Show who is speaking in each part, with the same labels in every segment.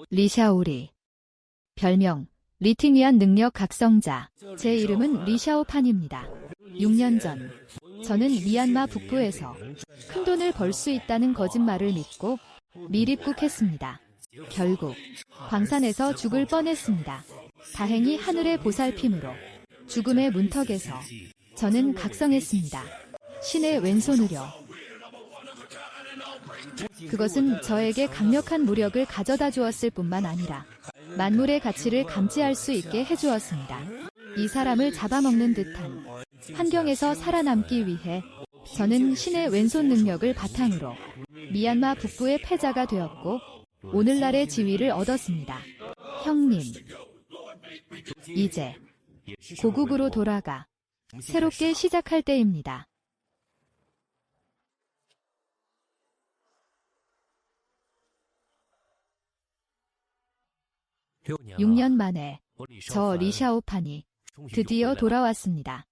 Speaker 1: 리샤오리. 별명, 리팅이한 능력 각성자. 제 이름은 리샤오판입니다. 6년 전, 저는 미얀마 북부에서 큰돈을 벌 수 있다는 거짓말을 믿고 밀입국했습니다. 결국 광산에서 죽을 뻔했습니다. 다행히 하늘의 보살핌으로 죽음의 문턱에서 저는 각성했습니다. 신의 왼손으려. 그것은 저에게 강력한 무력을 가져다 주었을 뿐만 아니라 만물의 가치를 감지할 수 있게 해주었습니다. 이 사람을 잡아먹는 듯한 환경에서 살아남기 위해 저는 신의 왼손 능력을 바탕으로 미얀마 북부의 패자가 되었고 오늘날의 지위를 얻었습니다. 형님, 이제 고국으로 돌아가 새롭게 시작할 때입니다. 6년 만에 저 리샤오판이 드디어 돌아왔습니다.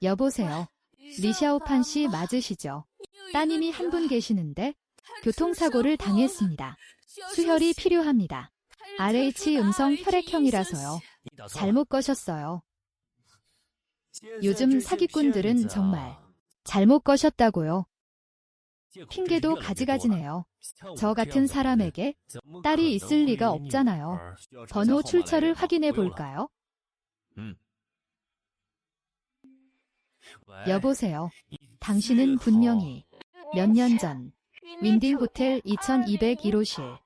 Speaker 1: 여보세요. 리샤오판 씨 맞으시죠? 따님이 한 분 계시는데 교통사고를 당했습니다. 수혈이 필요합니다. RH 음성 혈액형이라서요. 잘못 거셨어요. 요즘 사기꾼들은 정말 잘못 거셨다고요. 핑계도 가지가지네요. 저 같은 사람에게 딸이 있을 리가 없잖아요. 번호 출처를 확인해 볼까요? 여보세요. 당신은 분명히 몇 년 전 윈딩 호텔 2201호실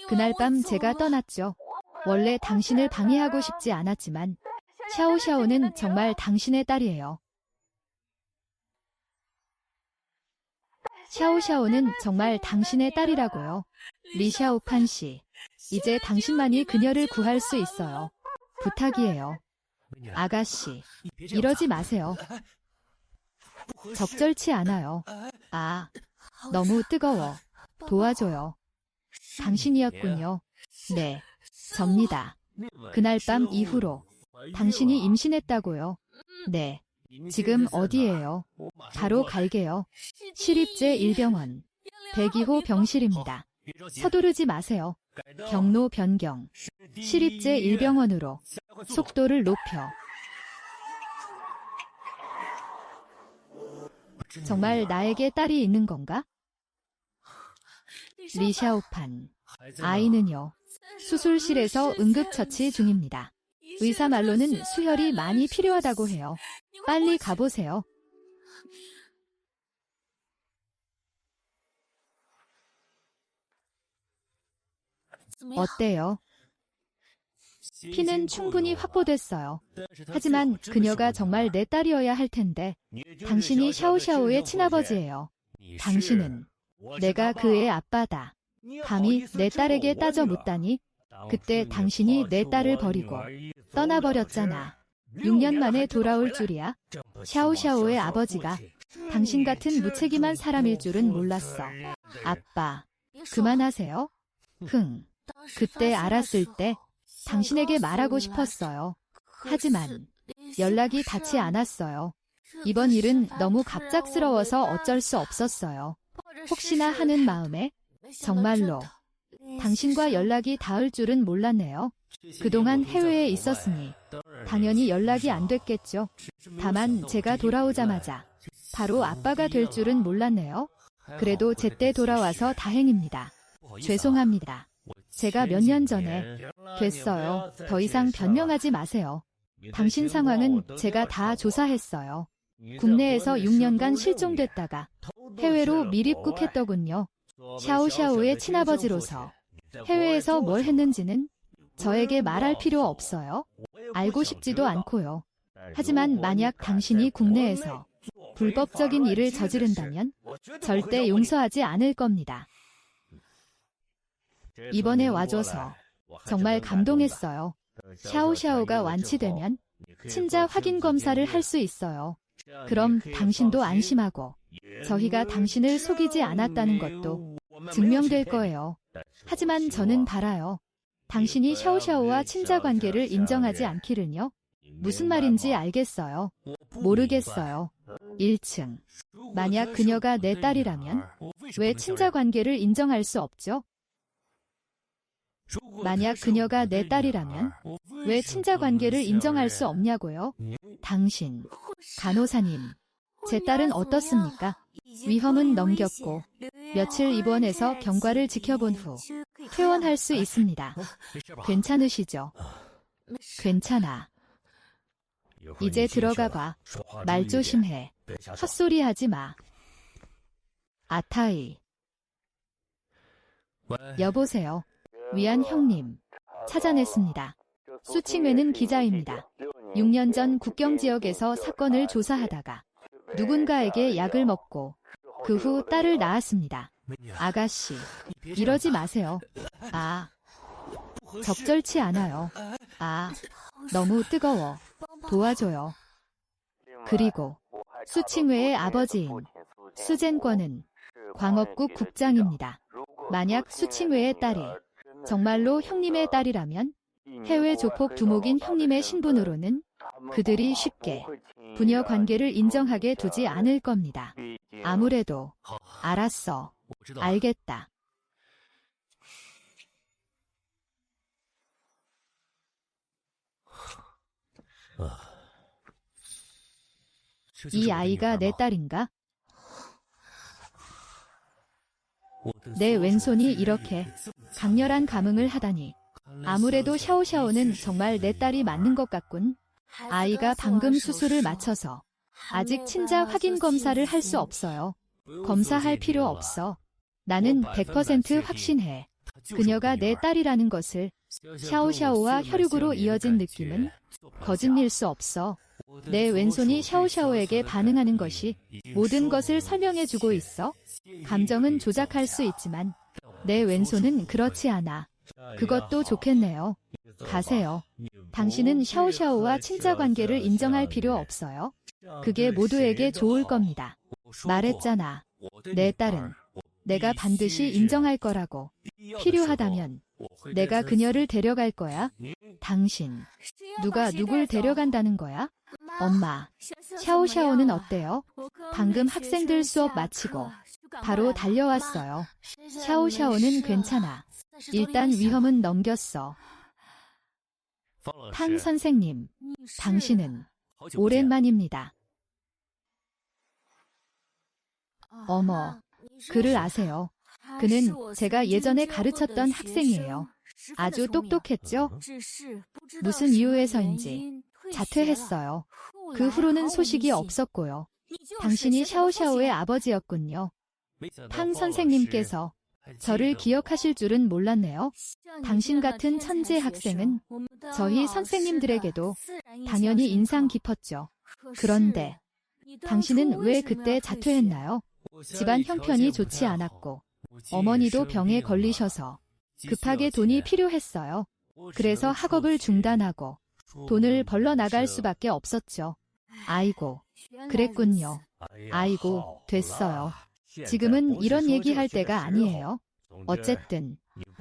Speaker 1: 그날 밤 제가 떠났죠. 원래 당신을 방해하고 싶지 않았지만 샤오샤오는 정말 당신의 딸이에요. 샤오샤오는 정말 당신의 딸이라고요. 리샤오판 씨, 이제 당신만이 그녀를 구할 수 있어요. 부탁이에요. 아가씨, 이러지 마세요. 적절치 않아요. 아, 너무 뜨거워. 도와줘요. 당신이었군요. 네, 접니다. 그날 밤 이후로 당신이 임신했다고요. 네. 지금 어디예요? 바로 갈게요. 시립 제1병원 102호 병실입니다. 서두르지 마세요. 경로 변경. 시립 제1병원으로 속도를 높여. 정말 나에게 딸이 있는 건가? 리샤오판. 아이는요. 수술실에서 응급처치 중입니다. 의사 말로는 수혈이 많이 필요하다고 해요. 빨리 가보세요. 어때요? 피는 충분히 확보됐어요. 하지만 그녀가 정말 내 딸이어야 할 텐데 당신이 샤오샤오의 친아버지예요. 당신은 내가 그의 아빠다. 감히 내 딸에게 따져 묻다니? 그때 당신이 내 딸을 버리고 떠나버렸잖아. 6년 만에 돌아올 줄이야. 샤오샤오의 아버지가 당신 같은 무책임한 사람일 줄은 몰랐어. 아빠, 그만하세요. 그때 알았을 때 당신에게 말하고 싶었어요. 하지만 연락이 닿지 않았어요. 이번 일은 너무 갑작스러워서 어쩔 수 없었어요. 혹시나 하는 마음에 정말로 당신과 연락이 닿을 줄은 몰랐네요. 그동안 해외에 있었으니 당연히 연락이 안 됐겠죠. 다만 제가 돌아오자마자 바로 아빠가 될 줄은 몰랐네요. 그래도 제때 돌아와서 다행입니다. 죄송합니다. 제가 몇 년 전에 됐어요. 더 이상 변명하지 마세요. 당신 상황은 제가 다 조사했어요. 국내에서 6년간 실종됐다가 해외로 밀입국했더군요. 샤오샤오의 친아버지로서 해외에서 뭘 했는지는 저에게 말할 필요 없어요. 알고 싶지도 않고요. 하지만 만약 당신이 국내에서 불법적인 일을 저지른다면 절대 용서하지 않을 겁니다. 이번에 와줘서 정말 감동했어요. 샤오샤오가 완치되면 친자 확인 검사를 할 수 있어요. 그럼 당신도 안심하고 저희가 당신을 속이지 않았다는 것도 증명될 거예요. 하지만 저는 바라요. 당신이 샤오샤오와 친자 관계를 인정하지 않기를요. 무슨 말인지 알겠어요. 모르겠어요. 1층. 만약 그녀가 내 딸이라면 왜 친자 관계를 인정할 수 없죠? 만약 그녀가 내 딸이라면 왜 친자 관계를 인정할 수 없냐고요? 당신, 간호사님, 제 딸은 어떻습니까? 위험은 넘겼고 며칠 입원해서 경과를 지켜본 후 퇴원할 수 있습니다. 괜찮으시죠? 괜찮아. 이제 들어가 봐. 말 조심해. 헛소리 하지 마. 아타이. 여보세요. 위안 형님. 찾아냈습니다. 수칭회는 기자입니다. 6년 전 국경 지역에서 사건을 조사하다가 누군가에게 약을 먹고 그 후 딸을 낳았습니다. 아가씨, 이러지 마세요. 아, 적절치 않아요. 아, 너무 뜨거워. 도와줘요. 그리고 수칭회의 아버지인 수젠권은 광업국 국장입니다. 만약 수칭회의 딸이 정말로 형님의 딸이라면 해외 조폭 두목인 형님의 신분으로는 그들이 쉽게 부녀 관계를 인정하게 두지 않을 겁니다. 아무래도 알았어. 알겠다. 이 아이가 내 딸인가? 내 왼손이 이렇게 강렬한 감흥을 하다니. 아무래도 샤오샤오는 정말 내 딸이 맞는 것 같군. 아이가 방금 수술을 마쳐서 아직 친자 확인 검사를 할 수 없어요. 검사할 필요 없어. 나는 100% 확신해. 그녀가 내 딸이라는 것을. 샤오샤오와 혈육으로 이어진 느낌은 거짓일 수 없어. 내 왼손이 샤오샤오에게 반응하는 것이 모든 것을 설명해주고 있어. 감정은 조작할 수 있지만 내 왼손은 그렇지 않아. 그것도 좋겠네요. 가세요. 당신은 샤오샤오와 친자 관계를 인정할 필요 없어요. 그게 모두에게 좋을 겁니다. 말했잖아. 내 딸은 내가 반드시 인정할 거라고. 필요하다면 내가 그녀를 데려갈 거야. 당신, 누가 누굴 데려간다는 거야? 엄마, 샤오샤오는 어때요? 방금 학생들 수업 마치고 바로 달려왔어요. 샤오샤오는 괜찮아. 일단 위험은 넘겼어. 탕 선생님, 당신은 오랜만입니다. 어머, 그를 아세요? 그는 제가 예전에 가르쳤던 학생이에요. 아주 똑똑했죠? 무슨 이유에서인지 자퇴했어요. 그 후로는 소식이 없었고요. 당신이 샤오샤오의 아버지였군요. 탕 선생님께서 저를 기억하실 줄은 몰랐네요. 당신 같은 천재 학생은 저희 선생님들에게도 당연히 인상 깊었죠. 그런데 당신은 왜 그때 자퇴했나요? 집안 형편이 좋지 않았고 어머니도 병에 걸리셔서 급하게 돈이 필요했어요. 그래서 학업을 중단하고 돈을 벌러 나갈 수밖에 없었죠. 아이고, 그랬군요. 아이고, 됐어요. 지금은 이런 얘기할 때가 아니에요. 어쨌든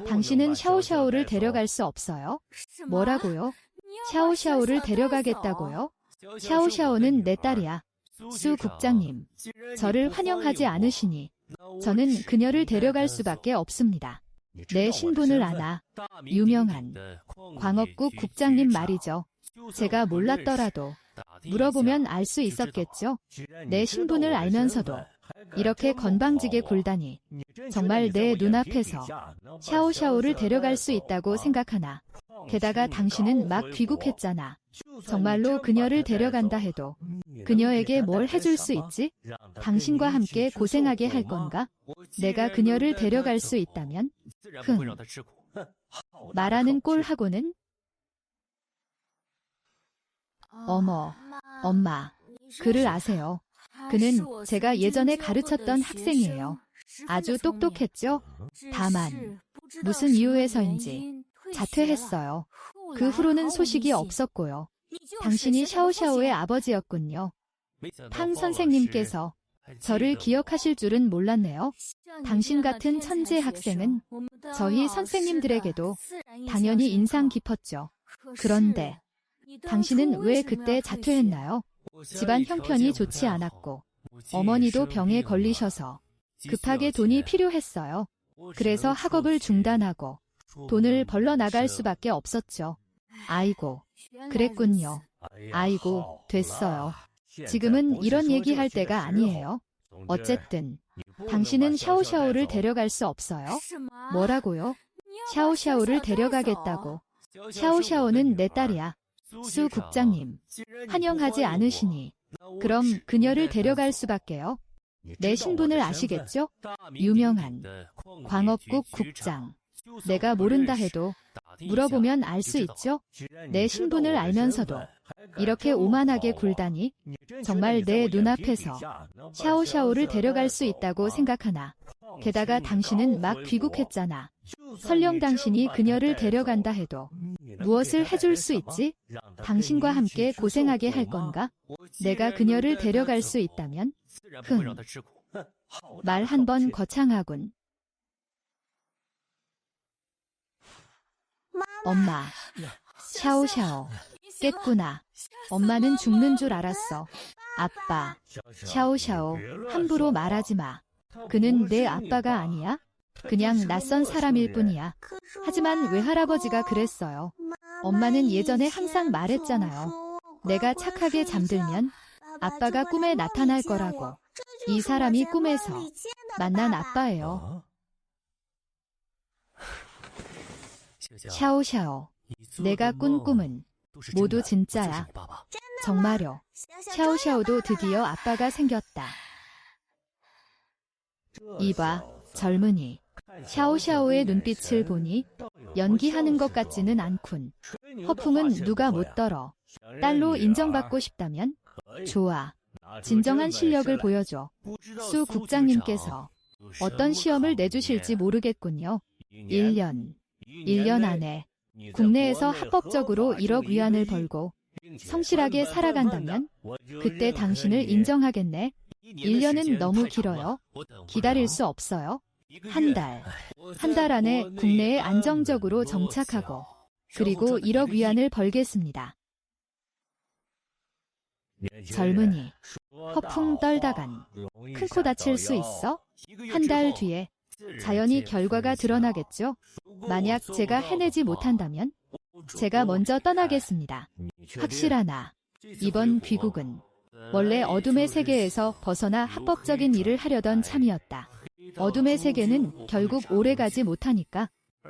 Speaker 1: 당신은 샤오샤오를 데려갈 수 없어요? 뭐라고요? 샤오샤오를 데려가겠다고요? 샤오샤오는 내 딸이야. 수 국장님, 저를 환영하지 않으시니 저는 그녀를 데려갈 수밖에 없습니다. 내 신분을 아나. 유명한 광업국 국장님 말이죠. 제가 몰랐더라도 물어보면 알 수 있었겠죠. 내 신분을 알면서도 이렇게 건방지게 굴다니. 정말 내 눈앞에서 샤오샤오를 데려갈 수 있다고 생각하나. 게다가 당신은 막 귀국했잖아. 정말로 그녀를 데려간다 해도 그녀에게 뭘 해줄 수 있지? 당신과 함께 고생하게 할 건가? 내가 그녀를 데려갈 수 있다면? 말하는 꼴하고는? 어머, 엄마, 그를 아세요? 그는 제가 예전에 가르쳤던 학생이에요. 아주 똑똑했죠? 다만 무슨 이유에서인지 자퇴했어요. 그 후로는 소식이 없었고요. 당신이 샤오샤오의 아버지였군요. 탕 선생님께서 저를 기억하실 줄은 몰랐네요. 당신 같은 천재 학생은 저희 선생님들에게도 당연히 인상 깊었죠. 그런데 당신은 왜 그때 자퇴했나요? 집안 형편이 좋지 않았고 어머니도 병에 걸리셔서 급하게 돈이 필요했어요. 그래서 학업을 중단하고 돈을 벌러 나갈 수밖에 없었죠. 아이고, 그랬군요. 아이고, 됐어요. 지금은 이런 얘기할 때가 아니에요. 어쨌든 당신은 샤오샤오를 데려갈 수 없어요. 뭐라고요? 샤오샤오를 데려가겠다고. 샤오샤오는 내 딸이야. 수 국장님, 환영하지 않으시니 그럼 그녀를 데려갈 수밖에요. 내 신분을 아시겠죠? 유명한 광업국 국장. 내가 모른다 해도 물어보면 알 수 있죠? 내 신분을 알면서도 이렇게 오만하게 굴다니 정말 내 눈앞에서 샤오샤오를 데려갈 수 있다고 생각하나. 게다가 당신은 막 귀국했잖아. 설령 당신이 그녀를 데려간다 해도 무엇을 해줄 수 있지? 당신과 함께 고생하게 할 건가? 내가 그녀를 데려갈 수 있다면? 말 한 번 거창하군. 엄마, 샤오샤오, 깼구나. 엄마는 죽는 줄 알았어. 아빠, 샤오샤오, 함부로 말하지 마. 그는 내 아빠가 아니야? 그냥 낯선 사람일 뿐이야. 하지만 외할아버지가 그랬어요. 엄마는 예전에 항상 말했잖아요. 내가 착하게 잠들면 아빠가 꿈에 나타날 거라고. 이 사람이 꿈에서 만난 아빠예요. 샤오샤오, 내가 꾼 꿈은 모두 진짜야. 정말요. 샤오샤오도 드디어 아빠가 생겼다. 이봐, 젊은이. 샤오샤오의 눈빛을 보니 연기하는 것 같지는 않군. 허풍은 누가 못 떨어. 딸로 인정받고 싶다면? 좋아. 진정한 실력을 보여줘. 수 국장님께서 어떤 시험을 내주실지 모르겠군요. 1년 안에 국내에서 합법적으로 1억 위안을 벌고 성실하게 살아간다면 그때 당신을 인정하겠네. 1년은 너무 길어요. 기다릴 수 없어요. 한 달 안에 국내에 안정적으로 정착하고 그리고 1억 위안을 벌겠습니다. 젊은이, 허풍 떨다간 큰 코 다칠 수 있어? 한 달 뒤에 자연히 결과가 드러나겠죠? 만약 제가 해내지 못한다면 제가 먼저 떠나겠습니다. 확실하나 이번 귀국은 원래 어둠의 세계에서 벗어나 합법적인 일을 하려던 참이었다. 어둠의 세계는 결국 오래가지 못하니까.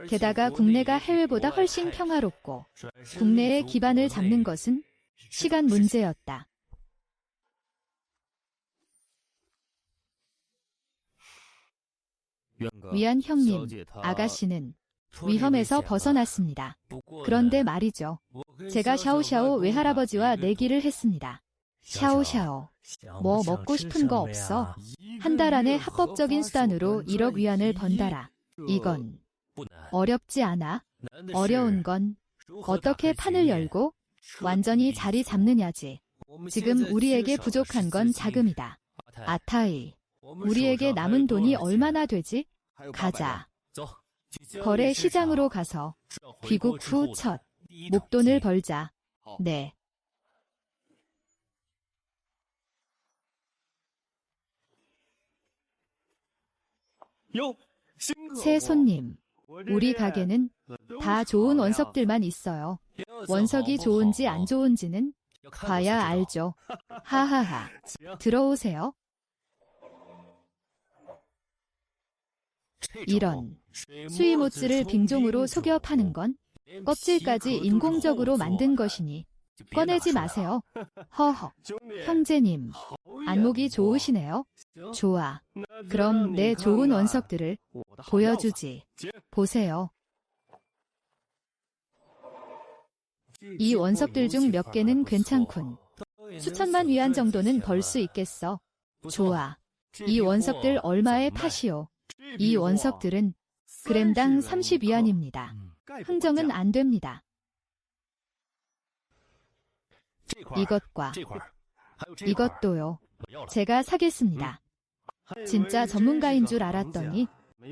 Speaker 1: 게다가 국내가 해외보다 훨씬 평화롭고 국내의 기반을 잡는 것은 시간 문제였다. 위안 형님, 아가씨는 위험에서 벗어났습니다. 그런데 말이죠. 제가 샤오샤오 외할아버지와 내기를 했습니다. 샤오샤오, 뭐 먹고 싶은 거 없어? 한 달 안에 합법적인 수단으로 1억 위안을 번달아. 이건 어렵지 않아? 어려운 건 어떻게 판을 열고 완전히 자리 잡느냐지. 지금 우리에게 부족한 건 자금이다. 아타이, 우리에게 남은 돈이 얼마나 되지? 가자. 거래 시장으로 가서 귀국 후 첫 목돈을 벌자. 네. 새 손님, 우리 가게는 다 좋은 원석들만 있어요. 원석이 좋은지 안 좋은지는 봐야 알죠. 하하하. 들어오세요. 이런 수이모츠를 빙종으로 속여 파는 건 껍질까지 인공적으로 만든 것이니 꺼내지 마세요. 허허. 형제님, 안목이 좋으시네요. 좋아. 그럼 내 좋은 원석들을 보여주지. 보세요. 이 원석들 중 몇 개는 괜찮군. 수천만 위안 정도는 벌 수 있겠어. 좋아. 이 원석들 얼마에 파시오? 이 원석들은 그램당 30위안입니다. 흥정은 안 됩니다. 이것과 이것도요. 제가 사겠습니다. 진짜 전문가인 줄 알았더니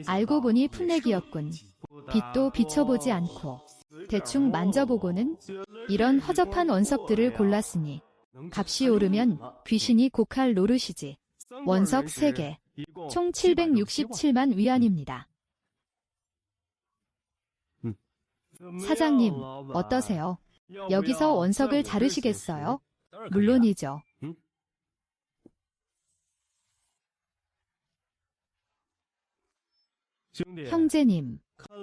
Speaker 1: 알고 보니 풋내기였군. 빛도 비춰보지 않고 대충 만져보고는 이런 허접한 원석들을 골랐으니 값이 오르면 귀신이 곡할 노릇이지. 원석 3개, 총 767만 위안입니다. 사장님, 어떠세요? 여기서 원석을 자르시겠어요? 물론이죠. 형제님,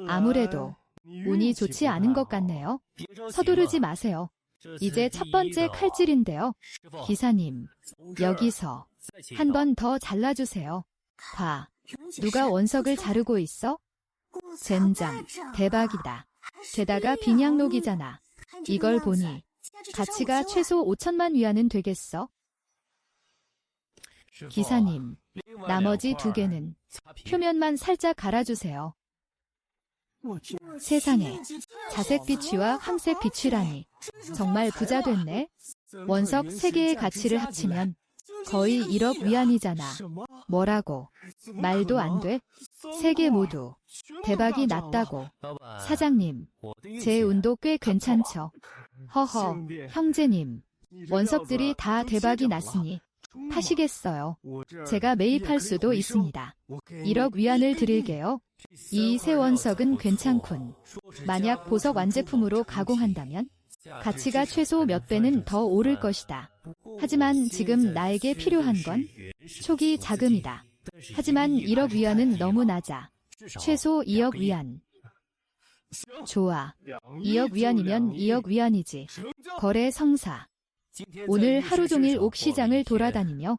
Speaker 1: 아무래도 운이 좋지 않은 것 같네요. 서두르지 마세요. 이제 첫 번째 칼질인데요. 기사님, 여기서 한 번 더 잘라주세요. 봐, 누가 원석을 자르고 있어? 젠장, 대박이다. 게다가 빈양록이잖아. 이걸 보니 가치가 최소 5천만 위안은 되겠어? 기사님, 나머지 2개는 표면만 살짝 갈아주세요. 세상에, 자색 비취와 황색 비취라니. 정말 부자 됐네. 원석 3개의 가치를 합치면 거의 1억 위안이잖아. 뭐라고? 말도 안 돼? 3개 모두 대박이 났다고. 사장님, 제 운도 꽤 괜찮죠? 허허, 형제님, 원석들이 다 대박이 났으니 파시겠어요? 제가 매입할 수도 있습니다. 1억 위안을 드릴게요. 이 새 원석은 괜찮군. 만약 보석 완제품으로 가공한다면 가치가 최소 몇 배는 더 오를 것이다. 하지만 지금 나에게 필요한 건 초기 자금이다. 하지만 1억 위안은 너무 낮아. 최소 2억 위안. 좋아. 2억 위안이면 2억 위안이지. 거래 성사. 오늘 하루 종일 옥시장을 돌아다니며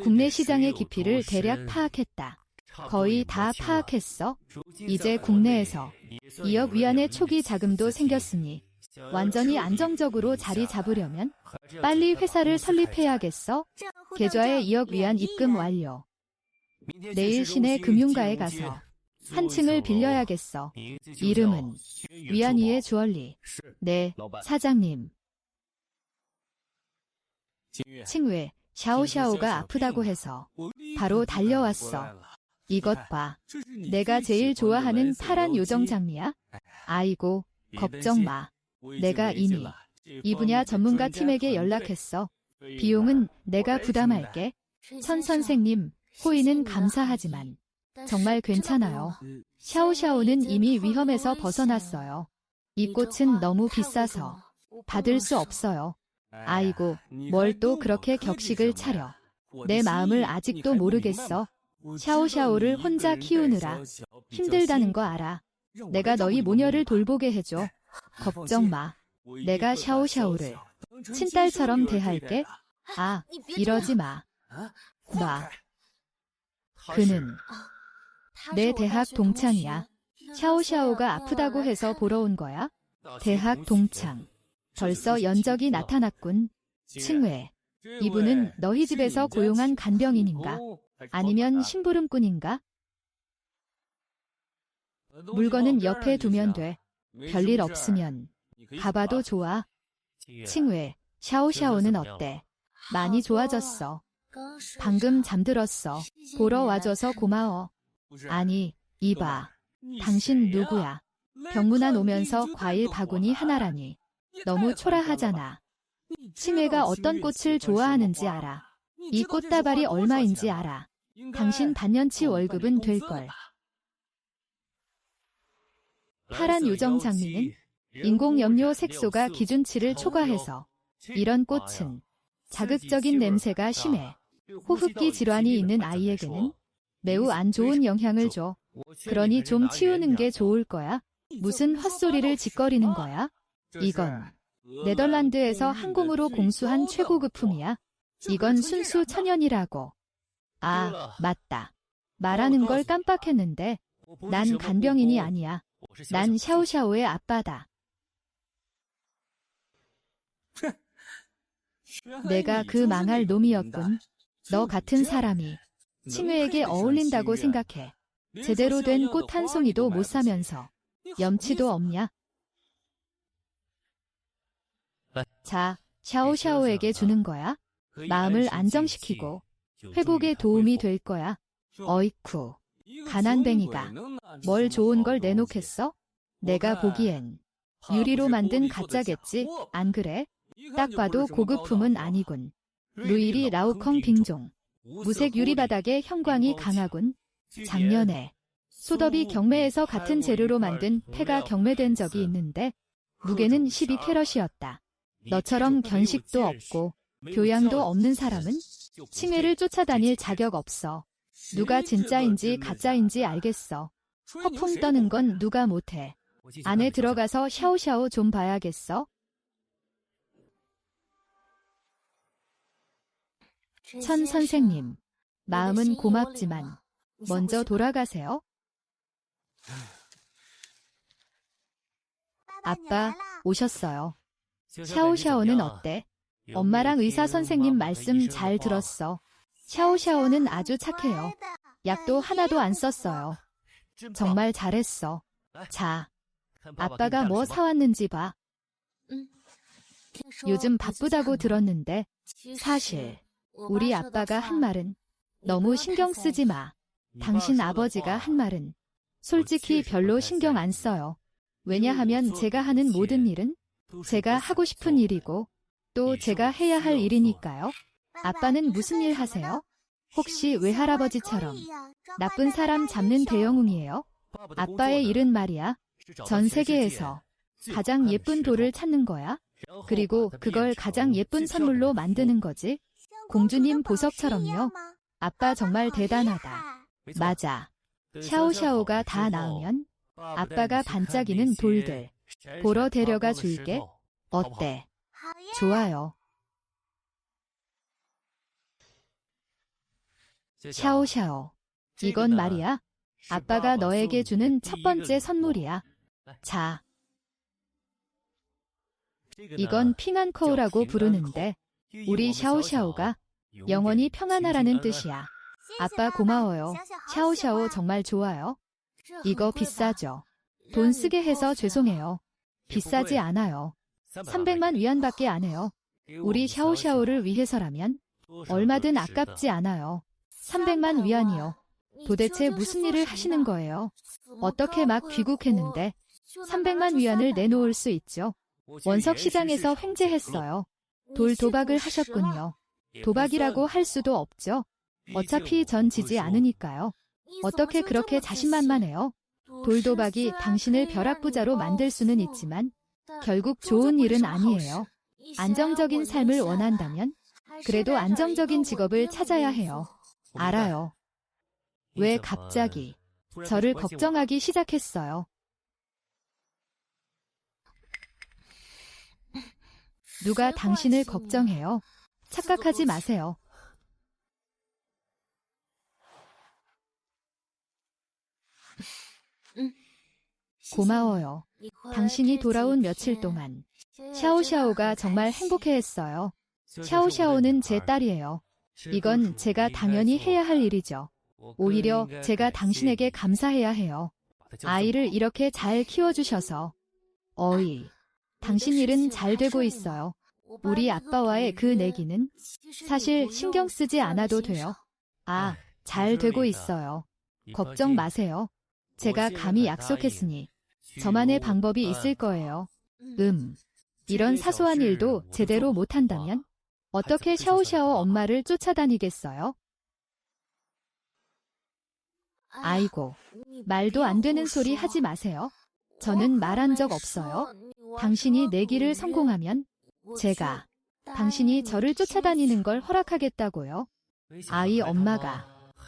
Speaker 1: 국내 시장의 깊이를 대략 파악했다. 거의 다 파악했어. 이제 국내에서 2억 위안의 초기 자금도 생겼으니 완전히 안정적으로 자리 잡으려면 빨리 회사를 설립해야겠어. 계좌에 2억 위안 입금 완료. 내일 시내 금융가에 가서 한 층을 빌려야겠어. 이름은 위안이의 주얼리. 네, 사장님. 칭웨, 샤오샤오가 아프다고 해서 바로 달려왔어. 이것 봐. 내가 제일 좋아하는 파란 요정 장미야. 아이고, 걱정 마. 내가 이미 이 분야 전문가 팀에게 연락했어. 비용은 내가 부담할게. 천 선생님, 호의는 감사하지만 정말 괜찮아요. 샤오샤오는 이미 위험에서 벗어났어요. 이 꽃은 너무 비싸서 받을 수 없어요. 아이고, 뭘 또 그렇게 격식을 차려. 내 마음을 아직도 모르겠어. 샤오샤오를 혼자 키우느라 힘들다는 거 알아. 내가 너희 모녀를 돌보게 해줘. 걱정 마. 내가 샤오샤오를 친딸처럼 대할게. 아, 이러지 마. 놔. 그는 내 대학 동창이야. 샤오샤오가 아프다고 해서 보러 온 거야? 대학 동창. 벌써 연적이 나타났군. 칭웨, 이분은 너희 집에서 고용한 간병인인가? 아니면 심부름꾼인가? 물건은 옆에 두면 돼. 별일 없으면 가봐도 좋아. 칭웨, 샤오샤오는 어때? 많이 좋아졌어. 방금 잠들었어. 보러 와줘서 고마워. 아니, 이봐. 당신 누구야? 병문안 오면서 과일 바구니 하나라니. 너무 초라하잖아. 칭웨가 어떤 꽃을 좋아하는지 알아. 이 꽃다발이 얼마인지 알아. 당신 반년치 월급은 될걸. 파란 요정 장미는 인공염료 색소가 기준치를 초과해서 이런 꽃은 자극적인 냄새가 심해 호흡기 질환이 있는 아이에게는 매우 안 좋은 영향을 줘. 그러니 좀 치우는 게 좋을 거야. 무슨 헛소리를 짓거리는 거야? 이건 네덜란드에서 항공으로 공수한 최고급품이야. 이건 순수 천연이라고. 아, 맞다. 말하는 걸 깜빡했는데 난 간병인이 아니야. 난 샤오샤오의 아빠다. 내가 그 망할 놈이었군. 너 같은 사람이 칭웨에게 어울린다고 생각해. 제대로 된 꽃 한 송이도 못 사면서 염치도 없냐? 자, 샤오샤오에게 주는 거야. 마음을 안정시키고 회복에 도움이 될 거야. 어이쿠, 가난뱅이가 뭘 좋은 걸 내놓겠어? 내가 보기엔 유리로 만든 가짜겠지, 안 그래? 딱 봐도 고급품은 아니군. 루이리 라우컹 빙종. 무색 유리 바닥에 형광이 강하군. 작년에 소더비 경매에서 같은 재료로 만든 패가 경매된 적이 있는데 무게는 12캐럿이었다. 너처럼 견식도 없고 교양도 없는 사람은 칭회를 쫓아다닐 자격 없어. 누가 진짜인지 가짜인지 알겠어. 허풍 떠는 건 누가 못해. 안에 들어가서 샤오샤오 좀 봐야겠어. 천 선생님, 마음은 고맙지만 먼저 돌아가세요. 아빠, 오셨어요. 샤오샤오는 어때? 엄마랑 의사 선생님 말씀 잘 들었어. 샤오샤오는 아주 착해요. 약도 하나도 안 썼어요. 정말 잘했어. 자, 아빠가 뭐 사왔는지 봐. 요즘 바쁘다고 들었는데 사실 우리 아빠가 한 말은 너무 신경 쓰지 마. 당신 아버지가 한 말은 솔직히 별로 신경 안 써요. 왜냐하면 제가 하는 모든 일은 제가 하고 싶은 일이고 또 제가 해야 할 일이니까요. 아빠는 무슨 일 하세요? 혹시 외할아버지처럼 나쁜 사람 잡는 대영웅이에요? 아빠의 일은 말이야. 전 세계에서 가장 예쁜 돌을 찾는 거야. 그리고 그걸 가장 예쁜 선물로 만드는 거지. 공주님 보석처럼요. 아빠 정말 대단하다. 맞아. 샤오샤오가 다 나으면 아빠가 반짝이는 돌들 보러 데려가 줄게. 어때? 좋아요. 샤오샤오. 이건 말이야. 아빠가 너에게 주는 첫 번째 선물이야. 자. 이건 핑한커우라고 부르는데 우리 샤오샤오가 영원히 평안하라는 뜻이야. 아빠 고마워요. 샤오샤오 정말 좋아요. 이거 비싸죠? 돈 쓰게 해서 죄송해요. 비싸지 않아요. 300만 위안밖에 안 해요. 우리 샤오샤오를 위해서라면 얼마든 아깝지 않아요. 300만 위안이요. 도대체 무슨 일을 하시는 거예요? 어떻게 막 귀국했는데 300만 위안을 내놓을 수 있죠? 원석 시장에서 횡재했어요. 돌 도박을 하셨군요. 도박이라고 할 수도 없죠. 어차피 전 지지 않으니까요. 어떻게 그렇게 자신만만해요? 돌 도박이 당신을 벼락부자로 만들 수는 있지만 결국 좋은 일은 아니에요. 안정적인 삶을 원한다면 그래도 안정적인 직업을 찾아야 해요. 알아요. 왜 갑자기 저를 걱정하기 시작했어요? 누가 당신을 걱정해요? 착각하지 마세요. 고마워요. 당신이 돌아온 며칠 동안 샤오샤오가 정말 행복해했어요. 샤오샤오는 제 딸이에요. 이건 제가 당연히 해야 할 일이죠. 오히려 제가 당신에게 감사해야 해요. 아이를 이렇게 잘 키워주셔서. 어이, 당신 일은 잘 되고 있어요. 우리 아빠와의 그 내기는 사실 신경 쓰지 않아도 돼요. 아, 잘 되고 있어요. 걱정 마세요. 제가 감히 약속했으니 저만의 방법이 있을 거예요. 이런 사소한 일도 제대로 못한다면 어떻게 샤오샤오 엄마를 쫓아다니겠어요? 아이고, 말도 안 되는 소리 하지 마세요. 저는 말한 적 없어요. 당신이 내기를 성공하면 제가 당신이 저를 쫓아다니는 걸 허락하겠다고요. 아이 엄마가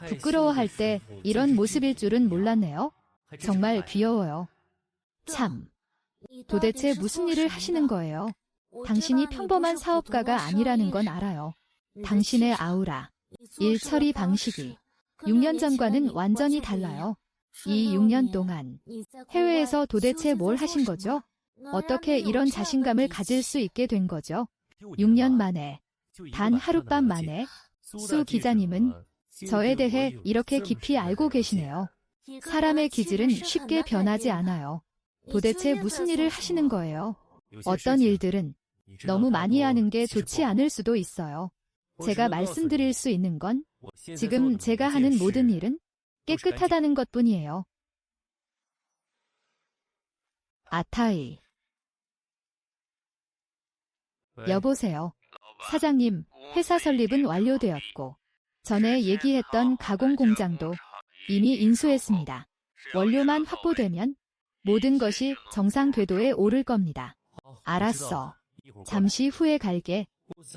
Speaker 1: 부끄러워할 때 이런 모습일 줄은 몰랐네요. 정말 귀여워요. 참, 도대체 무슨 일을 하시는 거예요? 당신이 평범한 사업가가 아니라는 건 알아요. 당신의 아우라, 일 처리 방식이 6년 전과는 완전히 달라요. 이 6년 동안 해외에서 도대체 뭘 하신 거죠? 어떻게 이런 자신감을 가질 수 있게 된 거죠? 6년 만에, 단 하룻밤 만에 수 기자님은 저에 대해 이렇게 깊이 알고 계시네요. 사람의 기질은 쉽게 변하지 않아요. 도대체 무슨 일을 하시는 거예요? 어떤 일들은 너무 많이 하는 게 좋지 않을 수도 있어요. 제가 말씀드릴 수 있는 건 지금 제가 하는 모든 일은 깨끗하다는 것뿐이에요. 아타이. 여보세요. 사장님, 회사 설립은 완료되었고 전에 얘기했던 가공 공장도 이미 인수했습니다. 원료만 확보되면 모든 것이 정상 궤도에 오를 겁니다. 알았어. 잠시 후에 갈게.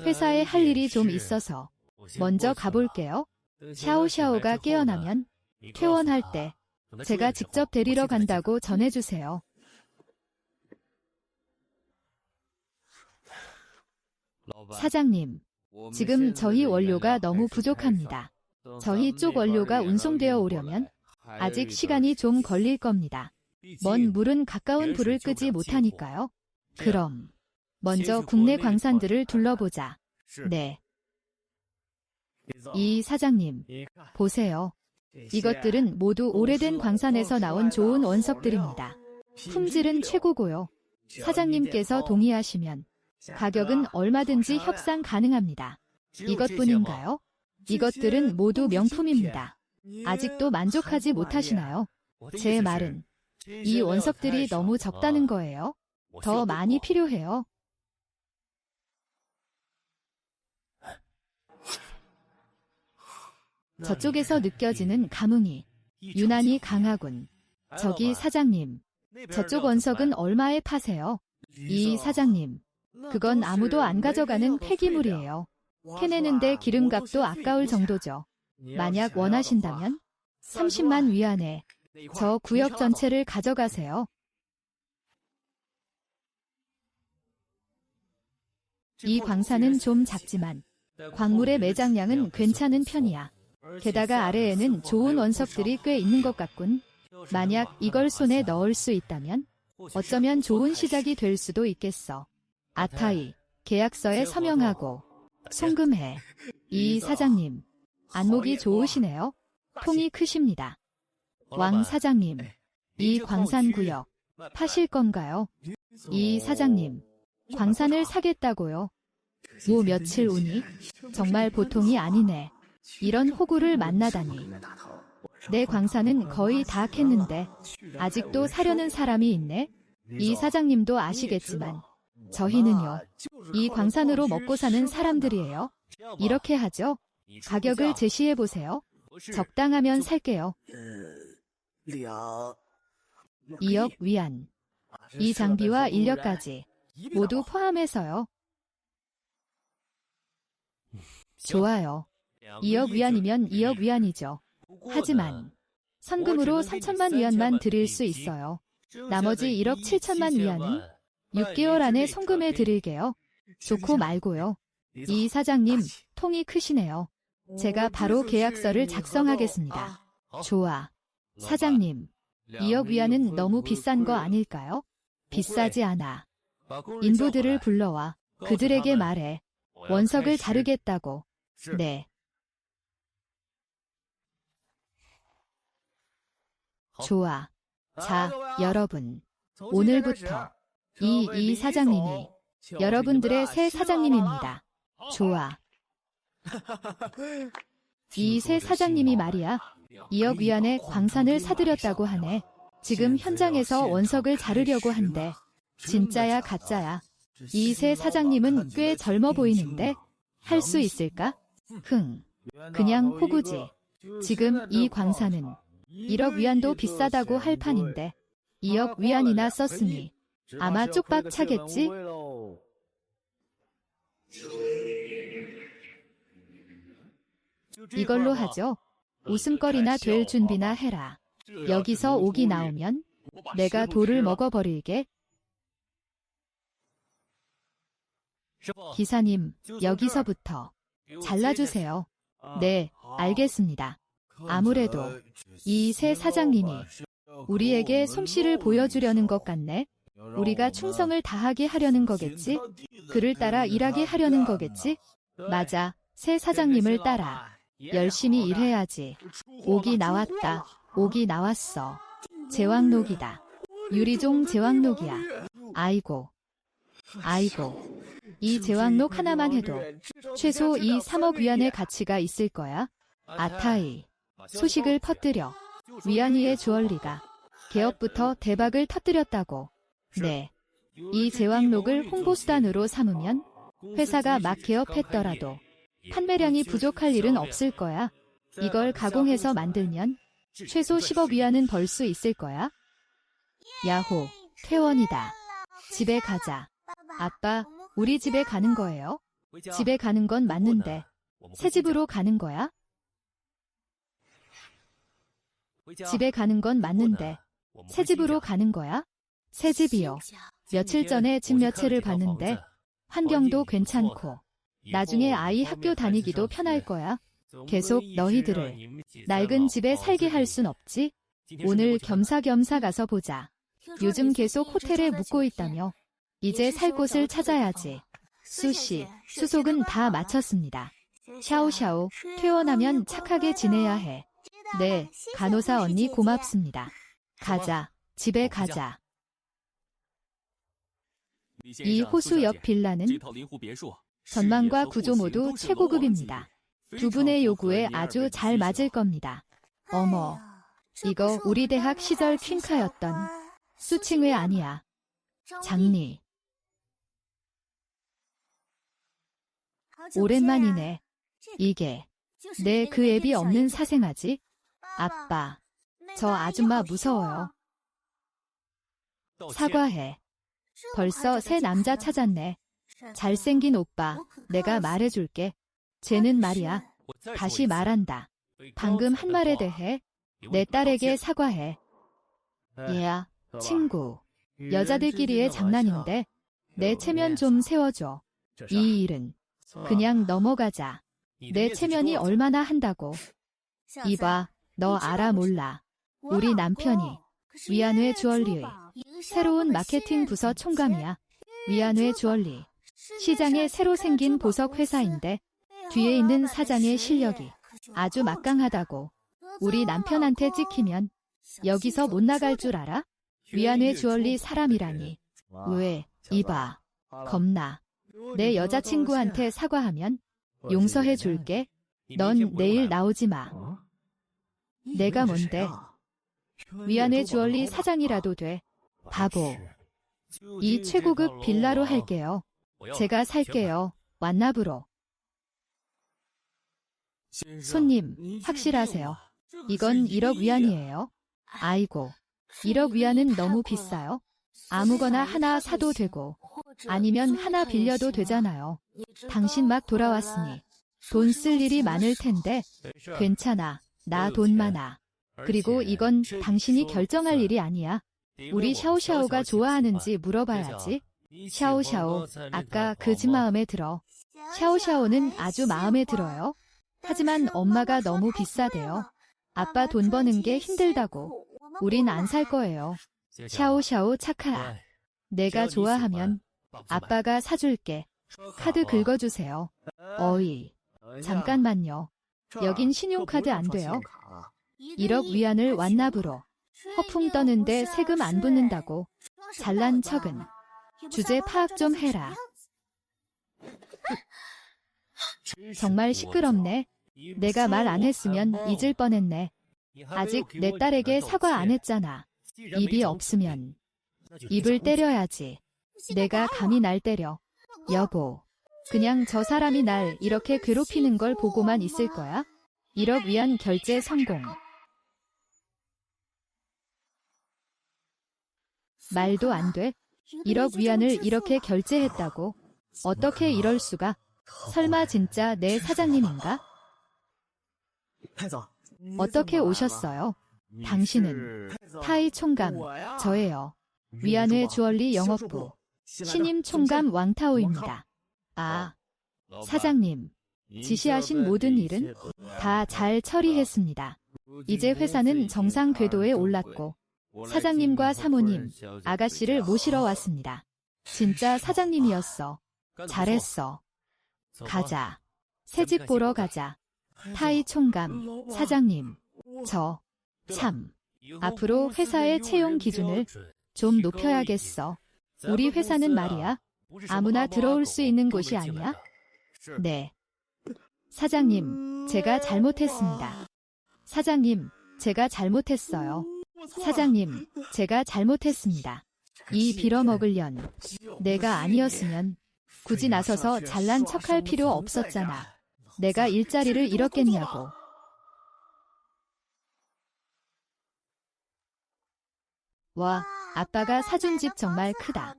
Speaker 1: 회사에 할 일이 좀 있어서 먼저 가볼게요. 샤오샤오가 깨어나면 퇴원할 때 제가 직접 데리러 간다고 전해주세요. 사장님, 지금 저희 원료가 너무 부족합니다. 저희 쪽 원료가 운송되어 오려면 아직 시간이 좀 걸릴 겁니다. 먼 물은 가까운 불을 끄지 못하니까요. 그럼 먼저 국내 광산들을 둘러보자. 네. 이 사장님, 보세요. 이것들은 모두 오래된 광산에서 나온 좋은 원석들입니다. 품질은 최고고요. 사장님께서 동의하시면 가격은 얼마든지 협상 가능합니다. 이것뿐인가요? 이것들은 모두 명품입니다. 아직도 만족하지 못하시나요? 제 말은 이 원석들이 너무 적다는 거예요. 더 많이 필요해요. 저쪽에서 느껴지는 감흥이 유난히 강하군. 저기 사장님, 저쪽 원석은 얼마에 파세요? 이 사장님, 그건 아무도 안 가져가는 폐기물이에요. 캐내는데 기름값도 아까울 정도죠. 만약 원하신다면 30만 위안에 저 구역 전체를 가져가세요. 이 광산은 좀 작지만 광물의 매장량은 괜찮은 편이야. 게다가 아래에는 좋은 원석들이 꽤 있는 것 같군. 만약 이걸 손에 넣을 수 있다면 어쩌면 좋은 시작이 될 수도 있겠어. 아타이, 계약서에 서명하고 송금해. 이 사장님, 안목이 좋으시네요. 통이 크십니다. 왕 사장님, 이 광산구역 파실 건가요? 이 사장님, 광산을 사겠다고요? 뭐 며칠 오니? 정말 보통이 아니네. 이런 호구를 만나다니. 내 광산은 거의 다 캤는데 아직도 사려는 사람이 있네. 이 사장님도 아시겠지만 저희는요, 이 광산으로 먹고 사는 사람들이에요. 이렇게 하죠. 가격을 제시해보세요. 적당하면 살게요. 2억 위안. 이 장비와 인력까지 모두 포함해서요. 좋아요. 2억 위안이면 2억 위안이죠. 하지만 선금으로 3천만 위안만 드릴 수 있어요. 나머지 1억 7천만 위안은 6개월 안에 송금해 드릴게요. 좋고 말고요. 이 사장님, 통이 크시네요. 제가 바로 계약서를 작성하겠습니다. 좋아. 사장님, 2억 위안은 너무 비싼 거 아닐까요? 비싸지 않아. 인부들을 불러와 그들에게 말해. 원석을 자르겠다고. 네. 좋아. 자, 여러분. 오늘부터 이 사장님이 여러분들의 새 사장님입니다. 좋아. 이 새 사장님이 말이야. 2억 위안의 광산을 사들였다고 하네. 지금 현장에서 원석을 자르려고 한대. 진짜야 가짜야. 이 새 사장님은 꽤 젊어 보이는데 할 수 있을까? 그냥 호구지. 지금 이 광산은 1억 위안도 비싸다고 할 판인데 2억 위안이나 썼으니 아마 쪽박 차겠지? 이걸로 하죠. 웃음거리나 될 준비나 해라. 여기서 옥이 나오면 내가 돌을 먹어버릴게. 기사님, 여기서부터 잘라주세요. 네, 알겠습니다. 아무래도 이 새 사장님이 우리에게 솜씨를 보여주려는 것 같네. 우리가 충성을 다하게 하려는 거겠지? 그를 따라 일하게 하려는 거겠지? 맞아, 새 사장님을 따라 열심히 일해야지. 옥이 나왔다. 옥이 나왔어. 제왕록이다. 유리종 제왕록이야. 아이고. 이 제왕록 하나만 해도 최소 이 3억 위안의 가치가 있을 거야. 아타이, 소식을 퍼뜨려. 위안이의 주얼리가 개업부터 대박을 터뜨렸다고. 네. 이 제왕록을 홍보수단으로 삼으면 회사가 막 개업했더라도 판매량이 부족할 일은 없을 거야. 이걸 가공해서 만들면 최소 10억 위안은 벌 수 있을 거야? 야호, 퇴원이다. 집에 가자. 아빠, 우리 집에 가는 거예요? 집에 가는 건 맞는데 새 집으로 가는 거야? 집에 가는 건 맞는데 새 집으로 가는 거야? 새 집이요. 며칠 전에 집 몇 채를 봤는데 환경도 괜찮고 나중에 아이 학교 다니기도 편할 거야. 계속 너희들을 낡은 집에 살게 할 순 없지? 오늘 겸사겸사 가서 보자. 요즘 계속 호텔에 묵고 있다며. 이제 살 곳을 찾아야지. 수시, 수속은 다 마쳤습니다. 샤오샤오, 퇴원하면 착하게 지내야 해. 네, 간호사 언니 고맙습니다. 가자, 집에 가자. 이 호수 옆 빌라는 전망과 구조 모두 최고급입니다. 두 분의 요구에 아주 잘 맞을 겁니다. 어머, 이거 우리 대학 시절 퀸카였던 수칭회 아니야. 장리. 오랜만이네. 이게 내 그 앱이 없는 사생아지? 아빠, 저 아줌마 무서워요. 사과해. 벌써 새 남자 찾았네. 잘생긴 오빠, 내가 말해줄게. 쟤는 말이야. 다시 말한다. 방금 한 말에 대해 내 딸에게 사과해. 얘야, 친구. 여자들끼리의 장난인데 내 체면 좀 세워줘. 이 일은 그냥 넘어가자. 내 체면이 얼마나 한다고. 이봐, 너 알아 몰라. 우리 남편이 위안회 주얼리의 새로운 마케팅 부서 총감이야. 위안회 주얼리. 시장에 새로 생긴 보석 회사인데 뒤에 있는 사장의 실력이 아주 막강하다고. 우리 남편한테 찍히면 여기서 못 나갈 줄 알아? 위안회 주얼리 사람이라니. 왜, 이봐. 겁나. 내 여자친구한테 사과하면 용서해 줄게. 넌 내일 나오지 마. 내가 뭔데? 위안회 주얼리 사장이라도 돼. 바보. 이 최고급 빌라로 할게요. 제가 살게요. 완납으로. 손님, 확실하세요? 이건 1억 위안이에요. 아이고, 1억 위안은 너무 비싸요. 아무거나 하나 사도 되고 아니면 하나 빌려도 되잖아요. 당신 막 돌아왔으니 돈 쓸 일이 많을 텐데 괜찮아. 나 돈 많아. 그리고 이건 당신이 결정할 일이 아니야. 우리 샤오샤오가 좋아하는지 물어봐야지. 샤오샤오, 아까 그 집 마음에 들어. 샤오샤오는 아주 마음에 들어요. 하지만 엄마가 너무 비싸대요. 아빠 돈 버는 게 힘들다고. 우린 안 살 거예요. 샤오샤오 착하야. 내가 좋아하면 아빠가 사줄게. 카드 긁어주세요. 어이, 잠깐만요. 여긴 신용카드 안 돼요. 1억 위안을 완납으로. 허풍 떠는데 세금 안 붙는다고. 잘난 척은. 주제 파악 좀 해라. 정말 시끄럽네. 내가 말 안 했으면 잊을 뻔했네. 아직 내 딸에게 사과 안 했잖아. 입이 없으면 입을 때려야지. 내가 감히 날 때려. 여보, 그냥 저 사람이 날 이렇게 괴롭히는 걸 보고만 있을 거야? 1억 위안 결제 성공. 말도 안 돼. 1억 위안을 이렇게 결제했다고. 어떻게 이럴 수가? 설마 진짜 내 사장님인가? 어떻게 오셨어요? 당신은 타이 총감, 저예요. 위안회 주얼리 영업부 신임 총감 왕타오입니다. 아, 사장님, 지시하신 모든 일은 다 잘 처리했습니다. 이제 회사는 정상 궤도에 올랐고 사장님과 사모님, 아가씨를 모시러 왔습니다. 진짜 사장님이었어. 잘했어. 가자. 새집 보러 가자. 타이 총감, 사장님, 참. 앞으로 회사의 채용 기준을 좀 높여야겠어. 우리 회사는 말이야, 아무나 들어올 수 있는 곳이 아니야. 네. 사장님, 제가 잘못했습니다. 사장님, 제가 잘못했어요. 사장님, 제가 잘못했습니다. 이 빌어먹으련. 내가 아니었으면 굳이 나서서 잘난 척할 필요 없었잖아. 내가 일자리를 잃었겠냐고. 와, 아빠가 사준 집 정말 크다.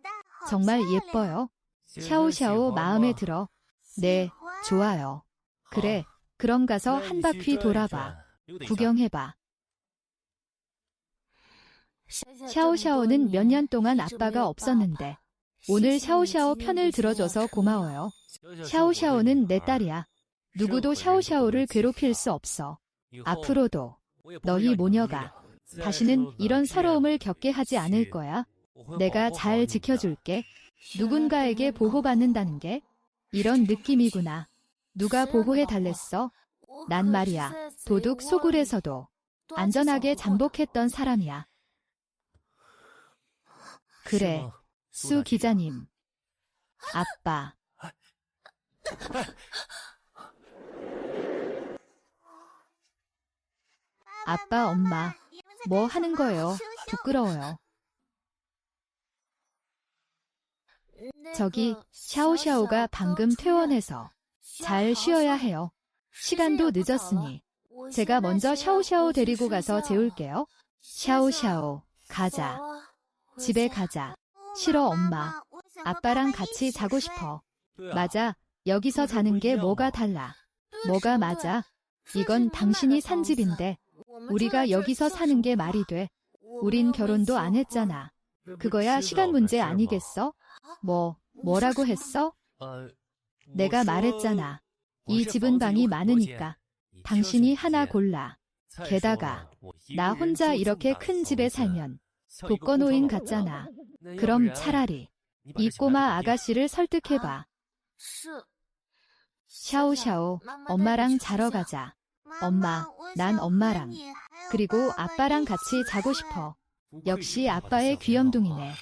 Speaker 1: 정말 예뻐요. 샤오샤오 마음에 들어. 네, 좋아요. 그래, 그럼 가서 한 바퀴 돌아봐. 구경해봐. 샤오샤오는 몇 년 동안 아빠가 없었는데 오늘 샤오샤오 편을 들어줘서 고마워요. 샤오샤오는 내 딸이야. 누구도 샤오샤오를 괴롭힐 수 없어. 앞으로도 너희 모녀가 다시는 이런 서러움을 겪게 하지 않을 거야. 내가 잘 지켜줄게. 누군가에게 보호받는다는 게 이런 느낌이구나. 누가 보호해 달랬어? 난 말이야. 도둑 소굴에서도 안전하게 잠복했던 사람이야. 그래, 수 기자님. 아빠. 아빠, 엄마. 뭐 하는 거예요? 부끄러워요. 저기, 샤오샤오가 방금 퇴원해서 잘 쉬어야 해요. 시간도 늦었으니 제가 먼저 샤오샤오 데리고 가서 재울게요. 샤오샤오, 가자. 집에 가자. 싫어, 엄마. 아빠랑 같이 자고 싶어. 맞아. 여기서 자는 게 뭐가 달라. 뭐가 맞아? 이건 당신이 산 집인데 우리가 여기서 사는 게 말이 돼. 우린 결혼도 안 했잖아. 그거야 시간 문제 아니겠어? 뭐라고 했어? 내가 말했잖아. 이 집은 방이 많으니까 당신이 하나 골라. 게다가 나 혼자 이렇게 큰 집에 살면 독거노인 같잖아. 그럼 차라리 이 꼬마 아가씨를 설득해봐. 샤오샤오, 엄마랑 자러 가자. 엄마, 난 엄마랑 그리고 아빠랑 같이 자고 싶어. 역시 아빠의 귀염둥이네.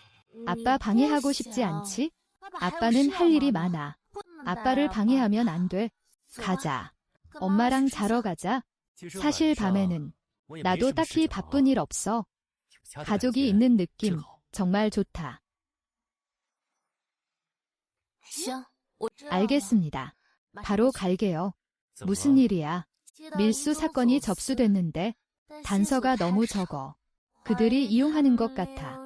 Speaker 1: 아빠 방해하고 싶지 않지? 아빠는 할 일이 많아. 아빠를 방해하면 안 돼. 가자. 엄마랑 자러 가자. 사실 밤에는 나도 딱히 바쁜 일 없어. 가족이 있는 느낌 정말 좋다. 알겠습니다. 바로 갈게요. 무슨 일이야? 밀수 사건이 접수됐는데 단서가 너무 적어. 그들이 이용하는 것 같아.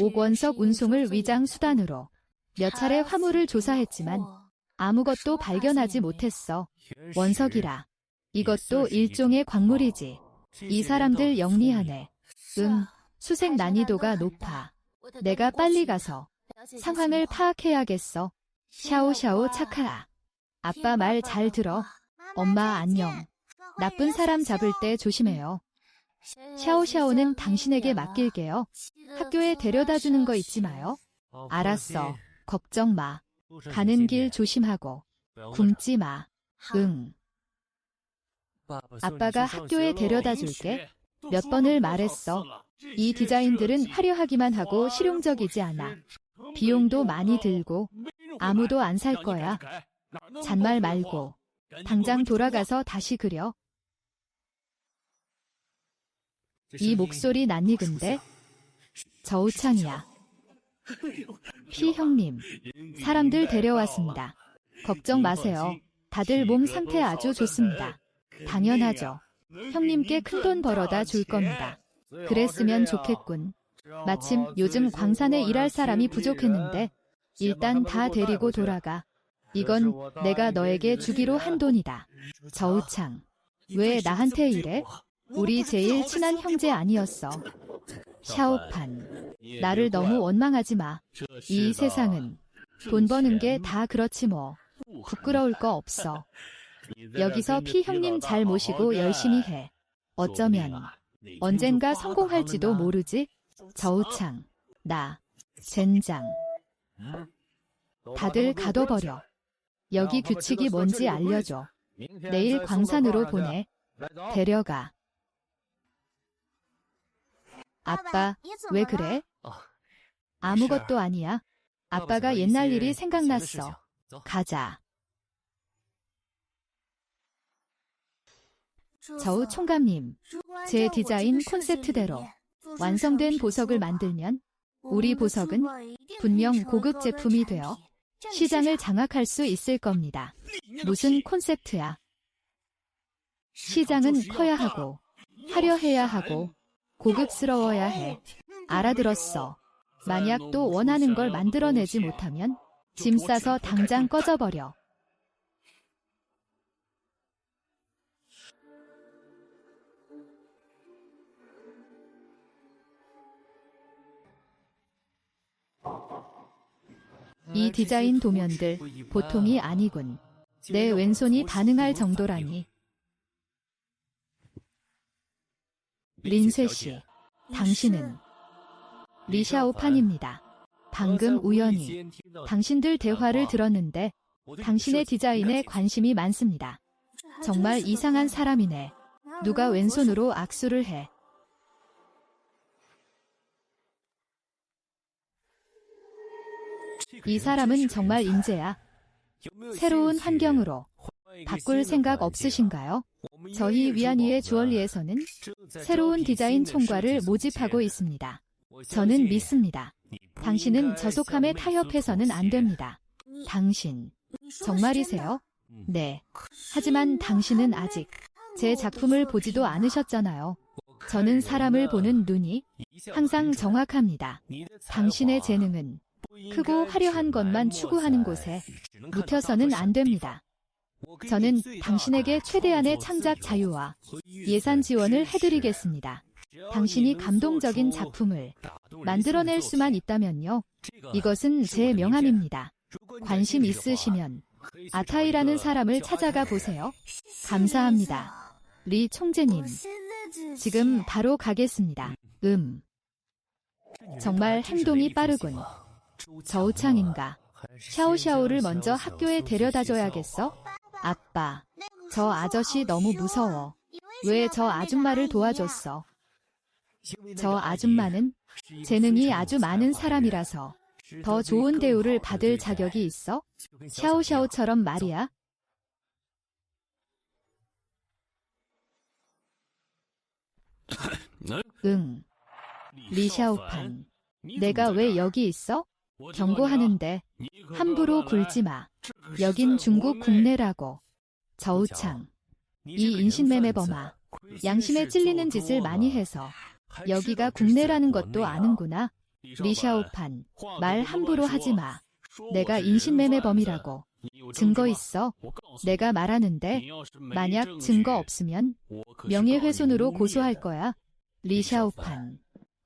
Speaker 1: 옥원석 운송을 위장 수단으로 몇 차례 화물을 조사했지만 아무것도 발견하지 못했어. 원석이라. 이것도 일종의 광물이지. 이 사람들 영리하네. 수색 난이도가 높아. 내가 빨리 가서 상황을 파악해야겠어. 샤오샤오 착하라. 아빠 말 잘 들어. 엄마 안녕. 나쁜 사람 잡을 때 조심해요. 샤오샤오는 당신에게 맡길게요. 학교에 데려다 주는 거 잊지 마요. 알았어. 걱정 마. 가는 길 조심하고. 굶지 마. 응. 아빠가 학교에 데려다 줄게. 몇 번을 말했어. 이 디자인들은 화려하기만 하고 실용적이지 않아. 비용도 많이 들고 아무도 안 살 거야. 잔말 말고 당장 돌아가서 다시 그려. 이 목소리 낯익은데? 저우창이야. 피 형님, 사람들 데려왔습니다. 걱정 마세요. 다들 몸 상태 아주 좋습니다. 당연하죠. 형님께 큰돈 벌어다 줄 겁니다. 그랬으면 좋겠군. 마침 요즘 광산에 일할 사람이 부족했는데 일단 다 데리고 돌아가. 이건 내가 너에게 주기로 한 돈이다. 저우창, 왜 나한테 이래? 우리 제일 친한 형제 아니었어. 샤오판, 나를 너무 원망하지 마. 이 세상은 돈 버는 게 다 그렇지 뭐. 부끄러울 거 없어. 여기서 피 형님 잘 모시고 열심히 해. 어쩌면 언젠가 성공할지도 모르지? 저우창, 나, 젠장. 다들 가둬버려. 여기 규칙이 뭔지 알려줘. 내일 광산으로 보내. 데려가. 아빠, 왜 그래? 아무것도 아니야. 아빠가 옛날 일이 생각났어. 가자. 저우 총감님, 제 디자인 콘셉트대로 완성된 보석을 만들면 우리 보석은 분명 고급 제품이 되어 시장을 장악할 수 있을 겁니다. 무슨 콘셉트야? 시장은 커야 하고 화려해야 하고 고급스러워야 해. 알아들었어. 만약 또 원하는 걸 만들어내지 못하면 짐 싸서 당장 꺼져버려. 이 디자인 도면들 보통이 아니군. 내 왼손이 반응할 정도라니. 린쇠 씨, 당신은 리샤오판입니다. 방금 우연히 당신들 대화를 들었는데 당신의 디자인에 관심이 많습니다. 정말 이상한 사람이네. 누가 왼손으로 악수를 해. 이 사람은 정말 인재야. 새로운 환경으로 바꿀 생각 없으신가요? 저희 위안위의 주얼리에서는 새로운 디자인 총괄을 모집하고 있습니다. 저는 믿습니다. 당신은 저속함에 타협해서는 안 됩니다. 당신, 정말이세요? 네. 하지만 당신은 아직 제 작품을 보지도 않으셨잖아요. 저는 사람을 보는 눈이 항상 정확합니다. 당신의 재능은 크고 화려한 것만 추구하는 곳에 묻혀서는 안 됩니다. 저는 당신에게 최대한의 창작 자유와 예산 지원을 해드리겠습니다. 당신이 감동적인 작품을 만들어낼 수만 있다면요. 이것은 제 명함입니다. 관심 있으시면 아타이라는 사람을 찾아가 보세요. 감사합니다. 리 총재님, 지금 바로 가겠습니다. 정말 행동이 빠르군. 저우창인가? 샤오샤오를 먼저 학교에 데려다줘야겠어? 아빠, 저 아저씨 너무 무서워. 왜 저 아줌마를 도와줬어? 저 아줌마는 재능이 아주 많은 사람이라서 더 좋은 대우를 받을 자격이 있어? 샤오샤오처럼 말이야. 응. 리샤오판, 내가 왜 여기 있어? 경고하는데 함부로 굴지 마. 여긴 중국 국내라고. 저우창, 이 인신매매범아. 양심에 찔리는 짓을 많이 해서 여기가 국내라는 것도 아는구나. 리샤오판, 말 함부로 하지 마. 내가 인신매매범이라고. 증거 있어? 내가 말하는데 만약 증거 없으면 명예훼손으로 고소할 거야. 리샤오판,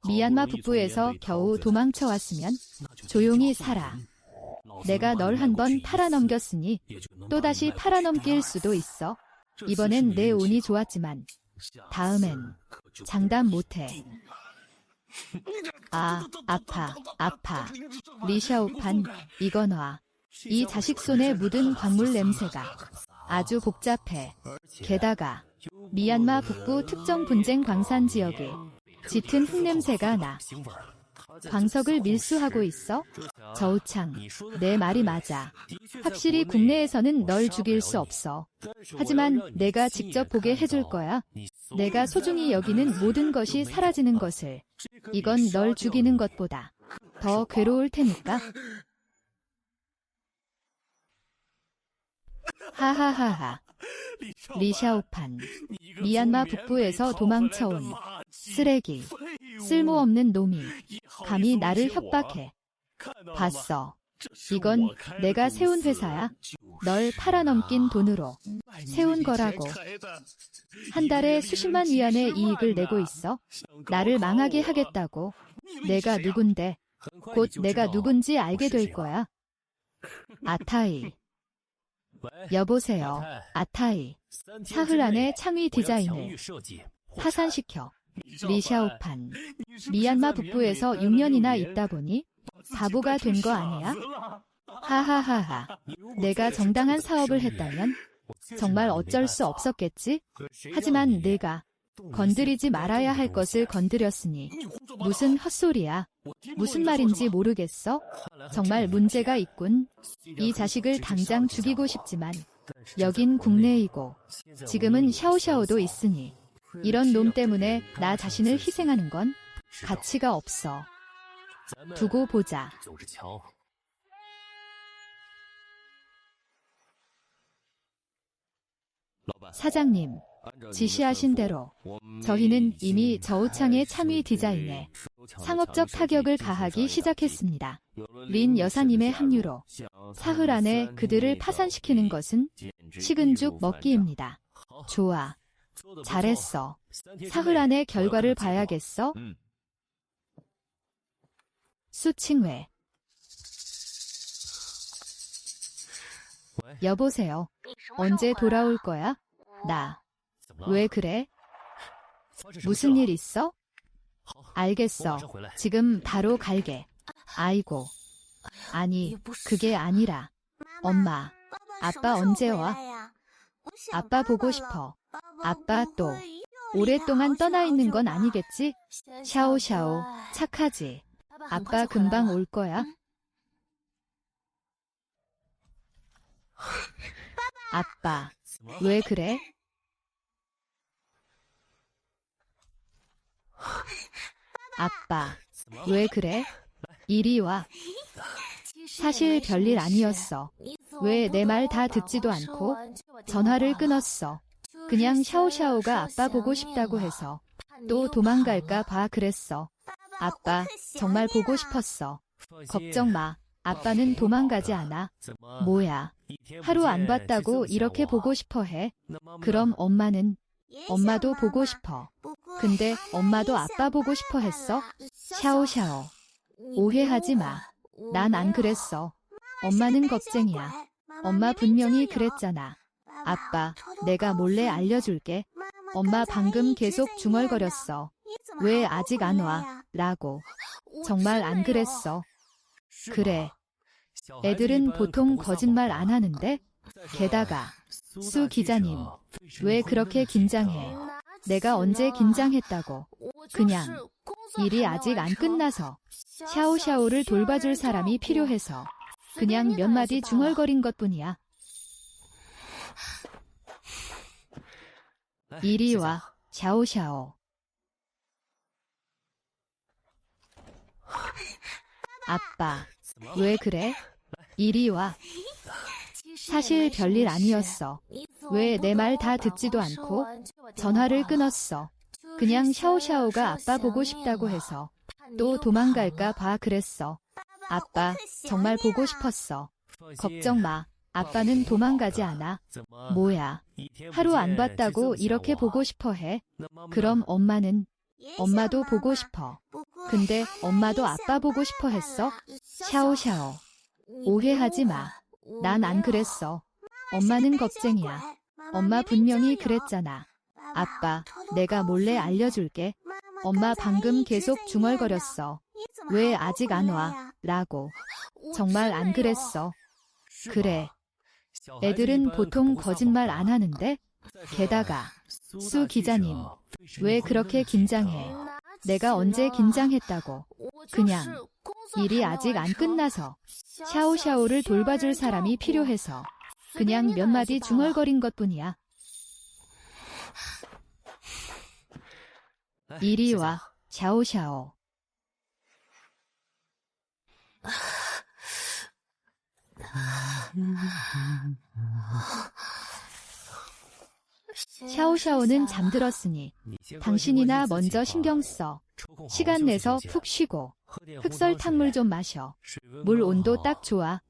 Speaker 1: 미얀마 북부에서 겨우 도망쳐 왔으면 조용히 살아. 내가 널 한 번 팔아넘겼으니 또다시 팔아넘길 수도 있어. 이번엔 내 운이 좋았지만 다음엔 장담 못해. 아, 아파. 리샤오판, 이거 놔. 이 자식 손에 묻은 광물 냄새가 아주 복잡해. 게다가 미얀마 북부 특정 분쟁 광산 지역에 짙은 흙냄새가 나. 광석을 밀수하고 있어? 저우창, 내 말이 맞아. 확실히 국내에서는 널 죽일 수 없어. 하지만 내가 직접 보게 해줄 거야. 내가 소중히 여기는 모든 것이 사라지는 것을. 이건 널 죽이는 것보다 더 괴로울 테니까. 하하하하. 리샤오판, 미얀마 북부에서 도망쳐온 쓰레기, 쓸모없는 놈이 감히 나를 협박해. 봤어. 이건 내가 세운 회사야. 널 팔아넘긴 돈으로 세운 거라고. 한 달에 수십만 위안의 이익을 내고 있어. 나를 망하게 하겠다고. 내가 누군데? 곧 내가 누군지 알게 될 거야. 아타이. 여보세요. 아타이. 사흘 안에 창의 디자인을 파산시켜. 리샤오판, 미얀마 북부에서 6년이나 있다 보니 바보가 된 거 아니야? 하하하하. 내가 정당한 사업을 했다면 정말 어쩔 수 없었겠지? 하지만 내가 건드리지 말아야 할 것을 건드렸으니 무슨 헛소리야. 무슨 말인지 모르겠어? 정말 문제가 있군. 이 자식을 당장 죽이고 싶지만 여긴 국내이고 지금은 샤오샤오도 있으니 이런 놈 때문에 나 자신을 희생하는 건 가치가 없어. 두고 보자. 사장님, 지시하신 대로 저희는 이미 저우창의 참위 디자인에 상업적 타격을 가하기 시작했습니다. 린 여사님의 합류로 사흘 안에 그들을 파산시키는 것은 식은 죽 먹기입니다. 좋아. 잘했어. 사흘 안에 결과를 봐야겠어. 수칭회. 여보세요. 언제 돌아올 거야? 나. 왜 그래? 무슨 일 있어? 알겠어. 지금 바로 갈게. 아이고. 아니, 그게 아니라. 엄마, 아빠 언제 와? 아빠 보고 싶어. 아빠 또 오랫동안 떠나 있는 건 아니겠지? 샤오샤오, 착하지? 아빠 금방 올 거야? 아빠, 왜 그래? 아빠, 왜 그래? 이리 와. 사실 별일 아니었어. 왜 내 말 다 듣지도 않고 전화를 끊었어. 그냥 샤오샤오가 아빠 보고 싶다고 해서 또 도망갈까 봐 그랬어. 아빠, 정말 보고 싶었어. 걱정 마. 아빠는 도망가지 않아. 뭐야. 하루 안 봤다고 이렇게 보고 싶어 해? 그럼 엄마는? 엄마도 보고 싶어. 근데 엄마도 아빠 보고 싶어 했어? 샤오샤오. 오해하지 마. 난 안 그랬어. 엄마는 겁쟁이야. 엄마 분명히 그랬잖아. 아빠, 내가 몰래 알려줄게. 엄마 방금 계속 중얼거렸어. 왜 아직 안 와? 라고. 정말 안 그랬어. 그래. 애들은 보통 거짓말 안 하는데? 게다가 수 기자님, 왜 그렇게 긴장해? 내가 언제 긴장했다고. 그냥 일이 아직 안 끝나서 샤오샤오를 돌봐줄 사람이 필요해서 그냥 몇 마디 중얼거린 것뿐이야. 이리 와, 샤오샤오. 아빠, 왜 그래? 이리 와. 사실 별일 아니었어. 왜 내 말 다 듣지도 않고 전화를 끊었어. 그냥 샤오샤오가 아빠 보고 싶다고 해서 또 도망갈까 봐 그랬어. 아빠, 정말 보고 싶었어. 걱정 마. 아빠는 도망가지 않아. 뭐야. 하루 안 봤다고 이렇게 보고 싶어 해? 그럼 엄마는? 엄마도 보고 싶어. 근데 엄마도 아빠 보고 싶어 했어? 샤오샤오. 오해하지 마. 난 안 그랬어. 엄마는 겁쟁이야. 엄마 분명히 그랬잖아. 아빠, 내가 몰래 알려줄게. 엄마 방금 계속 중얼거렸어. 왜 아직 안 와? 라고. 정말 안 그랬어. 그래. 애들은 보통 거짓말 안 하는데? 게다가 수 기자님, 왜 그렇게 긴장해? 내가 언제 긴장했다고. 그냥 일이 아직 안 끝나서 샤오샤오를 돌봐줄 사람이 필요해서 그냥 몇 마디 중얼거린 것뿐이야. 이리 와, 샤오샤오. 샤오샤오는 잠들었으니 당신이나 먼저 신경 써. 시간 내서 푹 쉬고 흑설탕물 좀 마셔. 물 온도 딱 좋아.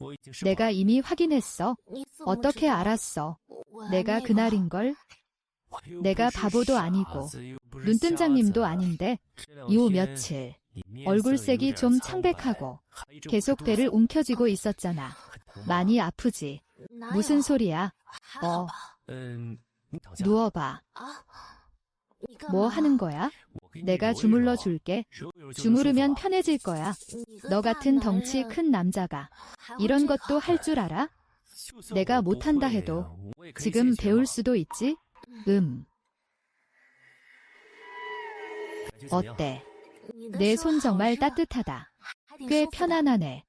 Speaker 1: 내가 이미 확인했어. 어떻게 알았어? 내가 그날인걸? 내가 바보도 아니고 눈뜬장님도 아닌데 요 며칠 얼굴색이 좀 창백하고 계속 배를 움켜쥐고 있었잖아. 많이 아프지? 무슨 소리야? 누워봐. 뭐 하는 거야? 내가 주물러 줄게. 주무르면 편해질 거야. 너 같은 덩치 큰 남자가 이런 것도 할 줄 알아? 내가 못한다 해도 지금 배울 수도 있지? 어때? 내 손 정말 따뜻하다. 꽤 편안하네.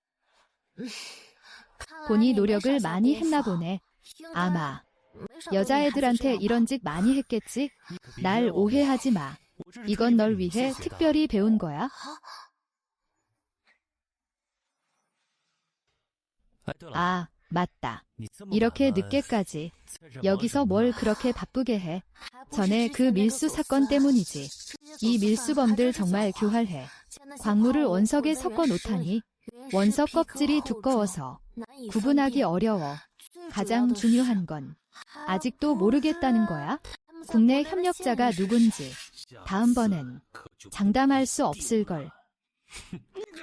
Speaker 1: 본이 노력을 많이 했나 보네. 아마 여자애들한테 이런 짓 많이 했겠지? 날 오해하지 마. 이건 널 위해 특별히 배운 거야. 아, 맞다. 이렇게 늦게까지 여기서 뭘 그렇게 바쁘게 해. 전에 그 밀수 사건 때문이지. 이 밀수범들 정말 교활해. 광물을 원석에 섞어 놓다니. 원석 껍질이 두꺼워서 구분하기 어려워. 가장 중요한 건 아직도 모르겠다는 거야? 국내 협력자가 누군지. 다음번엔 장담할 수 없을걸.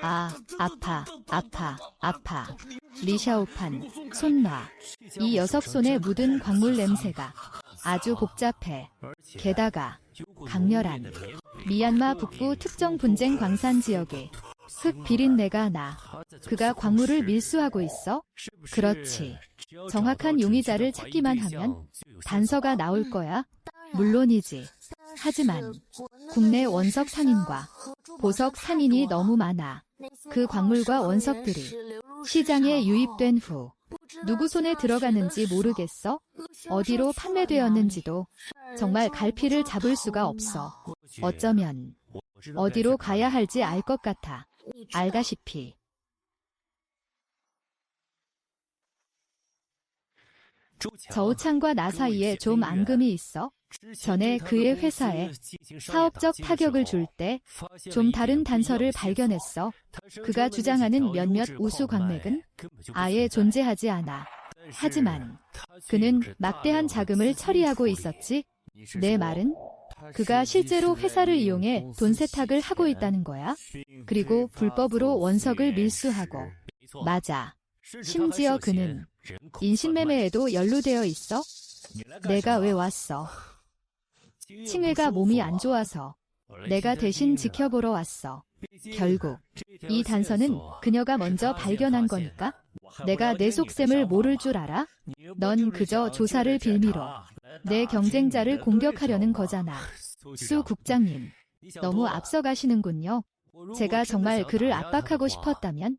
Speaker 1: 아, 아파. 리샤오판, 손 놔. 이 녀석 손에 묻은 광물 냄새가 아주 복잡해. 게다가 강렬한 미얀마 북부 특정 분쟁 광산 지역에 흙 비린내가 나. 그가 광물을 밀수하고 있어? 그렇지. 정확한 용의자를 찾기만 하면 단서가 나올 거야? 물론이지. 하지만 국내 원석 상인과 보석 상인이 너무 많아. 그 광물과 원석들이 시장에 유입된 후 누구 손에 들어가는지 모르겠어? 어디로 판매되었는지도 정말 갈피를 잡을 수가 없어. 어쩌면 어디로 가야 할지 알 것 같아. 알다시피 저우창과 나 사이에 좀 앙금이 있어. 전에 그의 회사에 사업적 타격을 줄 때 좀 다른 단서를 발견했어. 그가 주장하는 몇몇 우수 광맥은 아예 존재하지 않아. 하지만 그는 막대한 자금을 처리하고 있었지. 내 말은 그가 실제로 회사를 이용해 돈 세탁을 하고 있다는 거야. 그리고 불법으로 원석을 밀수하고. 맞아. 심지어 그는 인신매매에도 연루되어 있어. 내가 왜 왔어? 칭회가 몸이 안 좋아서 내가 대신 지켜보러 왔어. 결국 이 단서는 그녀가 먼저 발견한 거니까? 내가 내 속셈을 모를 줄 알아? 넌 그저 조사를 빌미로 내 경쟁자를 공격하려는 거잖아. 수 국장님, 너무 앞서가시는군요. 제가 정말 그를 압박하고 싶었다면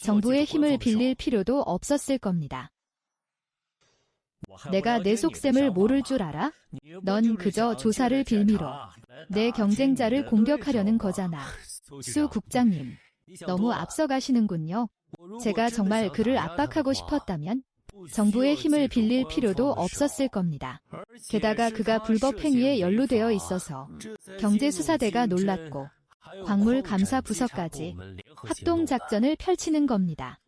Speaker 1: 정부의 힘을 빌릴 필요도 없었을 겁니다. 내가 내 속셈을 모를 줄 알아? 넌 그저 조사를 빌미로 내 경쟁자를 공격하려는 거잖아. 수 국장님, 너무 앞서가시는군요. 제가 정말 그를 압박하고 싶었다면 정부의 힘을 빌릴 필요도 없었을 겁니다. 게다가 그가 불법 행위에 연루되어 있어서 경제수사대가 놀랐고 광물 감사 부서까지 합동작전을 펼치는 겁니다.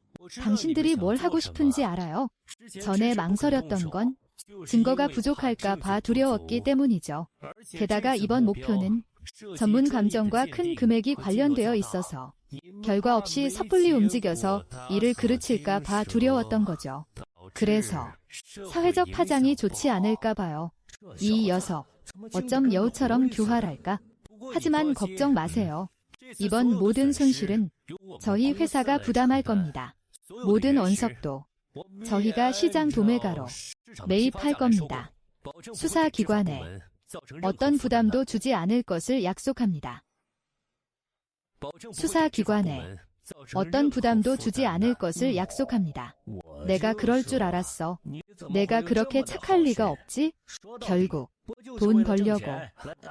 Speaker 1: 당신들이 뭘 하고 싶은지 알아요? 전에 망설였던 건 증거가 부족할까 봐 두려웠기 때문이죠. 게다가 이번 목표는 전문 감정과 큰 금액이 관련되어 있어서 결과 없이 섣불리 움직여서 일을 그르칠까 봐 두려웠던 거죠. 그래서 사회적 파장이 좋지 않을까 봐요. 이 녀석, 어쩜 여우처럼 교활할까? 하지만 걱정 마세요. 이번 모든 손실은 저희 회사가 부담할 겁니다. 모든 원석도 저희가 시장 도매가로 매입할 겁니다. 수사기관에 어떤 부담도 주지 않을 것을 약속합니다. 수사기관에 어떤 부담도 주지 않을 것을 약속합니다. 내가 그럴 줄 알았어. 내가 그렇게 착할 리가 없지? 결국 돈 벌려고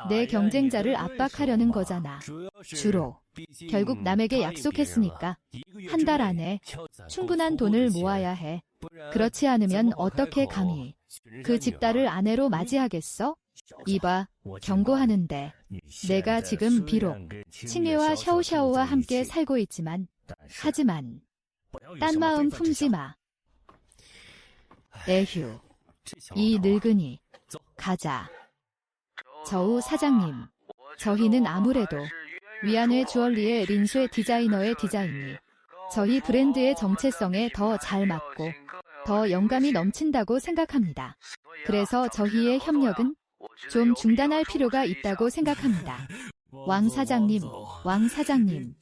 Speaker 1: 내 경쟁자를 압박하려는 거잖아. 주로. 결국 남에게 약속했으니까 한 달 안에 충분한 돈을 모아야 해. 그렇지 않으면 어떻게 감히 그 집딸을 아내로 맞이하겠어? 이봐, 경고하는데 내가 지금 비록 칭혜와 샤오샤오와 함께 살고 있지만 하지만 딴 마음 품지 마. 에휴, 이 늙은이. 가자. 저우 사장님, 저희는 아무래도 위안회 주얼리의 린쇠 디자이너의 디자인이 저희 브랜드의 정체성에 더 잘 맞고 더 영감이 넘친다고 생각합니다. 그래서 저희의 협력은 좀 중단할 필요가 있다고 생각합니다. 왕 사장님,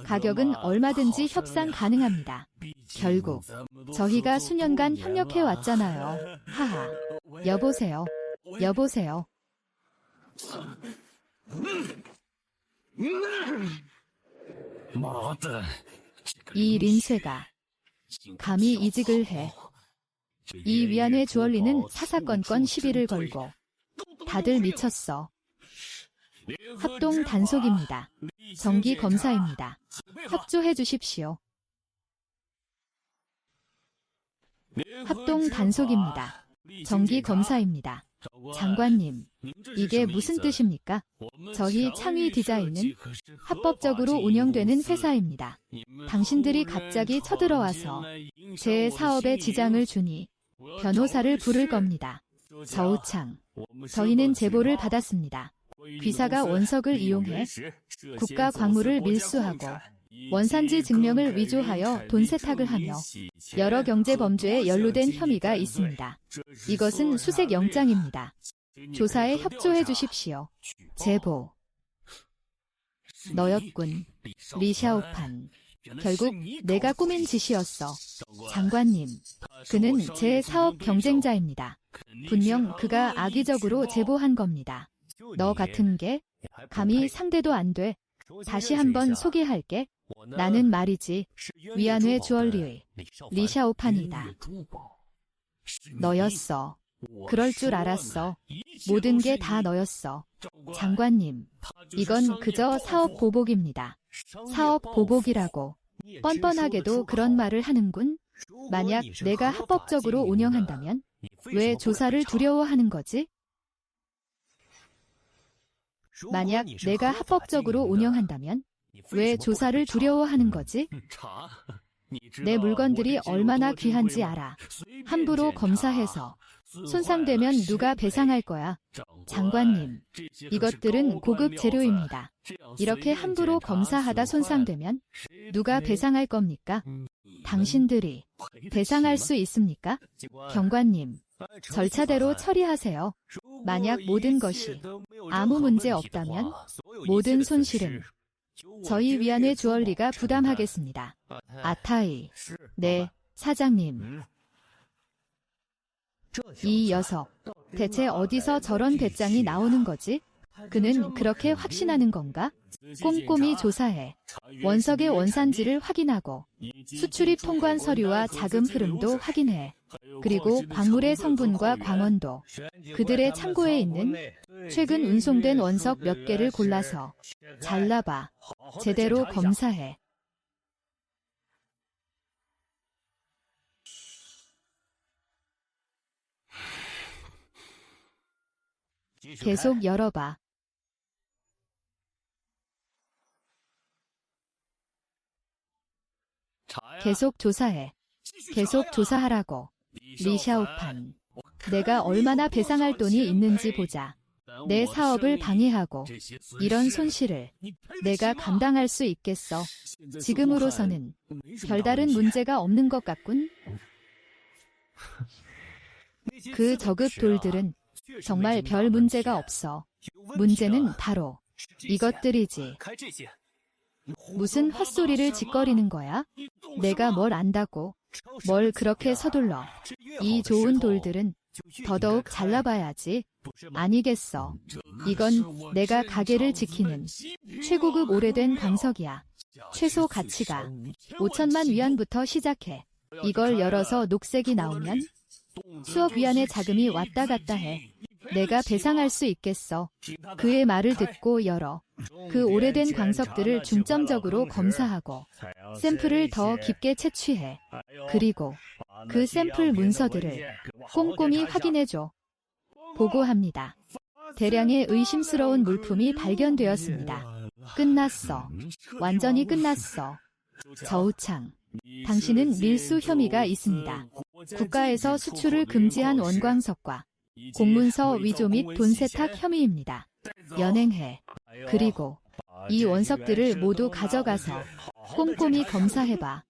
Speaker 1: 가격은 얼마든지 협상 가능합니다. 결국 저희가 수년간 협력해 왔잖아요. 하하. 여보세요. 이 린쇠가 감히 이직을 해. 이 위안회 주얼리는 사사건건 시비를 걸고 다들 미쳤어. 합동 단속입니다. 정기 검사입니다. 협조해 주십시오. 합동 단속입니다. 정기 검사입니다. 장관님, 이게 무슨 뜻입니까? 저희 창의 디자인은 합법적으로 운영되는 회사입니다. 당신들이 갑자기 쳐들어와서 제 사업에 지장을 주니 변호사를 부를 겁니다. 저우창, 저희는 제보를 받았습니다. 귀사가 원석을 이용해 국가 광물을 밀수하고 원산지 증명을 위조하여 돈 세탁을 하며 여러 경제 범죄에 연루된 혐의가 있습니다. 이것은 수색 영장입니다. 조사에 협조해 주십시오. 제보. 너였군. 리샤오판. 결국 내가 꾸민 짓이었어. 장관님, 그는 제 사업 경쟁자입니다. 분명 그가 악의적으로 제보한 겁니다. 너 같은 게 감히 상대도 안 돼. 다시 한번 소개할게. 나는 말이지, 위안회 주얼리의 리샤오판이다. 너였어. 그럴 줄 알았어. 모든 게 다 너였어. 장관님, 이건 그저 사업 보복입니다. 사업 보복이라고. 뻔뻔하게도 그런 말을 하는군. 만약 내가 합법적으로 운영한다면 왜 조사를 두려워하는 거지? 만약 내가 합법적으로 운영한다면 왜 조사를 두려워하는 거지? 내 물건들이 얼마나 귀한지 알아. 함부로 검사해서 손상되면 누가 배상할 거야? 장관님, 이것들은 고급 재료입니다. 이렇게 함부로 검사하다 손상되면 누가 배상할 겁니까? 당신들이 배상할 수 있습니까? 경관님, 절차대로 처리하세요. 만약 모든 것이 아무 문제 없다면 모든 손실은 저희 위안회 주얼리가 부담하겠습니다. 아타이. 네, 사장님. 이 녀석, 대체 어디서 저런 배짱이 나오는 거지? 그는 그렇게 확신하는 건가? 꼼꼼히 조사해 원석의 원산지를 확인하고 수출입 통관 서류와 자금 흐름도 확인해. 그리고 광물의 성분과 광원도, 그들의 창고에 있는 최근 운송된 원석 몇 개를 골라서 잘라봐. 제대로 검사해. 계속 열어봐. 계속 조사해. 계속 조사하라고. 리샤오판. 내가 얼마나 배상할 돈이 있는지 보자. 내 사업을 방해하고 이런 손실을 내가 감당할 수 있겠어. 지금으로서는 별다른 문제가 없는 것 같군. 그 저급 돌들은 정말 별 문제가 없어. 문제는 바로 이것들이지. 무슨 헛소리를 짓거리는 거야? 내가 뭘 안다고? 뭘 그렇게 서둘러? 이 좋은 돌들은 더더욱 잘라봐야지. 아니겠어. 이건 내가 가게를 지키는 최고급 오래된 광석이야. 최소 가치가 5천만 위안부터 시작해. 이걸 열어서 녹색이 나오면 수억 위안의 자금이 왔다 갔다 해. 내가 배상할 수 있겠어. 그의 말을 듣고 열어. 그 오래된 광석들을 중점적으로 검사하고 샘플을 더 깊게 채취해. 그리고 그 샘플 문서들을 꼼꼼히 확인해줘. 보고합니다. 대량의 의심스러운 물품이 발견되었습니다. 끝났어. 완전히 끝났어. 저우창, 당신은 밀수 혐의가 있습니다. 국가에서 수출을 금지한 원광석과 공문서 위조 및 돈 세탁 혐의입니다. 연행해. 그리고 이 원석들을 모두 가져가서 꼼꼼히 검사해봐.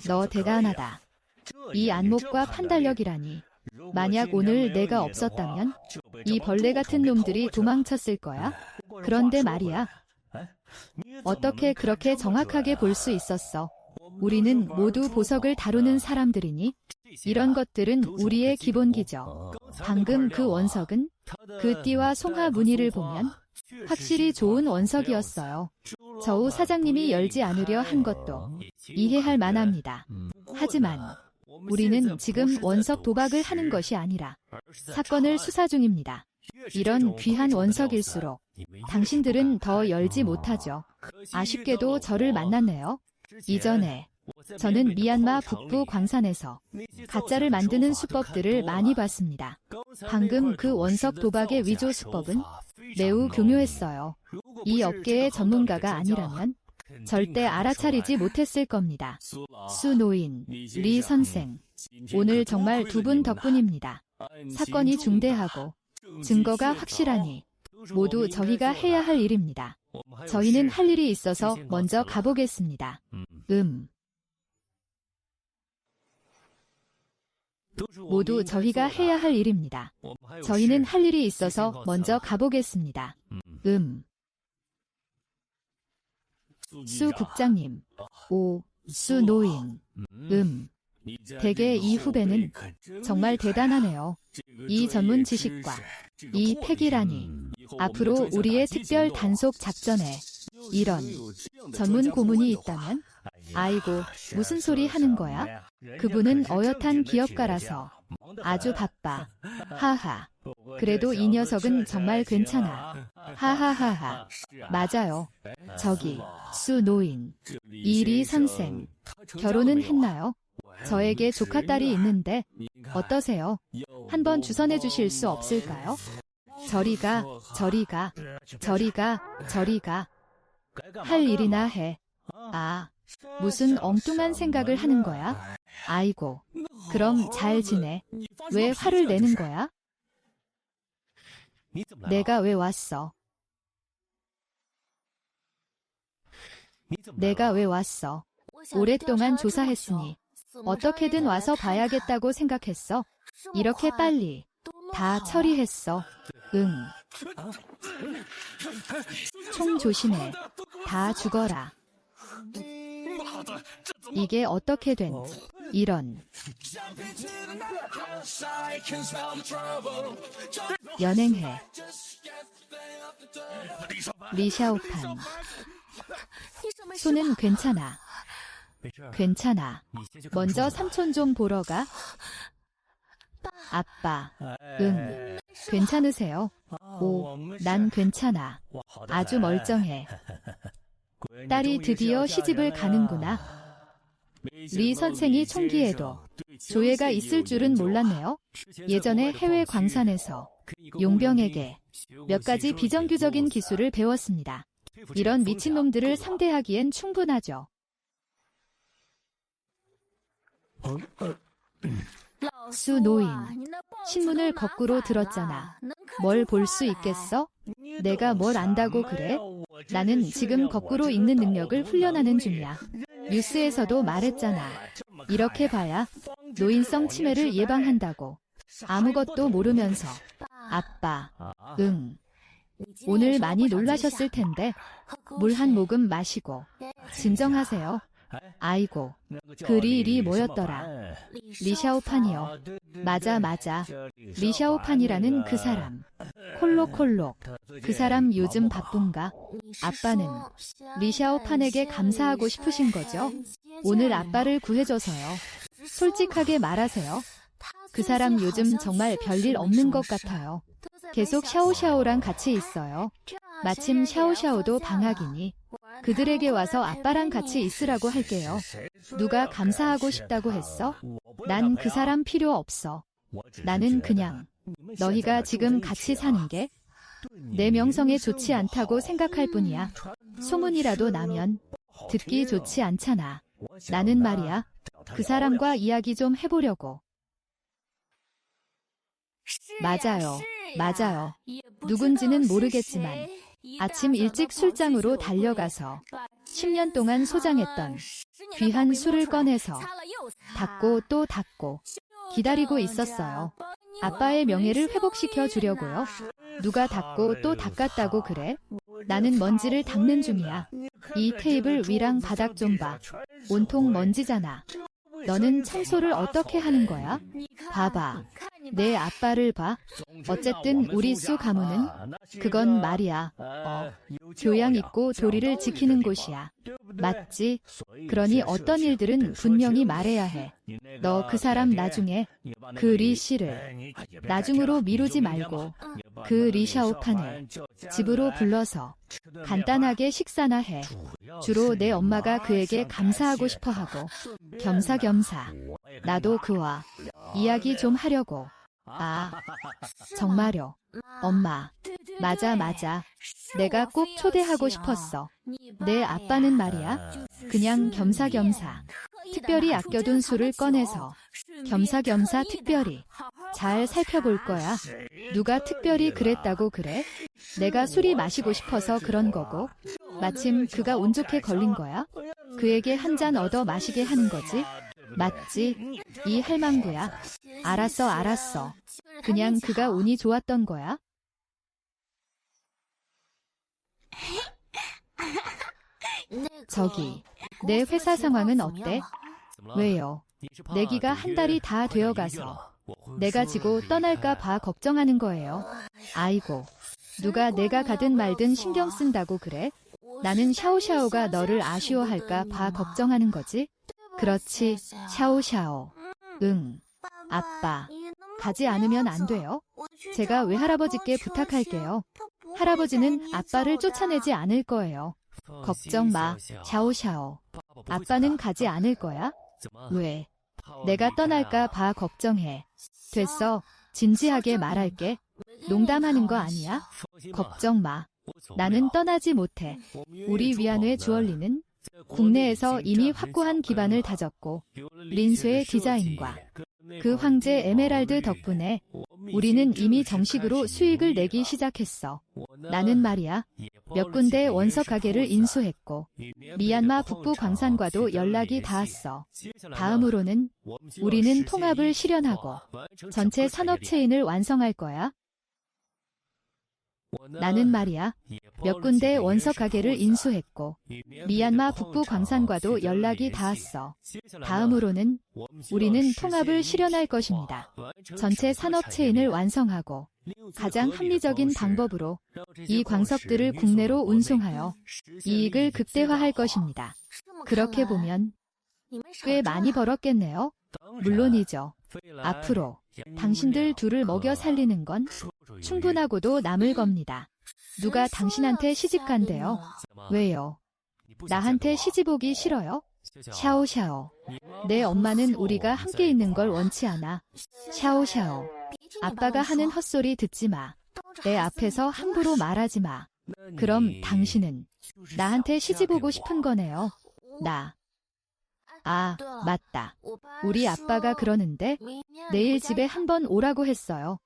Speaker 1: 너 대단하다. 이 안목과 판단력이라니. 만약 오늘 내가 없었다면 이 벌레 같은 놈들이 도망쳤을 거야. 그런데 말이야. 어떻게 그렇게 정확하게 볼 수 있었어? 우리는 모두 보석을 다루는 사람들이니 이런 것들은 우리의 기본기죠. 방금 그 원석은 그 띠와 송화 무늬를 보면 확실히 좋은 원석이었어요. 저우 사장님이 열지 않으려 한 것도 이해할 만합니다. 하지만 우리는 지금 원석 도박을 하는 것이 아니라 사건을 수사 중입니다. 이런 귀한 원석일수록 당신들은 더 열지 못하죠. 아쉽게도 저를 만났네요. 이전에 저는 미얀마 북부 광산에서 가짜를 만드는 수법들을 많이 봤습니다. 방금 그 원석 도박의 위조 수법은 매우 교묘했어요. 이 업계의 전문가가 아니라면 절대 알아차리지 못했을 겁니다. 수 노인, 리 선생, 오늘 정말 두 분 덕분입니다. 사건이 중대하고 증거가 확실하니 모두 저희가 해야 할 일입니다. 저희는 할 일이 있어서 먼저 가보겠습니다. 모두 저희가 해야 할 일입니다. 저희는 할 일이 있어서 먼저 가보겠습니다. 수 국장님, 오, 수 노인, 대개 이 후배는 정말 대단하네요. 이 전문 지식과 이 패기라니. 앞으로 우리의 특별 단속 작전에 이런 전문 고문이 있다면? 아이고, 무슨 소리 하는 거야? 그분은 어엿한 기업가라서 아주 바빠. 하하. 그래도 이 녀석은 정말 괜찮아. 하하하하. 맞아요. 저기, 수 노인, 이리 선생. 결혼은 했나요? 저에게 조카딸이 있는데 어떠세요? 한번 주선해 주실 수 없을까요? 저리가, 저리가, 저리가, 저리가. 할 일이나 해. 아, 무슨 엉뚱한 생각을 하는 거야? 아이고, 그럼 잘 지내. 왜 화를 내는 거야? 내가 왜 왔어? 내가 왜 왔어? 오랫동안 조사했으니 어떻게든 와서 봐야겠다고 생각했어. 이렇게 빨리 다 처리했어. 응. 총 조심해. 다 죽어라. 이게 어떻게 된 이런. 연행해. 리샤오판. 손은 괜찮아. 괜찮아. 먼저 삼촌 좀 보러 가. 아빠. 응. 괜찮으세요? 오, 난 괜찮아. 아주 멀쩡해. 딸이 드디어 시집을 가는구나. 리 선생이 총기에도 조예가 있을 줄은 몰랐네요. 예전에 해외 광산에서 용병에게 몇 가지 비정규적인 기술을 배웠습니다. 이런 미친놈들을 상대하기엔 충분하죠. 수 노인, 신문을 거꾸로 들었잖아. 뭘 볼 수 있겠어? 내가 뭘 안다고 그래? 나는 지금 거꾸로 읽는 능력을 훈련하는 중이야. 뉴스에서도 말했잖아. 이렇게 봐야 노인성 치매를 예방한다고. 아무것도 모르면서. 아빠, 응. 오늘 많이 놀라셨을 텐데 물 한 모금 마시고 진정하세요. 아이고, 그 리일이 뭐였더라? 리샤오판이요. 맞아. 리샤오판이라는 그 사람. 콜록콜록. 그 사람 요즘 바쁜가? 아빠는 리샤오판에게 감사하고 싶으신 거죠? 오늘 아빠를 구해줘서요. 솔직하게 말하세요. 그 사람 요즘 정말 별일 없는 것 같아요. 계속 샤오샤오랑 같이 있어요. 마침 샤오샤오도 방학이니 그들에게 와서 아빠랑 같이 있으라고 할게요. 누가 감사하고 싶다고 했어? 난 그 사람 필요 없어. 나는 그냥 너희가 지금 같이 사는 게 내 명성에 좋지 않다고 생각할 뿐이야. 소문이라도 나면 듣기 좋지 않잖아. 나는 말이야, 그 사람과 이야기 좀 해보려고. 맞아요. 누군지는 모르겠지만 아침 일찍 술장으로 달려가서 10년 동안 소장했던 귀한 술을 꺼내서 닦고 또 닦고 기다리고 있었어요. 아빠의 명예를 회복시켜 주려고요. 누가 닦고 또 닦았다고 그래? 나는 먼지를 닦는 중이야. 이 테이블 위랑 바닥 좀 봐. 온통 먼지잖아. 너는 청소를 어떻게 하는 거야? 봐봐. 내 아빠를 봐. 어쨌든 우리 수 가문은 그건 말이야. 교양 있고 도리를 지키는 곳이야. 맞지? 그러니 어떤 일들은 분명히 말해야 해. 너 그 사람 나중에 그 리 씨를 나중으로 미루지 말고 그 리샤오판을 집으로 불러서 간단하게 식사나 해. 주로 내 엄마가 그에게 감사하고 싶어 하고 겸사겸사 나도 그와 이야기 좀 하려고. 아, 정말요. 엄마. 맞아. 내가 꼭 초대하고 싶었어. 내 아빠는 말이야. 그냥 겸사겸사. 특별히 아껴둔 술을 꺼내서 겸사겸사 특별히 잘 살펴볼 거야. 누가 특별히 그랬다고 그래? 내가 술이 마시고 싶어서 그런 거고. 마침 그가 운 좋게 걸린 거야. 그에게 한 잔 얻어 마시게 하는 거지. 맞지? 이 할망구야. 알았어. 그냥 그가 운이 좋았던 거야. 저기, 내 회사 상황은 어때? 왜요? 내기가 한 달이 다 되어가서 내가 지고 떠날까 봐 걱정하는 거예요. 아이고, 누가 내가 가든 말든 신경 쓴다고 그래? 나는 샤오샤오가 너를 아쉬워할까 봐 걱정하는 거지? 그렇지, 샤오샤오. 응, 아빠. 가지 않으면 안 돼요? 제가 외할아버지께 부탁할게요. 할아버지는 아빠를 쫓아내지 않을 거예요. 걱정 마, 샤오샤오. 아빠는 가지 않을 거야? 왜? 내가 떠날까 봐 걱정해. 됐어, 진지하게 말할게. 농담하는 거 아니야? 걱정 마. 나는 떠나지 못해. 우리 위안회 주얼리는 국내에서 이미 확고한 기반을 다졌고 린쇠의 디자인과 그 황제 에메랄드 덕분에 우리는 이미 정식으로 수익을 내기 시작했어. 나는 말이야, 몇 군데 원석 가게를 인수했고 미얀마 북부 광산과도 연락이 닿았어. 다음으로는 우리는 통합을 실현하고 전체 산업 체인을 완성할 거야. 나는 말이야, 몇 군데 원석 가게를 인수했고 미얀마 북부 광산과도 연락이 닿았어. 다음으로는 우리는 통합을 실현할 것입니다. 전체 산업 체인을 완성하고 가장 합리적인 방법으로 이 광석들을 국내로 운송하여 이익을 극대화할 것입니다. 그렇게 보면 꽤 많이 벌었겠네요. 물론이죠. 앞으로 당신들 둘을 먹여 살리는 건 충분하고도 남을 겁니다. 누가 당신한테 시집 간대요? 왜요? 나한테 시집 오기 싫어요? 샤오샤오. 내 엄마는 우리가 함께 있는 걸 원치 않아. 샤오샤오. 아빠가 하는 헛소리 듣지 마. 내 앞에서 함부로 말하지 마. 그럼 당신은 나한테 시집 오고 싶은 거네요. 아, 맞다. 우리 아빠가 그러는데 내일 집에 한번 오라고 했어요.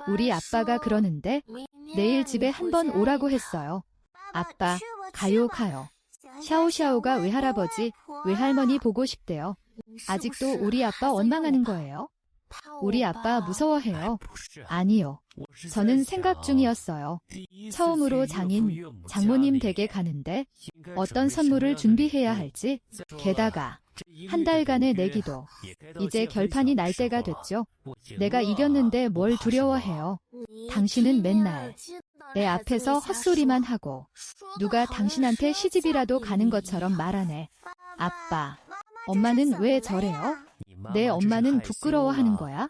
Speaker 1: 우리 아빠가 그러는데 내일 집에 한번 오라고 했어요. 아빠, 가요. 샤오샤오가 외할아버지, 외할머니 보고 싶대요. 아직도 우리 아빠 원망하는 거예요? 우리 아빠 무서워해요. 아니요. 저는 생각 중이었어요. 처음으로 장모님 댁에 가는데 어떤 선물을 준비해야 할지. 게다가 한 달간의 내기도 이제 결판이 날 때가 됐죠. 내가 이겼는데 뭘 두려워해요. 당신은 맨날 내 앞에서 헛소리만 하고 누가 당신한테 시집이라도 가는 것처럼 말하네. 아빠, 엄마는 왜 저래요? 내 엄마는 부끄러워하는 거야?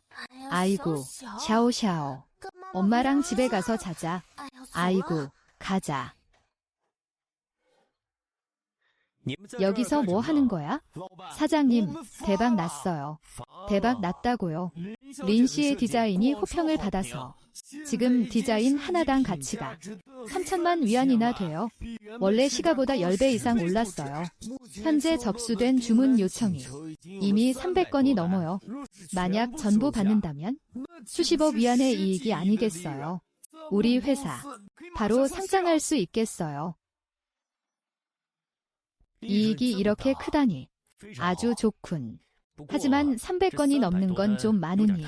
Speaker 1: 아이고, 샤오샤오. 엄마랑 집에 가서 자자. 아이고, 가자. 여기서 뭐 하는 거야? 사장님, 대박 났어요. 대박 났다고요. 린 씨의 디자인이 호평을 받아서 지금 디자인 하나당 가치가 3천만 위안이나 돼요. 원래 시가보다 10배 이상 올랐어요. 현재 접수된 주문 요청이 이미 300건이 넘어요. 만약 전부 받는다면 수십억 위안의 이익이 아니겠어요. 우리 회사 바로 상장할 수 있겠어요. 이익이 이렇게 크다니 아주 좋군. 하지만 300건이 넘는 건 좀 많으니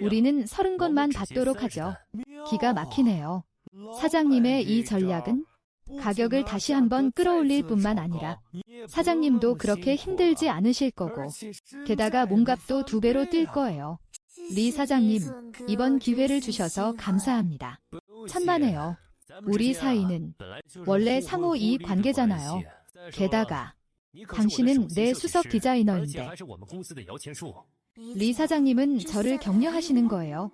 Speaker 1: 우리는 30건만 받도록 하죠. 기가 막히네요. 사장님의 이 전략은 가격을 다시 한번 끌어올릴 뿐만 아니라 사장님도 그렇게 힘들지 않으실 거고 게다가 몸값도 2배로 뛸 거예요. 리 사장님, 이번 기회를 주셔서 감사합니다. 천만에요. 우리 사이는 원래 상호 이익 관계잖아요. 게다가 당신은 내 수석 디자이너인데 리 사장님은 저를 격려하시는 거예요.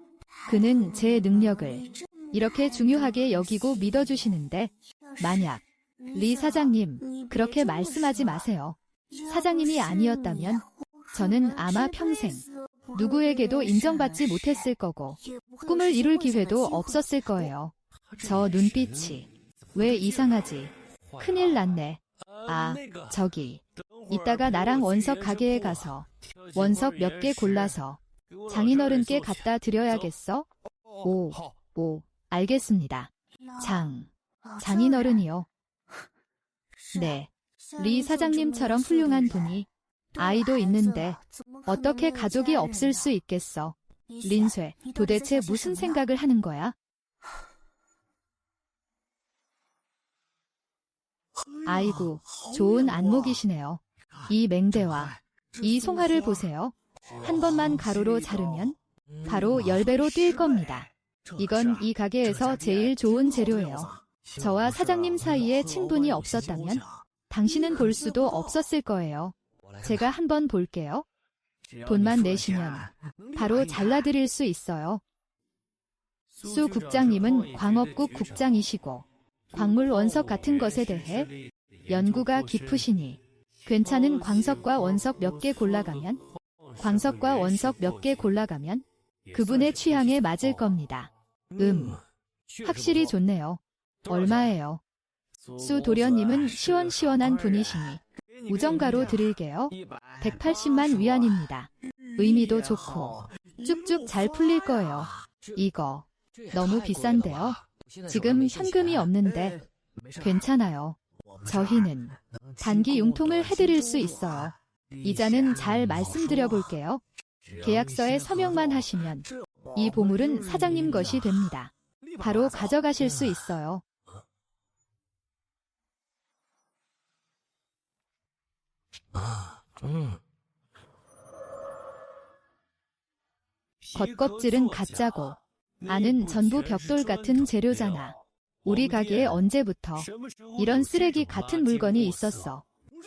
Speaker 1: 그는 제 능력을 이렇게 중요하게 여기고 믿어주시는데 만약 리 사장님, 그렇게 말씀하지 마세요. 사장님이 아니었다면 저는 아마 평생 누구에게도 인정받지 못했을 거고 꿈을 이룰 기회도 없었을 거예요. 저 눈빛이 왜 이상하지? 큰일 났네. 아, 저기. 이따가 나랑 원석 가게에 가서 원석 몇 개 골라서 장인어른께 갖다 드려야겠어? 오, 알겠습니다. 장인어른이요. 네. 리 사장님처럼 훌륭한 분이 아이도 있는데 어떻게 가족이 없을 수 있겠어? 린쇠, 도대체 무슨 생각을 하는 거야? 아이고, 좋은 안목이시네요. 이 맹대와 이 송화를 보세요. 한 번만 가로로 자르면 바로 10배로 뛸 겁니다. 이건 이 가게에서 제일 좋은 재료예요. 저와 사장님 사이에 친분이 없었다면 당신은 볼 수도 없었을 거예요. 제가 한번 볼게요. 돈만 내시면 바로 잘라드릴 수 있어요. 수 국장님은 광업국 국장이시고 광물 원석 같은 것에 대해 연구가 깊으시니 괜찮은 광석과 원석 몇 개 골라가면 그분의 취향에 맞을 겁니다. 확실히 좋네요. 얼마예요? 수 도련님은 시원시원한 분이시니 우정가로 드릴게요. 180만 위안입니다. 의미도 좋고 쭉쭉 잘 풀릴 거예요. 이거 너무 비싼데요. 지금 현금이 없는데 괜찮아요. 저희는 단기 융통을 해드릴 수 있어요. 이자는 잘 말씀드려 볼게요. 계약서에 서명만 하시면 이 보물은 사장님 것이 됩니다. 바로 가져가실 수 있어요. 겉껍질은 가짜고 안은 전부 벽돌 같은 재료잖아. 우리 가게에 언제부터 이런 쓰레기 같은 물건이 있었어?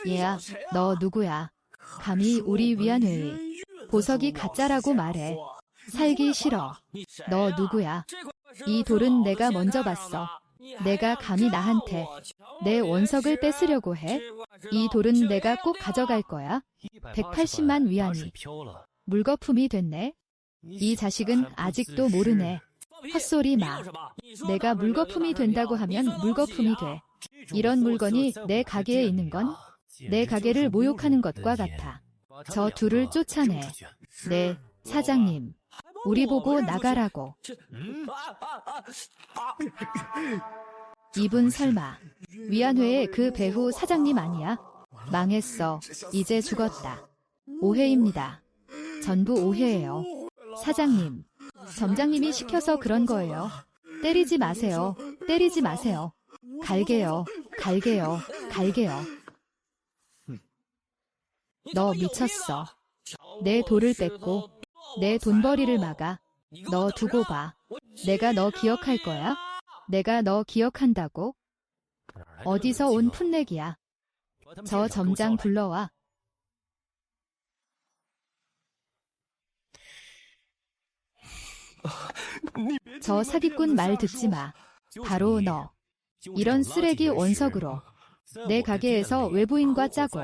Speaker 1: 얘야, 너 누구야? 감히 우리 위안회의 보석이 가짜라고 말해. 살기 싫어. 너 누구야? 이 돌은 내가 먼저 봤어. 내가 감히 나한테 내 원석을 뺏으려고 해? 이 돌은 내가 꼭 가져갈 거야. 180만 위안이 물거품이 됐네. 이 자식은 아직도 모르네. 헛소리 마. 내가 물거품이 된다고 하면 물거품이 돼. 이런 물건이 내 가게에 있는 건 내 가게를 모욕하는 것과 같아. 저 둘을 쫓아내. 네, 사장님. 우리 보고 나가라고. 이분 설마 위안회의 그 배후 사장님 아니야? 망했어. 이제 죽었다. 오해입니다. 전부 오해예요. 사장님, 점장님이 시켜서 그런 거예요. 때리지 마세요. 때리지 마세요. 갈게요. 너 미쳤어. 내 돌을 뺏고 내 돈벌이를 막아. 너 두고 봐. 내가 너 기억할 거야? 내가 너 기억한다고? 어디서 온 풋내기야? 저 점장 불러와. 저 사기꾼 말 듣지 마. 바로 너. 이런 쓰레기 원석으로 내 가게에서 외부인과 짜고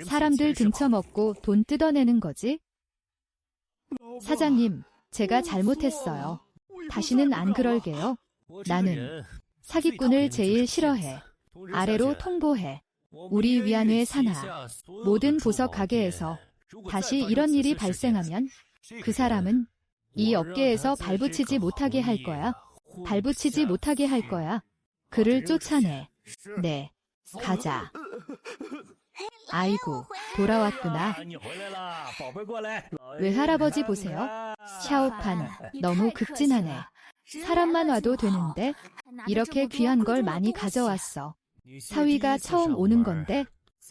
Speaker 1: 사람들 등쳐먹고 돈 뜯어내는 거지? 사장님, 제가 잘못했어요. 다시는 안 그럴게요. 나는 사기꾼을 제일 싫어해. 아래로 통보해. 우리 위안회 산하 모든 보석 가게에서 다시 이런 일이 발생하면 그 사람은 이 업계에서 발붙이지 못하게 할 거야. 그를 쫓아내. 네, 가자. 아이고, 돌아왔구나. 외할아버지 보세요. 샤오판, 너무 극진하네. 사람만 와도 되는데 이렇게 귀한 걸 많이 가져왔어. 사위가 처음 오는 건데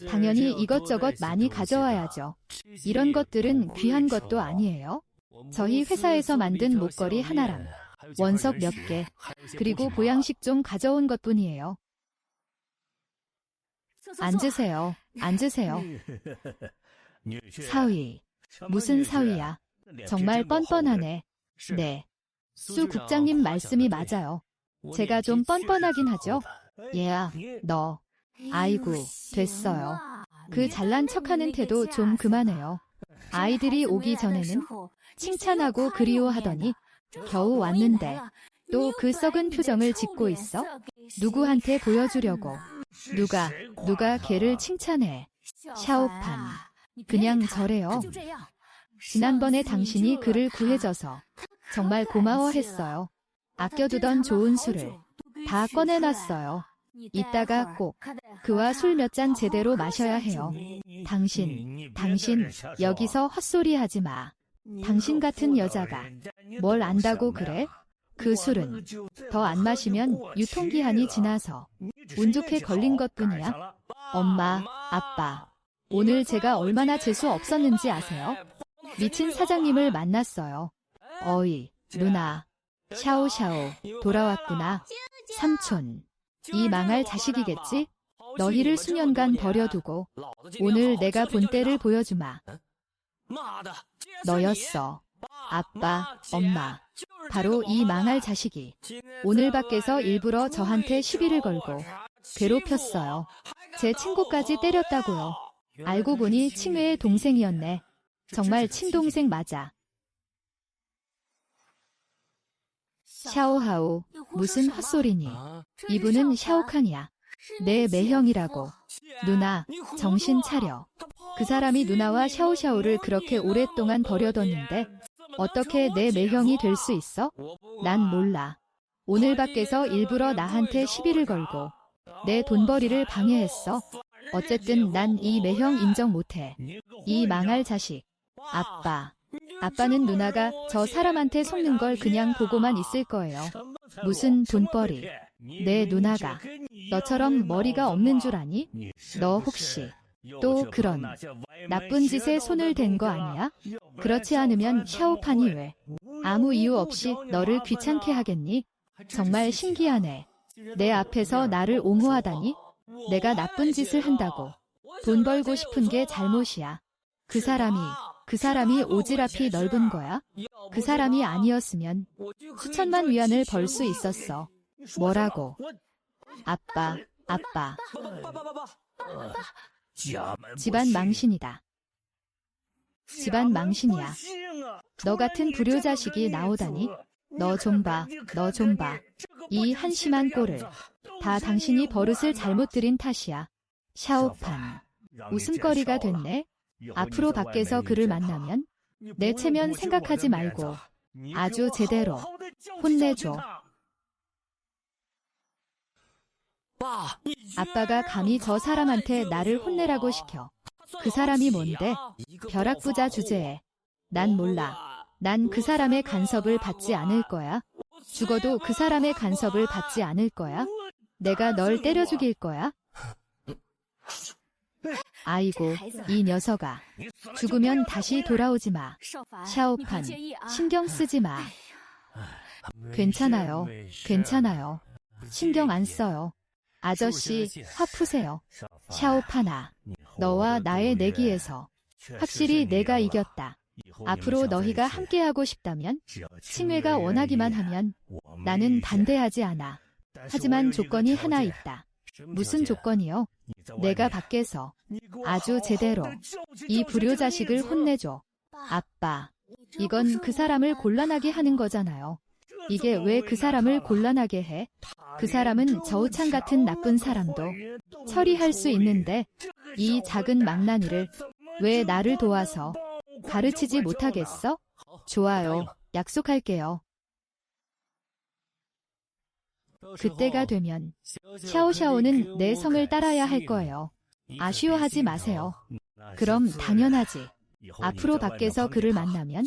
Speaker 1: 당연히 이것저것 많이 가져와야죠. 이런 것들은 귀한 것도 아니에요. 저희 회사에서 만든 목걸이 하나랑 원석 몇 개, 그리고 보양식 좀 가져온 것뿐이에요. 앉으세요. 사위, 무슨 사위야? 정말 뻔뻔하네. 네, 수 국장님 말씀이 맞아요. 제가 좀 뻔뻔하긴 하죠. 얘야, 너. 아이고, 됐어요. 그 잘난 척하는 태도 좀 그만해요. 아이들이 오기 전에는 칭찬하고 그리워하더니 겨우 왔는데 또 그 썩은 표정을 짓고 있어? 누구한테 보여주려고. 누가 걔를 칭찬해. 샤오판. 그냥 저래요. 지난번에 당신이 그를 구해줘서 정말 고마워했어요. 아껴두던 좋은 술을 다 꺼내놨어요. 이따가 꼭 그와 술 몇 잔 제대로 마셔야 해요. 당신 여기서 헛소리 하지 마. 당신 같은 여자가 뭘 안다고 그래? 그 술은 더 안 마시면 유통기한이 지나서 운 좋게 걸린 것뿐이야. 엄마, 아빠, 오늘 제가 얼마나 재수 없었는지 아세요? 미친 사장님을 만났어요. 어이, 누나. 샤오샤오, 돌아왔구나. 삼촌, 이 망할 자식이겠지? 너희를 수년간 버려두고 오늘 내가 본 때를 보여주마. 너였어. 아빠, 엄마. 바로 이 망할 자식이 오늘 밖에서 일부러 저한테 시비를 걸고 괴롭혔어요. 제 친구까지 때렸다고요. 알고 보니 친외의 동생이었네. 정말 친동생 맞아. 샤오하오, 무슨 헛소리니. 이분은 샤오캉이야. 내 매형이라고. 누나, 정신 차려. 그 사람이 누나와 샤오샤오를 그렇게 오랫동안 버려뒀는데 어떻게 내 매형이 될 수 있어? 난 몰라. 오늘 밖에서 일부러 나한테 시비를 걸고 내 돈벌이를 방해했어. 어쨌든 난 이 매형 인정 못해. 이 망할 자식. 아빠는 누나가 저 사람한테 속는 걸 그냥 보고만 있을 거예요. 무슨 돈벌이. 내 누나가 너처럼 머리가 없는 줄 아니? 너 혹시 또 그런 나쁜 짓에 손을 댄 거 아니야? 그렇지 않으면 샤오판이 왜 아무 이유 없이 너를 귀찮게 하겠니? 정말 신기하네. 내 앞에서 나를 옹호하다니? 내가 나쁜 짓을 한다고 돈 벌고 싶은 게 잘못이야. 그 사람이 오지랖이 넓은 거야? 그 사람이 아니었으면 수천만 위안을 벌 수 있었어. 뭐라고? 아빠. 집안 망신이다. 집안 망신이야. 너 같은 불효자식이 나오다니? 너 좀 봐. 이 한심한 꼴을 다 당신이 버릇을 잘못 들인 탓이야. 샤오판. 웃음거리가 됐네. 앞으로 밖에서 그를 만나면 내 체면 생각하지 말고 아주 제대로 혼내줘. 아빠가 감히 저 사람한테 나를 혼내라고 시켜. 그 사람이 뭔데? 벼락부자 주제에. 난 몰라. 난 그 사람의 간섭을 받지 않을 거야. 죽어도 그 사람의 간섭을 받지 않을 거야. 내가 널 때려 죽일 거야. 아이고, 이 녀석아. 죽으면 다시 돌아오지 마. 샤오판, 신경 쓰지 마. 괜찮아요. 신경 안 써요. 아저씨, 화 푸세요. 샤오판아, 너와 나의 내기에서 확실히 내가 이겼다. 앞으로 너희가 함께하고 싶다면, 칭회가 원하기만 하면 나는 반대하지 않아. 하지만 조건이 하나 있다. 무슨 조건이요? 내가 밖에서 아주 제대로 이 불효자식을 혼내줘. 아빠, 이건 그 사람을 곤란하게 하는 거잖아요. 이게 왜 그 사람을 곤란하게 해? 그 사람은 저우창 같은 나쁜 사람도 처리할 수 있는데 이 작은 망나니를 왜 나를 도와서 가르치지 못하겠어? 좋아요. 약속할게요. 그때가 되면 샤오샤오는 내 성을 따라야 할 거예요. 아쉬워하지 마세요. 그럼 당연하지. 앞으로 밖에서 그를 만나면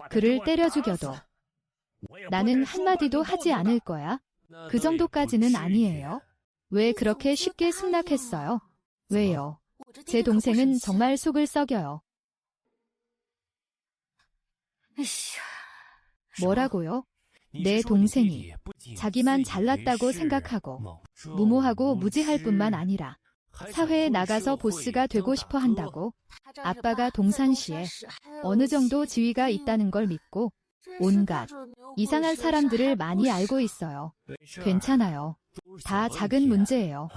Speaker 1: 그를 때려 죽여도 나는 한마디도 하지 않을 거야. 그 정도까지는 아니에요. 왜 그렇게 쉽게 승낙했어요? 왜요? 제 동생은 정말 속을 썩여요. 뭐라고요? 내 동생이 자기만 잘났다고 생각하고 무모하고 무지할 뿐만 아니라 사회에 나가서 보스가 되고 싶어 한다고. 아빠가 동산시에 어느 정도 지위가 있다는 걸 믿고 온갖 이상한 사람들을 많이 알고 있어요. 괜찮아요. 다 작은 문제예요.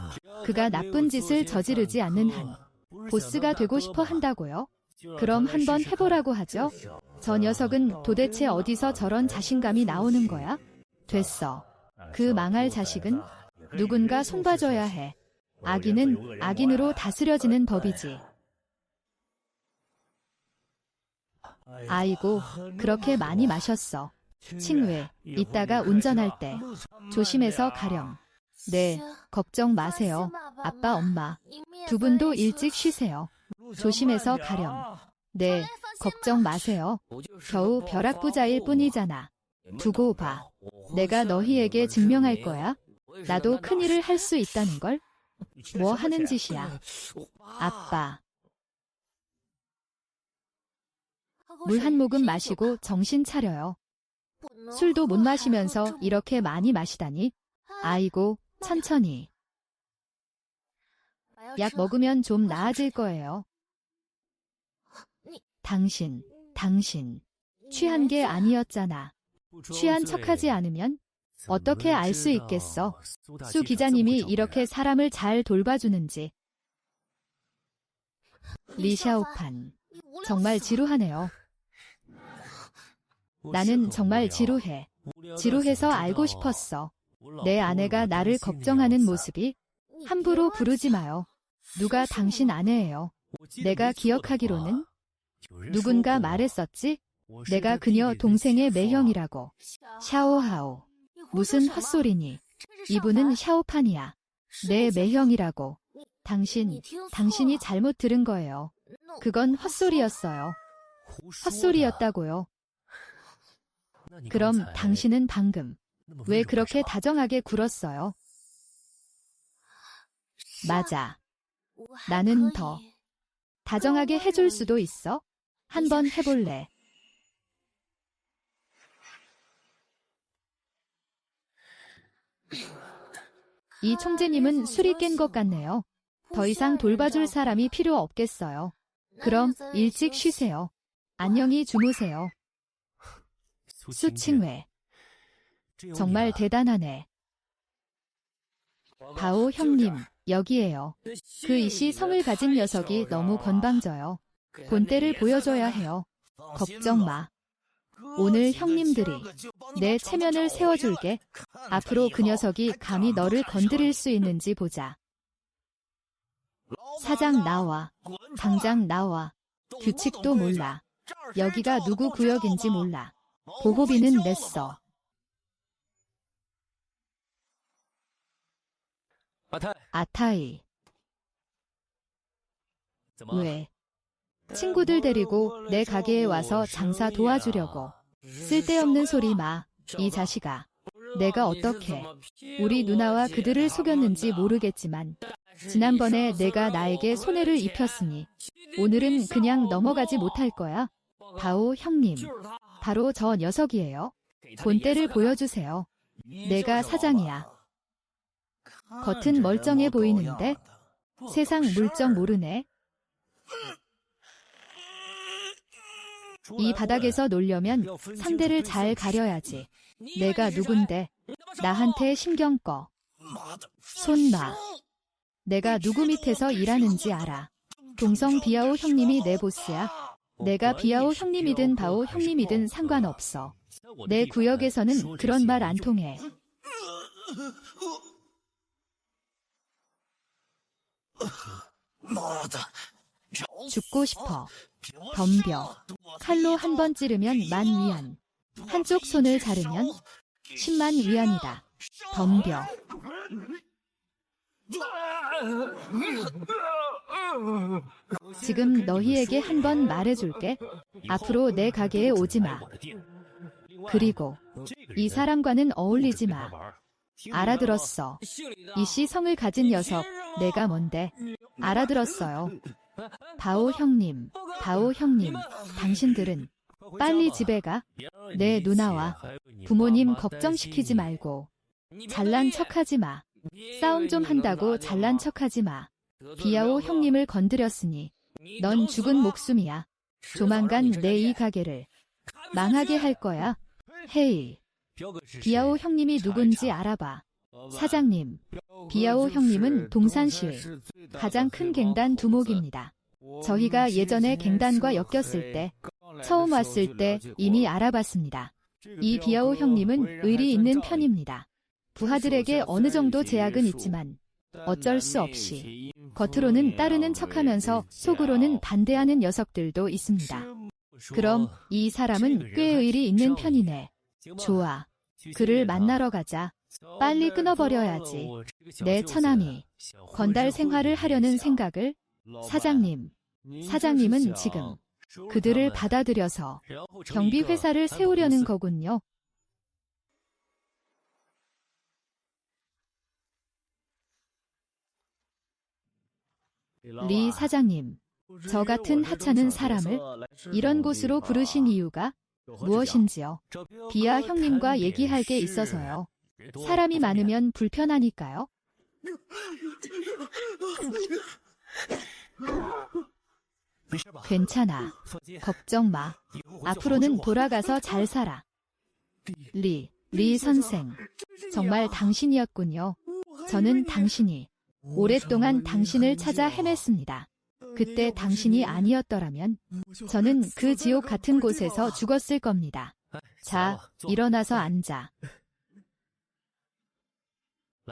Speaker 1: 그가 나쁜 짓을 저지르지 않는 한 보스가 되고 싶어 한다고요? 그럼 한번 해보라고 하죠. 저 녀석은 도대체 어디서 저런 자신감이 나오는 거야? 됐어. 그 망할 자식은 누군가 손봐줘야 해. 악인은 악인으로 다스려지는 법이지. 아이고, 그렇게 많이 마셨어. 칭외, 이따가 운전할 때 조심해서 가렴. 네, 걱정 마세요. 아빠, 엄마. 두 분도 일찍 쉬세요. 조심해서 가렴. 네, 걱정 마세요. 겨우 벼락부자일 뿐이잖아. 두고 봐. 내가 너희에게 증명할 거야. 나도 큰일을 할 수 있다는 걸. 뭐 하는 짓이야? 아빠. 물 한 모금 마시고 정신 차려요. 술도 못 마시면서 이렇게 많이 마시다니. 아이고, 천천히. 약 먹으면 좀 나아질 거예요. 당신 취한 게 아니었잖아. 취한 척하지 않으면 어떻게 알 수 있겠어? 수 기자님이 이렇게 사람을 잘 돌봐주는지. 리샤오판, 정말 지루하네요. 나는 정말 지루해. 지루해서 알고 싶었어. 내 아내가 나를 걱정하는 모습이. 함부로 부르지 마요. 누가 당신 아내예요? 내가 기억하기로는 누군가 말했었지? 내가 그녀 동생의 매형이라고. 샤오하오. 무슨 헛소리니? 이분은 샤오판이야. 내 매형이라고. 당신이 잘못 들은 거예요. 그건 헛소리였어요. 헛소리였다고요. 그럼 당신은 방금 왜 그렇게 다정하게 굴었어요? 맞아. 나는 더 다정하게 해줄 수도 있어? 한번 해볼래? 이 총재님은 술이 깬 것 같네요. 더 이상 돌봐줄 사람이 필요 없겠어요. 그럼 일찍 쉬세요. 안녕히 주무세요. 수칭회. 정말 대단하네. 바오 형님, 여기에요. 그 이씨 성을 가진 녀석이 너무 건방져요. 본때를 보여줘야 해요. 걱정 마. 오늘 형님들이 내 체면을 세워줄게. 앞으로 그 녀석이 감히 너를 건드릴 수 있는지 보자. 사장 나와. 당장 나와. 규칙도 몰라. 여기가 누구 구역인지 몰라. 보호비는 냈어. 아타이. 왜? 친구들 데리고 내 가게에 와서 장사 도와주려고. 쓸데없는 소리 마, 이 자식아. 내가 어떻게 우리 누나와 그들을 속였는지 모르겠지만 지난번에 내가 나에게 손해를 입혔으니 오늘은 그냥 넘어가지 못할 거야. 바오 형님, 바로 저 녀석이에요. 본때를 보여주세요. 내가 사장이야. 겉은 멀쩡해 보이는데 세상 물정 모르네. 이 바닥에서 놀려면 상대를 잘 가려야지. 내가 누군데 나한테 신경 꺼. 손 놔. 내가 누구 밑에서 일하는지 알아. 동성 비아오 형님이 내 보스야. 내가 비아오 형님이든 바오 형님이든 상관없어. 내 구역에서는 그런 말 안 통해. 죽고 싶어. 덤벼. 칼로 한 번 찌르면 10,000위안. 한쪽 손을 자르면 100,000 위안이다. 덤벼. 지금 너희에게 한 번 말해줄게. 앞으로 내 가게에 오지 마. 그리고 이 사람과는 어울리지 마. 알아들었어. 이씨 성을 가진 녀석, 내가 뭔데? 알아들었어요. 바오 형님, 당신들은 빨리 집에 가. 내 누나와 부모님 걱정시키지 말고. 잘난 척하지 마. 싸움 좀 한다고 잘난 척하지 마. 비아오 형님을 건드렸으니 넌 죽은 목숨이야. 조만간 내 이 가게를 망하게 할 거야. 헤이. 비아오 형님이 누군지 알아봐. 사장님. 비아오 형님은 동산시의 가장 큰 갱단 두목입니다. 저희가 예전에 갱단과 엮였을 때, 처음 왔을 때 이미 알아봤습니다. 이 비아오 형님은 의리 있는 편입니다. 부하들에게 어느 정도 제약은 있지만 어쩔 수 없이 겉으로는 따르는 척하면서 속으로는 반대하는 녀석들도 있습니다. 그럼 이 사람은 꽤 의리 있는 편이네. 좋아. 그를 만나러 가자. 빨리 끊어버려야지. 내 처남이 건달 생활을 하려는 생각을. 사장님은 지금 그들을 받아들여서 경비 회사를 세우려는 거군요. 리 사장님, 저 같은 하찮은 사람을 이런 곳으로 부르신 이유가 무엇인지요? 비아 형님과 얘기할 게 있어서요. 사람이 많으면 불편하니까요. 괜찮아. 걱정 마. 앞으로는 돌아가서 잘 살아. 리 선생. 정말 당신이었군요. 저는 당신이 오랫동안 당신을 찾아 헤맸습니다. 그때 당신이 아니었더라면 저는 그 지옥 같은 곳에서 죽었을 겁니다. 자, 일어나서 앉아.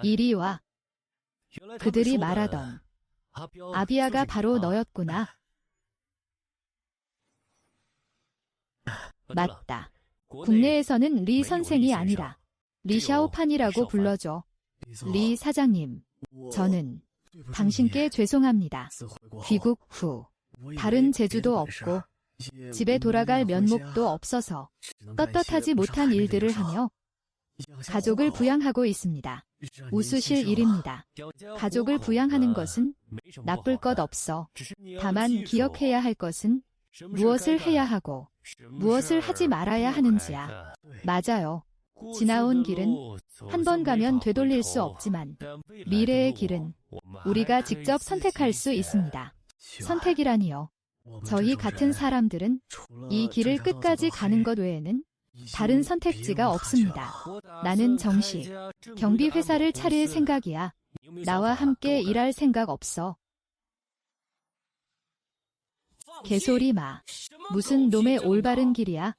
Speaker 1: 이리 와. 그들이 말하던 아비아가 바로 너였구나. 맞다. 국내에서는 리 선생이 아니라 리샤오판이라고 불러줘. 리 사장님, 저는 당신께 죄송합니다. 귀국 후 다른 재주도 없고 집에 돌아갈 면목도 없어서 떳떳하지 못한 일들을 하며 가족을 부양하고 있습니다. 웃으실 일입니다. 가족을 부양하는 것은 나쁠 것 없어. 다만 기억해야 할 것은 무엇을 해야 하고 무엇을 하지 말아야 하는지야. 맞아요. 지나온 길은 한 번 가면 되돌릴 수 없지만 미래의 길은 우리가 직접 선택할 수 있습니다. 선택이라니요. 저희 같은 사람들은 이 길을 끝까지 가는 것 외에는 다른 선택지가 없습니다. 나는 정식 경비 회사를 차릴 생각이야. 나와 함께 일할 생각 없어. 개소리 마. 무슨 놈의 올바른 길이야?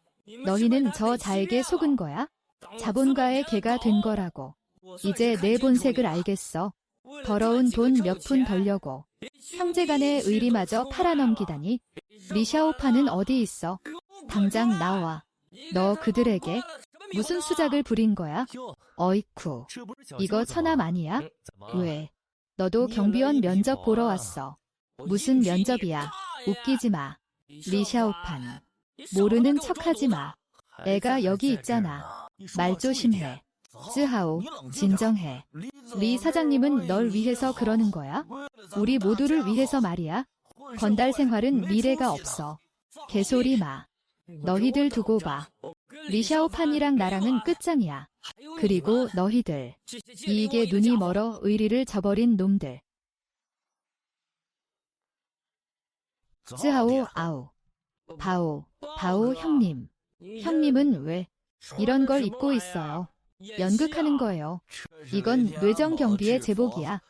Speaker 1: 너희는 저 자에게 속은 거야? 자본가의 개가 된 거라고. 이제 내 본색을 알겠어. 더러운 돈 몇 푼 벌려고 형제간의 의리마저 팔아넘기다니. 리샤오파는 어디 있어? 당장 나와. 너 그들에게 무슨 수작을 부린 거야? 어이쿠. 이거 처남 아니야? 왜? 너도 경비원 면접 보러 왔어. 무슨 면접이야? 웃기지 마. 리샤오판. 모르는 척하지 마. 애가 여기 있잖아. 말 조심해. 쯔하오, 진정해. 리 사장님은 널 위해서 그러는 거야? 우리 모두를 위해서 말이야. 건달 생활은 미래가 없어. 개소리 마. 너희들 두고 봐. 리샤오판이랑 나랑은 끝장이야. 그리고 너희들. 이익에 눈이 멀어 의리를 저버린 놈들. 쯔하오 아오. 바오 형님. 형님은 왜 이런 걸 입고 있어요? 연극하는 거예요. 이건 뇌정 경비의 제복이야.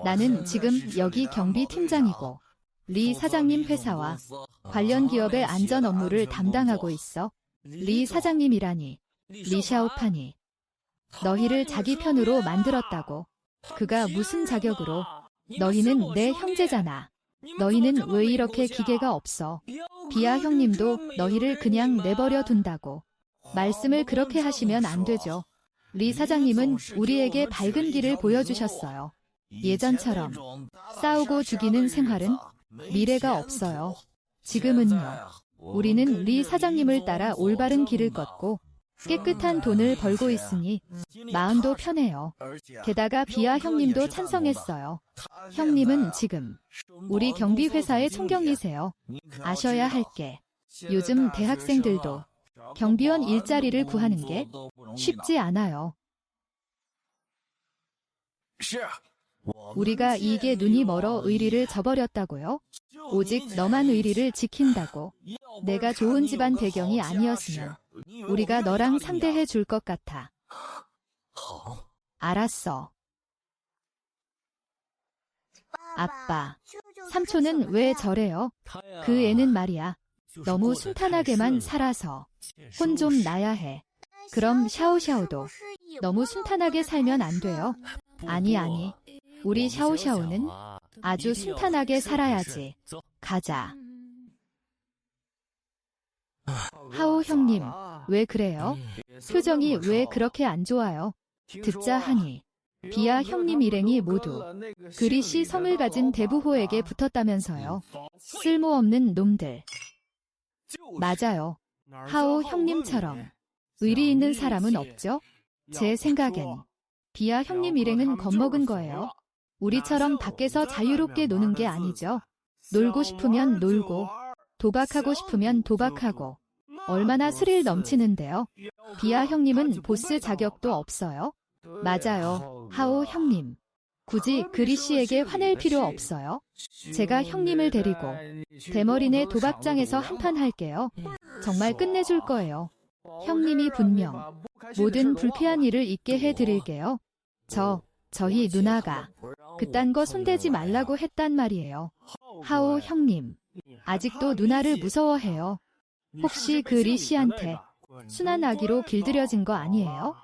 Speaker 1: 나는 지금 여기 경비 팀장이고 리 사장님 회사와 관련 기업의 안전 업무를 담당하고 있어. 리 사장님이라니. 리샤오판이 너희를 자기 편으로 만들었다고. 그가 무슨 자격으로? 너희는 내 형제잖아. 너희는 왜 이렇게 기계가 없어? 비아 형님도 너희를 그냥 내버려 둔다고. 말씀을 그렇게 하시면 안 되죠. 리 사장님은 우리에게 밝은 길을 보여주셨어요. 예전처럼 싸우고 죽이는 생활은 미래가 없어요. 지금은요. 우리는 리 사장님을 따라 올바른 길을 걷고 깨끗한 돈을 벌고 있으니 마음도 편해요. 게다가 비아 형님도 찬성했어요. 형님은 지금 우리 경비회사의 총경리세요. 아셔야 할 게 요즘 대학생들도 경비원 일자리를 구하는 게 쉽지 않아요. 우리가 이익에 눈이 멀어 의리를 저버렸다고요? 오직 너만 의리를 지킨다고. 내가 좋은 집안 배경이 아니었으면 우리가 너랑 상대해 줄 것 같아. 알았어. 아빠, 삼촌은 왜 저래요? 그 애는 말이야. 너무 순탄하게만 살아서 혼 좀 나야 해. 그럼 샤오샤오도 너무 순탄하게 살면 안 돼요. 아니. 우리 샤오샤오는 아주 순탄하게 살아야지. 가자. 하오 형님, 왜 그래요? 표정이 왜 그렇게 안 좋아요? 듣자 하니 비아 형님 일행이 모두 그리시 성을 가진 대부호에게 붙었다면서요. 쓸모없는 놈들. 맞아요. 하오 형님처럼 의리 있는 사람은 없죠? 제 생각엔 비아 형님 일행은 겁먹은 거예요. 우리처럼 밖에서 자유롭게 노는 게 아니죠. 놀고 싶으면 놀고, 도박하고 싶으면 도박하고. 얼마나 스릴 넘치는데요. 비아 형님은 보스 자격도 없어요. 맞아요, 하오 형님. 굳이 그리씨에게 화낼 필요 없어요. 제가 형님을 데리고 대머리네 도박장에서 한판 할게요. 정말 끝내줄 거예요. 형님이 분명 모든 불쾌한 일을 잊게 해드릴게요. 저희 누나가 그딴 거 손대지 말라고 했단 말이에요. 하오 형님, 아직도 누나를 무서워해요. 혹시 그 리씨한테 순한 아기로 길들여진 거 아니에요?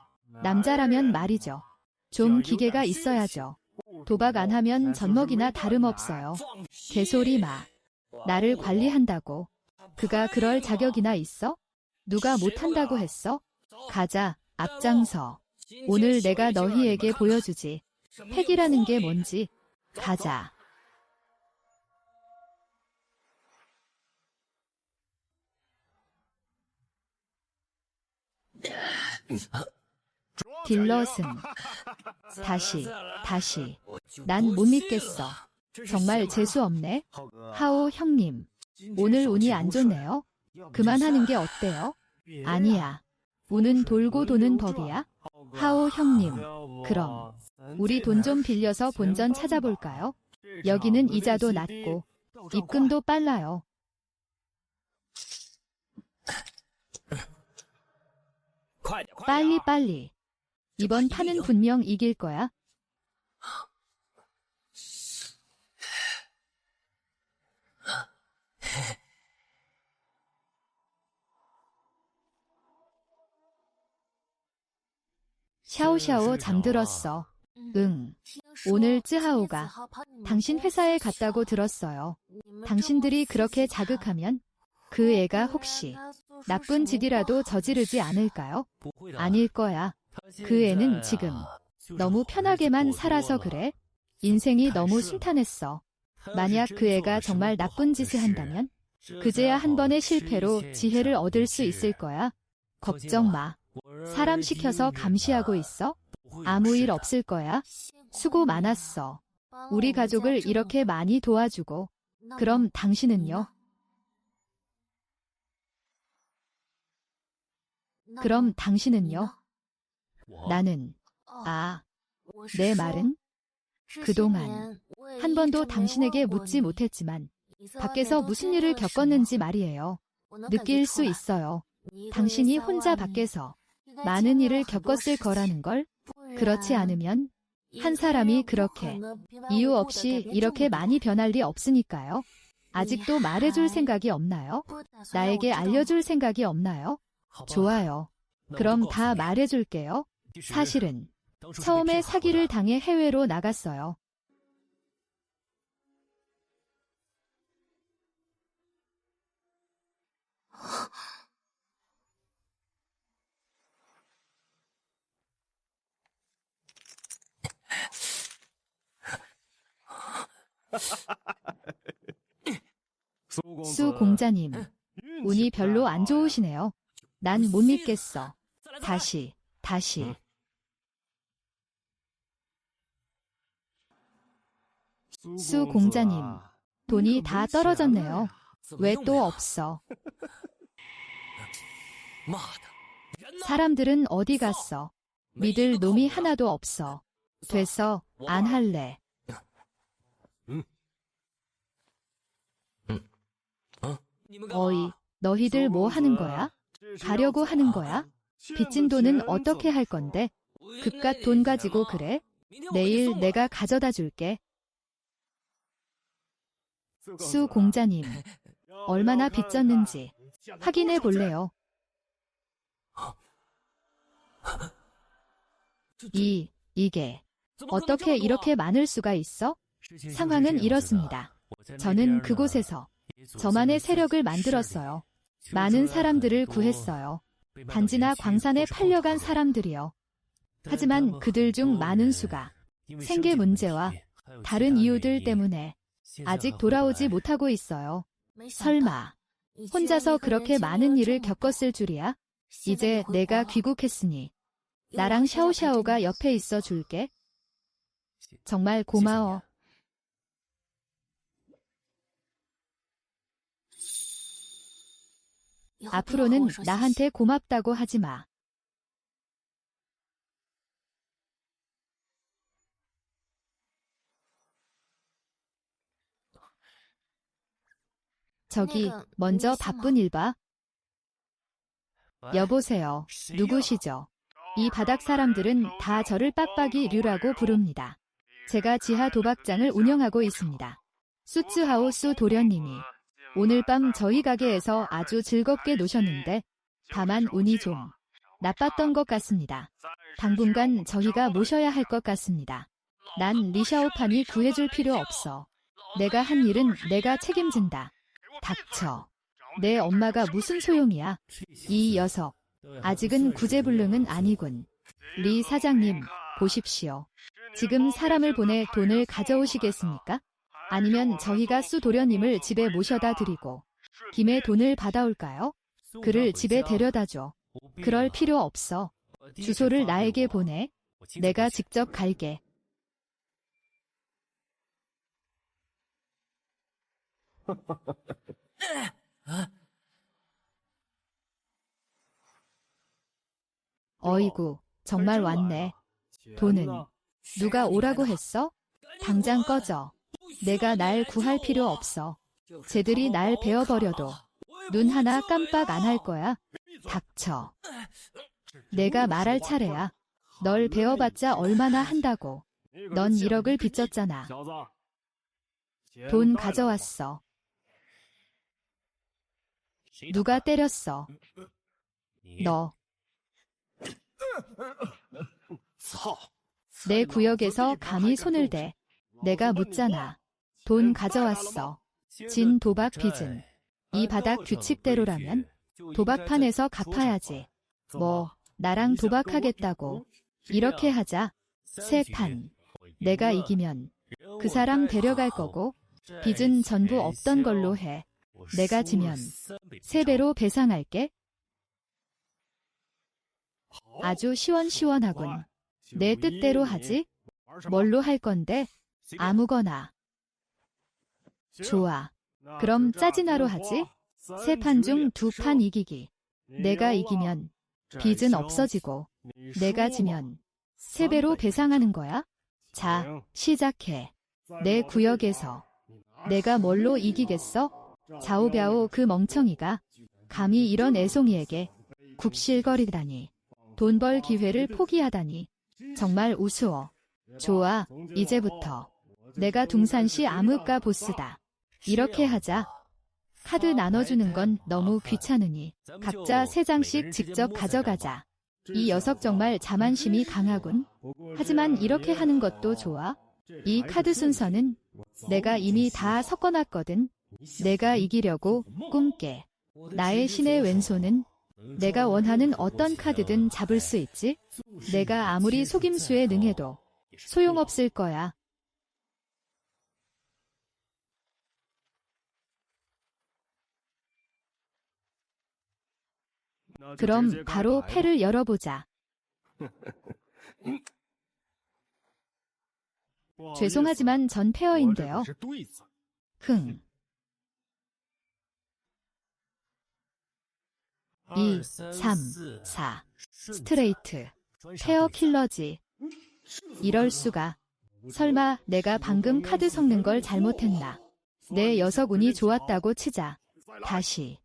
Speaker 1: 남자라면 말이죠. 좀 기계가 있어야죠. 도박 안 하면 젖먹이나 다름없어요. 개소리 마. 나를 관리한다고. 그가 그럴 자격이나 있어? 누가 못한다고 했어? 가자, 앞장서. 오늘 내가 너희에게 보여주지. 팩이라는 게 뭔지. 가자. 딜러승. 다시. 난 못 믿겠어. 정말 재수없네. 하오 형님. 오늘 운이 안 좋네요. 그만하는 게 어때요? 아니야. 운은 돌고 도는 법이야. 하오 형님. 그럼 우리 돈 좀 빌려서 본전 찾아볼까요? 여기는 이자도 낮고 입금도 빨라요. 빨리. 이번 판은 분명 이길 거야. 샤오샤오 잠들었어. 응. 오늘 쯔하오가 당신 회사에 갔다고 들었어요. 당신들이 그렇게 자극하면 그 애가 혹시 나쁜 짓이라도 저지르지 않을까요? 아닐 거야. 그 애는 지금 너무 편하게만 살아서 그래. 인생이 너무 순탄했어. 만약 그 애가 정말 나쁜 짓을 한다면 그제야 한 번의 실패로 지혜를 얻을 수 있을 거야. 걱정 마. 사람 시켜서 감시하고 있어? 아무 일 없을 거야. 수고 많았어. 우리 가족을 이렇게 많이 도와주고. 그럼 당신은요? 나는, 내 말은? 그동안 한 번도 당신에게 묻지 못했지만 밖에서 무슨 일을 겪었는지 말이에요. 느낄 수 있어요. 당신이 혼자 밖에서 많은 일을 겪었을 거라는 걸. 그렇지 않으면 한 사람이 그렇게 이유 없이 이렇게 많이 변할 리 없으니까요. 아직도 말해줄 생각이 없나요? 나에게 알려줄 생각이 없나요? 좋아요. 그럼 다 말해줄게요. 사실은 처음에 사기를 당해 해외로 나갔어요. 수 공자님, 운이 별로 안 좋으시네요. 난 못 믿겠어. 다시. 수 공자님, 돈이 다 떨어졌네요. 왜 또 없어? 사람들은 어디 갔어? 믿을 놈이 하나도 없어. 됐어, 안 할래. 어이, 너희들 뭐 하는 거야? 가려고 하는 거야? 빚진 돈은 어떻게 할 건데? 그깟 돈 가지고 그래? 내일 내가 가져다 줄게. 수 공자님, 얼마나 빚졌는지 확인해 볼래요. 이게 어떻게 이렇게 많을 수가 있어? 상황은 이렇습니다. 저는 그곳에서 저만의 세력을 만들었어요. 많은 사람들을 구했어요. 단지나 광산에 팔려간 사람들이요. 하지만 그들 중 많은 수가 생계 문제와 다른 이유들 때문에 아직 돌아오지 못하고 있어요. 설마 혼자서 그렇게 많은 일을 겪었을 줄이야? 이제 내가 귀국했으니 나랑 샤오샤오가 옆에 있어 줄게. 정말 고마워. 앞으로는 나한테 고맙다고 하지 마. 저기, 먼저 바쁜 일 봐. 여보세요. 누구시죠? 이 바닥 사람들은 다 저를 빡빡이 류라고 부릅니다. 제가 지하 도박장을 운영하고 있습니다. 수츠하오 수 도련님이 오늘 밤 저희 가게에서 아주 즐겁게 노셨는데 다만 운이 좀 나빴던 것 같습니다. 당분간 저희가 모셔야 할 것 같습니다. 난 리샤오판이 구해줄 필요 없어. 내가 한 일은 내가 책임진다. 닥쳐. 내 엄마가 무슨 소용이야. 이 녀석. 아직은 구제불능은 아니군. 리 사장님, 보십시오. 지금 사람을 보내 돈을 가져오시겠습니까? 아니면 저희가 수 도련님을 집에 모셔다 드리고 김에 돈을 받아올까요? 그를 집에 데려다줘. 그럴 필요 없어. 주소를 나에게 보내. 내가 직접 갈게. 어이구, 정말 왔네. 돈은 누가 오라고 했어? 당장 꺼져. 내가 날 구할 필요 없어. 쟤들이 날 베어버려도 눈 하나 깜빡 안 할 거야. 닥쳐. 내가 말할 차례야. 널 베어봤자 얼마나 한다고. 넌 1억을 빚졌잖아. 돈 가져왔어. 누가 때렸어? 너. 내 구역에서 감히 손을 대. 내가 묻잖아. 돈 가져왔어. 진 도박 빚은 이 바닥 규칙대로라면 도박판에서 갚아야지. 뭐 나랑 도박하겠다고. 이렇게 하자. 세 판. 내가 이기면 그 사람 데려갈 거고 빚은 전부 없던 걸로 해. 내가 지면 3배로 배상할게. 아주 시원시원하군. 내 뜻대로 하지? 뭘로 할 건데? 아무거나. 좋아. 그럼 짜지나로 하지? 3판 중 2판 이기기. 내가 이기면 빚은 없어지고 내가 지면 3배로 배상하는 거야? 자, 시작해. 내 구역에서 내가 뭘로 이기겠어? 자오벼오 그 멍청이가 감히 이런 애송이에게 굽실거리다니. 돈 벌 기회를 포기하다니. 정말 우스워. 좋아, 이제부터 내가 둥산시 암흑가 보스다. 이렇게 하자. 카드 나눠주는 건 너무 귀찮으니 각자 3장씩 직접 가져가자. 이 녀석 정말 자만심이 강하군. 하지만 이렇게 하는 것도 좋아. 이 카드 순서는 내가 이미 다 섞어놨거든. 내가 이기려고 꿈깨. 나의 신의 왼손은 내가 원하는 어떤 카드든 잡을 수 있지? 내가 아무리 속임수에 능해도 소용없을 거야. 그럼 바로 패를 열어보자. 죄송하지만 전 페어인데요. 흥. 2, 3, 4. 스트레이트. 페어 킬러지. 이럴 수가. 설마 내가 방금 카드 섞는 걸 잘못했나? 내 녀석 운이 좋았다고 치자. 다시.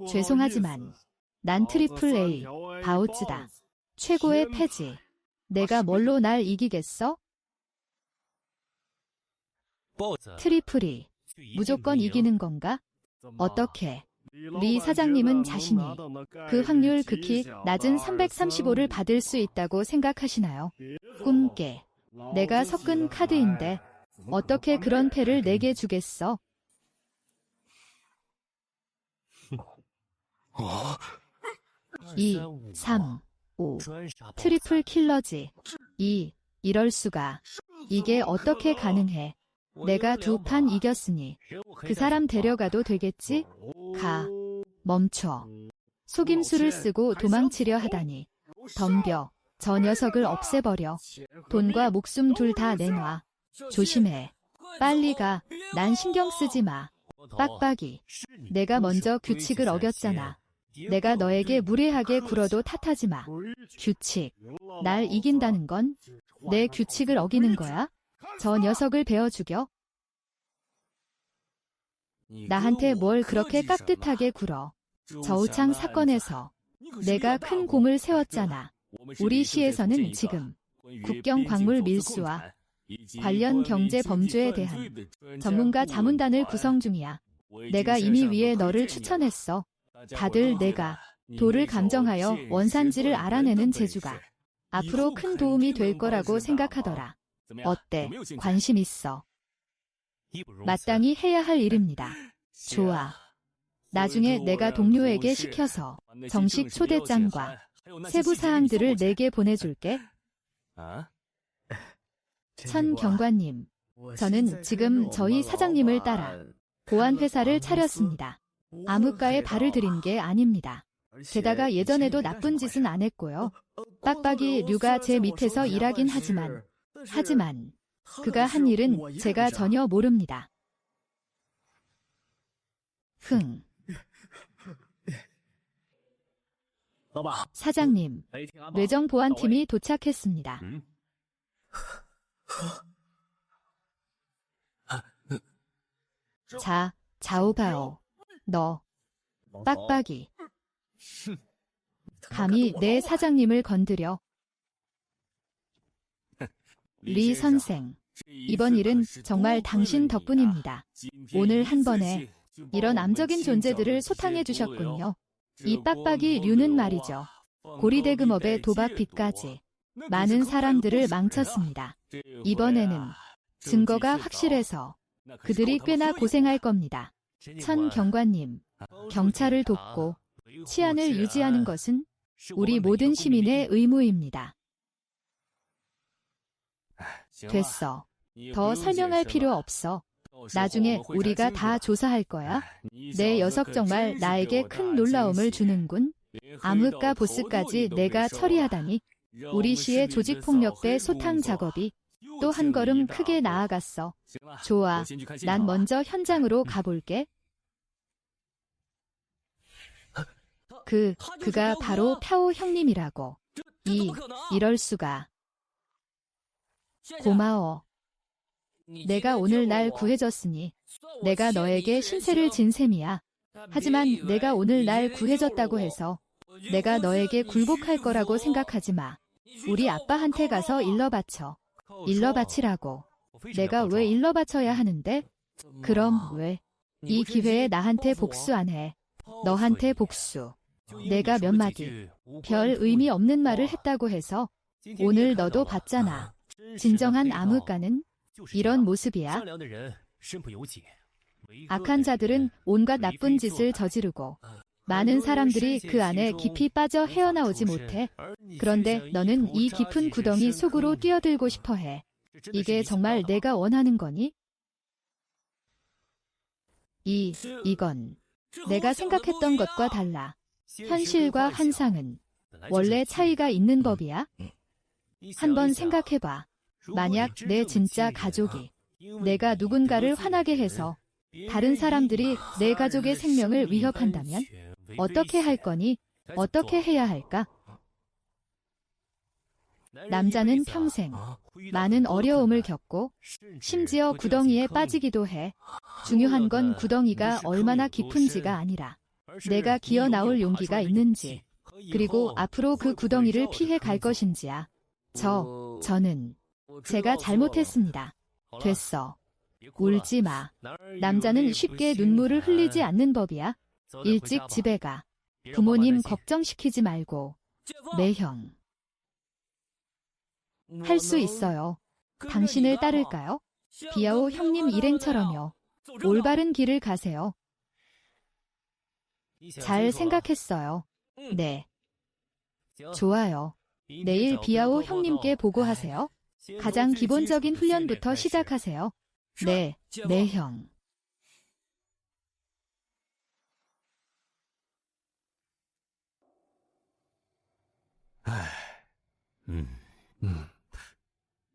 Speaker 1: 죄송하지만 난 트리플 A 바우츠다. 최고의 패지. 내가 뭘로 날 이기겠어? 트리플이 무조건 이기는 건가? 어떻게? 리 사장님은 자신이 그 확률 극히 낮은 335를 받을 수 있다고 생각하시나요? 꿈깨. 내가 섞은 카드인데 어떻게 그런 패를 내게 주겠어? 2, 3, 5. 트리플 킬러지. 이럴 수가. 이게 어떻게 가능해? 내가 2판 이겼으니 그 사람 데려가도 되겠지? 가. 멈춰. 속임수를 쓰고 도망치려 하다니. 덤벼. 저 녀석을 없애버려. 돈과 목숨 둘 다 내놔. 조심해. 빨리 가. 난 신경 쓰지 마. 빡빡이. 내가 먼저 규칙을 어겼잖아. 내가 너에게 무례하게 굴어도 탓하지 마. 규칙. 날 이긴다는 건 내 규칙을 어기는 거야? 저 녀석을 베어 죽여? 나한테 뭘 그렇게 깍듯하게 굴어. 저우창 사건에서 내가 큰 공을 세웠잖아. 우리 시에서는 지금 국경 광물 밀수와 관련 경제 범죄에 대한 전문가 자문단을 구성 중이야. 내가 이미 위에 너를 추천했어. 다들 내가 돌을 감정하여 원산지를 알아내는 재주가 앞으로 큰 도움이 될 거라고 생각하더라. 어때? 관심 있어? 마땅히 해야 할 일입니다. 좋아. 나중에 내가 동료에게 시켜서 정식 초대장과 세부 사항들을 내게 보내줄게. 천 경관님, 저는 지금 저희 사장님을 따라 보안회사를 차렸습니다. 암흑가에 발을 들인 게 아닙니다. 게다가 예전에도 나쁜 짓은 안 했고요. 빡빡이 류가 제 밑에서 일하긴 하지만 그가 한 일은 제가 전혀 모릅니다. 사장님, 뇌정 보안팀이 도착했습니다. 자, 자오바오. 너, 빡빡이. 감히 내 사장님을 건드려. 리 선생, 이번 일은 정말 당신 덕분입니다. 오늘 한 번에 이런 암적인 존재들을 소탕해 주셨군요. 이 빡빡이 류는 말이죠. 고리대금업의 도박 빚까지 많은 사람들을 망쳤습니다. 이번에는 증거가 확실해서 그들이 꽤나 고생할 겁니다. 천 경관님, 경찰을 돕고 치안을 유지하는 것은 우리 모든 시민의 의무입니다. 됐어. 더 설명할 필요 없어. 나중에 우리가 다 조사할 거야. 내 녀석 정말 나에게 큰 놀라움을 주는군. 암흑가 보스까지 내가 처리하다니. 우리 시의 조직폭력배 소탕 작업이 또 한 걸음 크게 나아갔어. 좋아. 난 먼저 현장으로 가볼게. 그가 바로 펴오 형님이라고. 이럴 수가. 고마워. 내가 오늘 날 구해줬으니 내가 너에게 신세를 진 셈이야. 하지만 내가 오늘 날 구해줬다고 해서 내가 너에게 굴복할 거라고 생각하지 마. 우리 아빠한테 가서 일러 바쳐. 일러 바치라고. 내가 왜 일러 바쳐야 하는데? 그럼 왜? 이 기회에 나한테 복수 안 해. 너한테 복수. 내가 몇 마디 별 의미 없는 말을 했다고 해서 오늘 너도 봤잖아. 진정한 암흑가는 이런 모습이야. 악한 자들은 온갖 나쁜 짓을 저지르고 많은 사람들이 그 안에 깊이 빠져 헤어나오지 못해. 그런데 너는 이 깊은 구덩이 속으로 뛰어들고 싶어 해. 이게 정말 내가 원하는 거니? 이건 내가 생각했던 것과 달라. 현실과 환상은 원래 차이가 있는 법이야. 한번 생각해봐. 만약 내 진짜 가족이 내가 누군가를 화나게 해서 다른 사람들이 내 가족의 생명을 위협한다면 어떻게 할 거니? 어떻게 해야 할까? 남자는 평생 많은 어려움을 겪고 심지어 구덩이에 빠지기도 해. 중요한 건 구덩이가 얼마나 깊은지가 아니라 내가 기어 나올 용기가 있는지, 그리고 앞으로 그 구덩이를 피해 갈 것인지야. 저는 제가 잘못했습니다. 됐어. 울지 마. 남자는 쉽게 눈물을 흘리지 않는 법이야. 일찍 집에 가. 부모님 걱정시키지 말고. 매형. 할 수 있어요. 당신을 따를까요? 비아오 형님 일행처럼요. 올바른 길을 가세요. 잘 생각했어요. 네. 좋아요. 내일 비아오 형님께 보고하세요. 가장 기본적인 훈련부터 시작하세요. 네, 매형.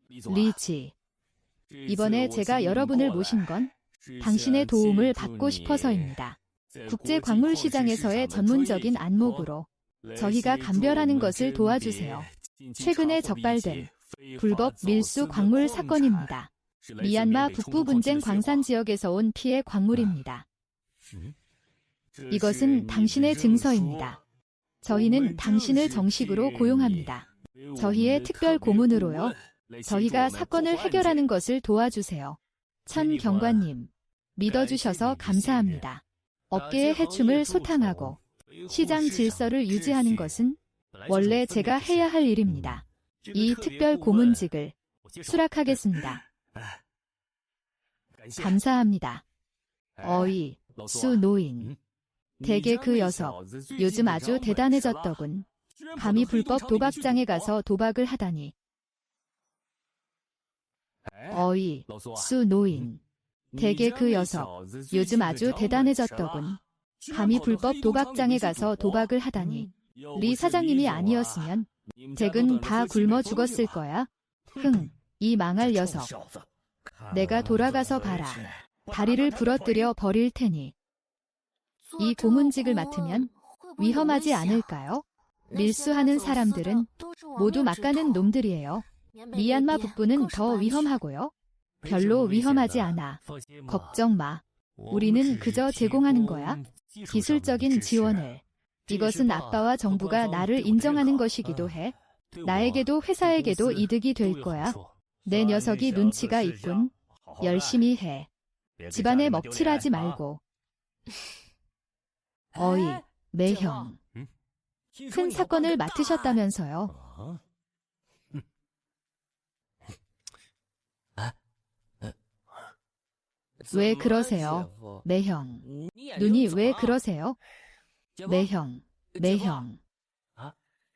Speaker 1: 리치. 이번에 제가 여러분을 모신 건 당신의 도움을 받고 싶어서입니다. 국제광물시장에서의 전문적인 안목으로 저희가 감별하는 것을 도와주세요. 최근에 적발된 불법 밀수 광물 사건입니다. 미얀마 북부 분쟁 광산 지역에서 온 피해 광물입니다. 이것은 당신의 증서입니다. 저희는 당신을 정식으로 고용합니다. 저희의 특별 고문으로요. 저희가 사건을 해결하는 것을 도와주세요. 천 경관님, 믿어주셔서 감사합니다. 업계의 해충을 소탕하고 시장 질서를 유지하는 것은 원래 제가 해야 할 일입니다. 이 특별 고문직을 수락하겠습니다. 감사합니다. 어이, 수 노인. 대개 그 녀석, 요즘 아주 대단해졌더군. 감히 불법 도박장에 가서 도박을 하다니. 어이, 수 노인. 대개 그 녀석, 요즘 아주 대단해졌더군. 감히 불법 도박장에 가서 도박을 하다니. 리 사장님이 아니었으면 댁은 다 굶어 죽었을 거야. 이 망할 녀석. 내가 돌아가서 봐라. 다리를 부러뜨려 버릴 테니. 이 고문직을 맡으면 위험하지 않을까요? 밀수하는 사람들은 모두 막가는 놈들이에요. 미얀마 북부는 더 위험하고요. 별로 위험하지 않아. 걱정 마. 우리는 그저 제공하는 거야. 기술적인 지원을. 이것은 아빠와 정부가 나를 인정하는 것이기도 해. 나에게도 회사에게도 이득이 될 거야. 내 녀석이 눈치가 있군. 열심히 해. 집안에 먹칠하지 말고. 어이, 매형. 큰 사건을 맡으셨다면서요. 왜 그러세요, 매형? 눈이 왜 그러세요? 매형.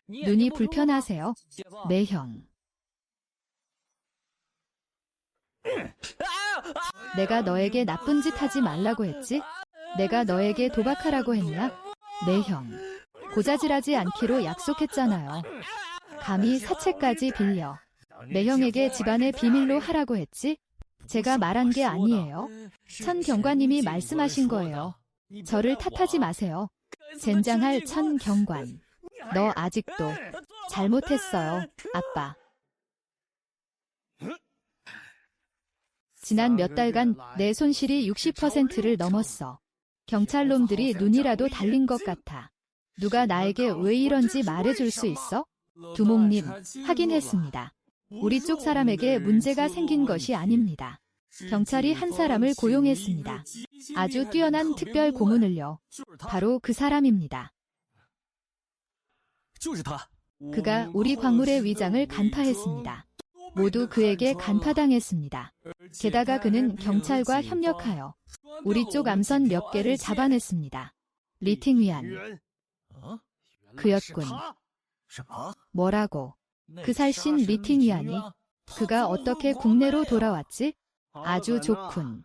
Speaker 1: 눈이 불편하세요, 매형. 내가 너에게 나쁜 짓 하지 말라고 했지? 내가 너에게 도박하라고 했냐? 매형. 고자질하지 않기로 약속했잖아요. 감히 사채까지 빌려. 매형에게 집안의 비밀로 하라고 했지? 제가 말한 게 아니에요. 천 경관님이 말씀하신 거예요. 저를 탓하지 마세요. 젠장할 천 경관. 너 아직도 잘못했어요, 아빠. 지난 몇 달간 내 손실이 60%를 넘었어. 경찰놈들이 눈이라도 달린 것 같아. 누가 나에게 왜 이런지 말해줄 수 있어? 두목님, 확인했습니다. 우리 쪽 사람에게 문제가 생긴 것이 아닙니다. 경찰이 한 사람을 고용했습니다. 아주 뛰어난 특별 고문을요. 바로 그 사람입니다. 그가 우리 광물의 위장을 간파했습니다. 모두 그에게 간파당했습니다. 게다가 그는 경찰과 협력하여 우리 쪽 암선 몇 개를 잡아냈습니다. 리팅위안. 그였군. 뭐라고? 그 살신 리팅위안이? 그가 어떻게 국내로 돌아왔지? 아주 좋군.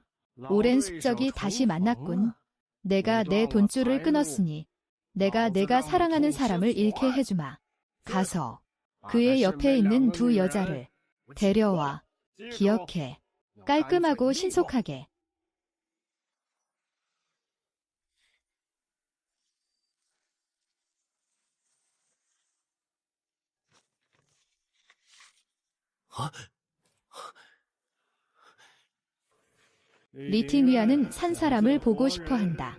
Speaker 1: 오랜 숙적이 다시 만났군. 내가 내 돈줄을 끊었으니 내가 사랑하는 사람을 잃게 해주마. 가서 그의 옆에 있는 두 여자를 데려와. 기억해. 깔끔하고 신속하게. 리팅위안은 산 사람을 보고 싶어 한다.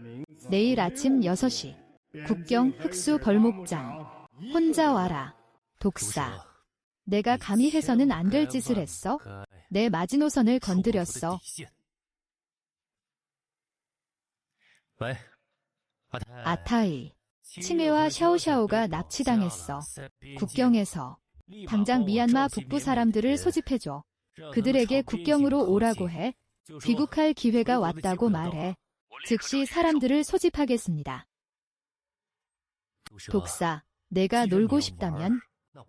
Speaker 1: 내일 아침 6시. 국경 흑수 벌목장. 혼자 와라. 독사. 내가 감히 해서는 안 될 짓을 했어? 내 마지노선을 건드렸어. 아타이. 칭해와 샤오샤오가 납치당했어. 국경에서. 당장 미얀마 북부 사람들을 소집해줘. 그들에게 국경으로 오라고 해. 귀국할 기회가 왔다고 말해. 즉시 사람들을 소집하겠습니다. 독사. 내가 놀고 싶다면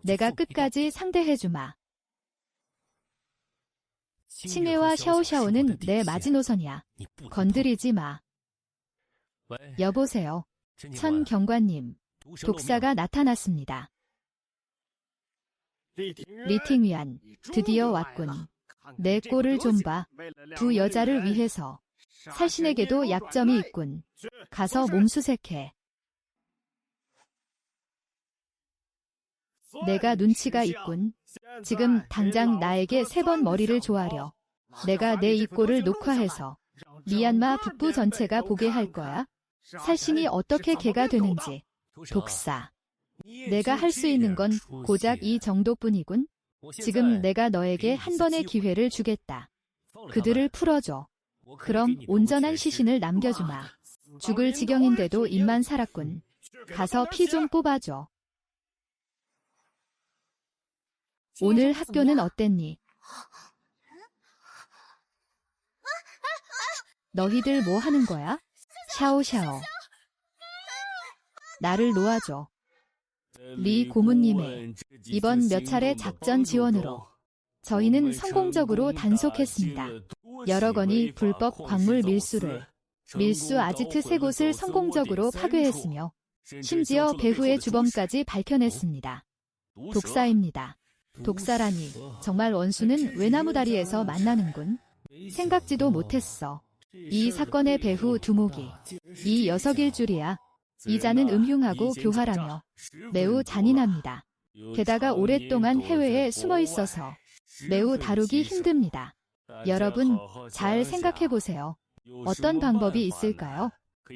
Speaker 1: 내가 끝까지 상대해주마. 칭해와 샤오샤오는 내 마지노선이야. 건드리지 마. 여보세요. 천 경관님. 독사가 나타났습니다. 리팅위안. 드디어 왔군. 내 꼴을 좀 봐. 두 여자를 위해서. 살신에게도 약점이 있군. 가서 몸수색해. 내가 눈치가 있군. 지금 당장 나에게 3번 머리를 조아려. 내가 내 이 꼴을 녹화해서 미얀마 북부 전체가 보게 할 거야. 살신이 어떻게 개가 되는지. 독사. 내가 할 수 있는 건 고작 이 정도뿐이군. 지금 내가 너에게 한 번의 기회를 주겠다. 그들을 풀어줘. 그럼 온전한 시신을 남겨주마. 죽을 지경인데도 입만 살았군. 가서 피 좀 뽑아줘. 오늘 학교는 어땠니? 너희들 뭐 하는 거야? 샤오샤오. 나를 놓아줘. 리 고문님의 이번 몇 차례 작전 지원으로 저희는 성공적으로 단속했습니다. 여러 건의 불법 광물 밀수 아지트 3곳을 성공적으로 파괴했으며 심지어 배후의 주범까지 밝혀냈습니다. 독사입니다. 독사라니 정말 원수는 외나무다리에서 만나는군. 생각지도 못했어. 이 사건의 배후 두목이 이 녀석일 줄이야. 이자는 음흉하고 교활하며 매우 잔인합니다. 게다가 오랫동안 해외에 숨어 있어서 매우 다루기 힘듭니다. 여러분 잘 생각해보세요. 어떤 방법이 있을까요?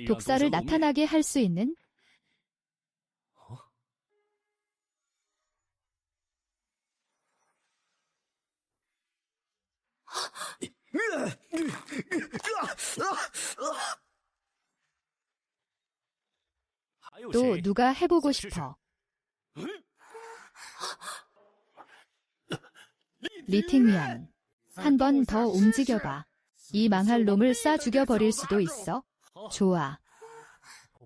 Speaker 1: 독사를 나타나게 할 수 있는? 또 누가 해보고 싶어? 리팅위안. 한 번 더 움직여봐. 이 망할 놈을 쏴 죽여버릴 수도 있어. 좋아.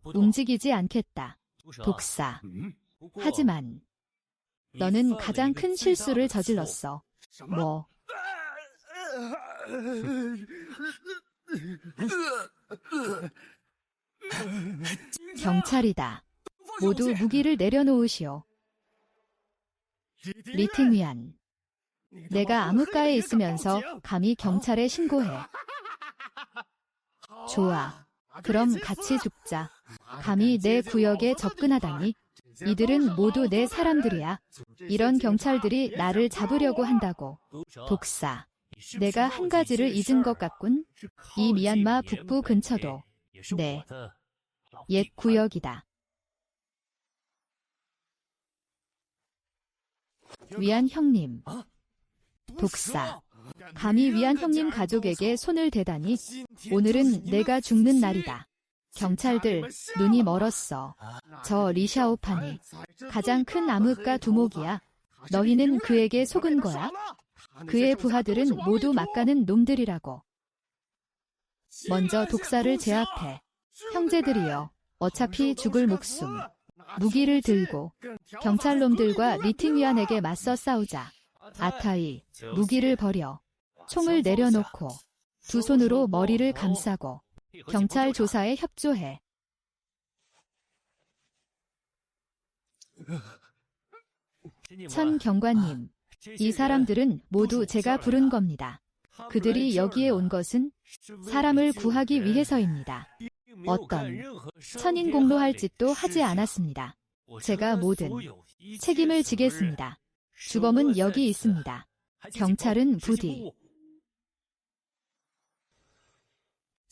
Speaker 1: 움직이지 않겠다. 독사. 하지만 너는 가장 큰 실수를 저질렀어. 뭐? 경찰이다. 모두 무기를 내려놓으시오. 리팅위안. 내가 암흑가에 있으면서 감히 경찰에 신고해. 좋아. 그럼 같이 죽자. 감히 내 구역에 접근하다니. 이들은 모두 내 사람들이야. 이런 경찰들이 나를 잡으려고 한다고. 독사. 내가 한 가지를 잊은 것 같군. 이 미얀마 북부 근처도 내 옛 구역이다. 위안 형님. 독사. 감히 위안 형님 가족에게 손을 대다니. 오늘은 내가 죽는 날이다. 경찰들, 눈이 멀었어. 저 리샤오판이 가장 큰 암흑가 두목이야. 너희는 그에게 속은 거야? 그의 부하들은 모두 막가는 놈들이라고. 먼저 독사를 제압해. 형제들이여, 어차피 죽을 목숨. 무기를 들고 경찰놈들과 리팅위안에게 맞서 싸우자. 아타이, 무기를 버려. 총을 내려놓고 두 손으로 머리를 감싸고 경찰 조사에 협조해. 천 경관님, 이 사람들은 모두 제가 부른 겁니다. 그들이 여기에 온 것은 사람을 구하기 위해서입니다. 어떤 천인공로할 짓도 하지 않았습니다. 제가 모든 책임을 지겠습니다. 주범은 여기 있습니다. 경찰은 부디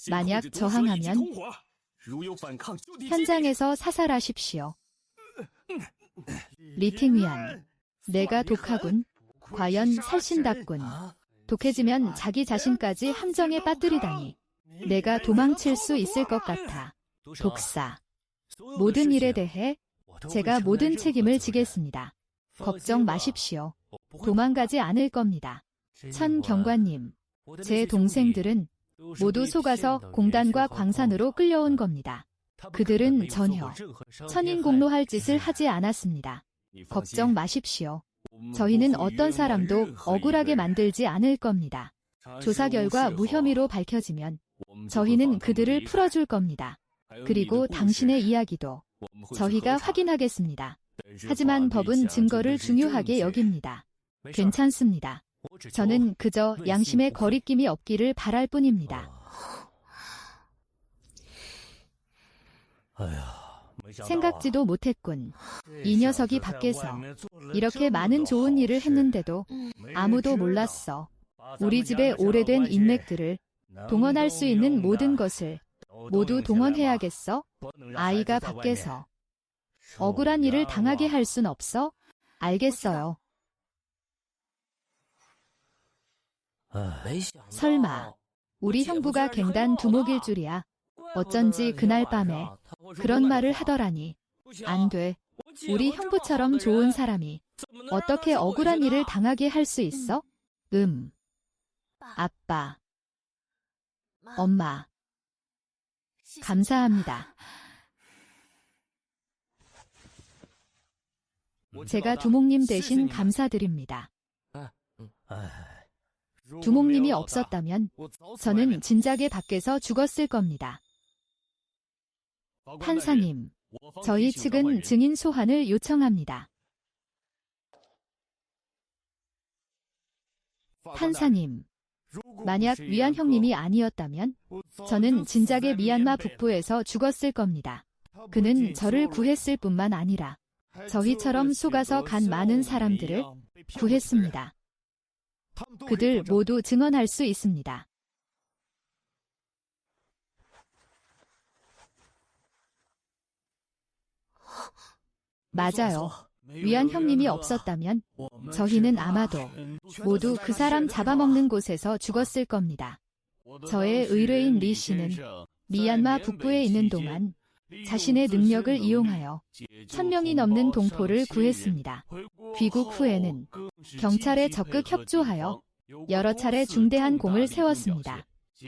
Speaker 1: 만약 저항하면 현장에서 사살하십시오. 리팅위안, 내가 독하군. 과연 살신답군. 독해지면 자기 자신까지 함정에 빠뜨리다니. 내가 도망칠 수 있을 것 같아. 독사. 모든 일에 대해 제가 모든 책임을 지겠습니다. 걱정 마십시오. 도망가지 않을 겁니다. 천 경관님, 제 동생들은 모두 속아서 공단과 광산으로 끌려온 겁니다. 그들은 전혀 천인공노할 짓을 하지 않았습니다. 걱정 마십시오. 저희는 어떤 사람도 억울하게 만들지 않을 겁니다. 조사 결과 무혐의로 밝혀지면 저희는 그들을 풀어줄 겁니다. 그리고 당신의 이야기도 저희가 확인하겠습니다. 하지만 법은 증거를 중요하게 여깁니다. 괜찮습니다. 저는 그저 양심의 거리낌이 없기를 바랄 뿐입니다. 생각지도 못했군. 이 녀석이 밖에서 이렇게 많은 좋은 일을 했는데도 아무도 몰랐어. 우리 집의 오래된 인맥들을 동원할 수 있는 모든 것을 모두 동원해야겠어? 아이가 밖에서 억울한 일을 당하게 할 순 없어? 알겠어요. 설마 우리 형부가 갱단 두목일 줄이야. 어쩐지 그날 밤에 그런 말을 하더라니. 안 돼. 우리 형부처럼 좋은 사람이 어떻게 억울한 일을 당하게 할 수 있어? 아빠, 엄마, 감사합니다. 제가 두목님 대신 감사드립니다. 두목님이 없었다면 저는 진작에 밖에서 죽었을 겁니다. 판사님, 저희 측은 증인 소환을 요청합니다. 판사님, 만약 위안 형님이 아니었다면 저는 진작에 미얀마 북부에서 죽었을 겁니다. 그는 저를 구했을 뿐만 아니라 저희처럼 속아서 간 많은 사람들을 구했습니다. 그들 모두 증언할 수 있습니다. 맞아요. 위안 형님이 없었다면 저희는 아마도 모두 그 사람 잡아먹는 곳에서 죽었을 겁니다. 저의 의뢰인 리 씨는 미얀마 북부에 있는 동안 자신의 능력을 이용하여 1000명이 넘는 동포를 구했습니다. 귀국 후에는 경찰에 적극 협조하여 여러 차례 중대한 공을 세웠습니다.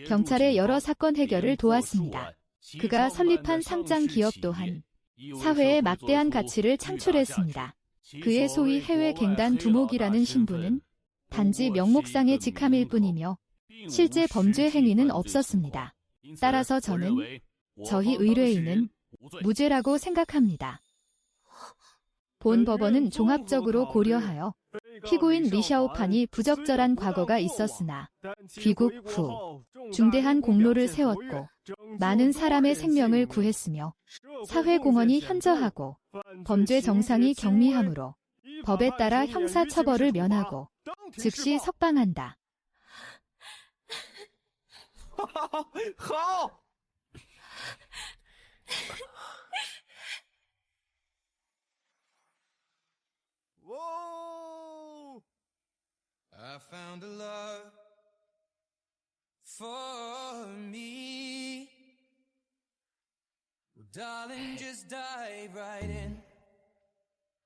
Speaker 1: 경찰의 여러 사건 해결을 도왔습니다. 그가 설립한 상장 기업 또한 사회에 막대한 가치를 창출했습니다. 그의 소위 해외 갱단 두목이라는 신분은 단지 명목상의 직함일 뿐이며 실제 범죄 행위는 없었습니다. 따라서 저는 저희 의뢰인은 무죄라고 생각합니다. 본 법원은 종합적으로 고려하여 피고인 리샤오판이 부적절한 과거가 있었으나 귀국 후 중대한 공로를 세웠고 많은 사람의 생명을 구했으며 사회공헌이 현저하고 범죄 정상이 경미하므로 법에 따라 형사처벌을 면하고 즉시 석방한다.
Speaker 2: I found a love for me. Well, darling, just dive right in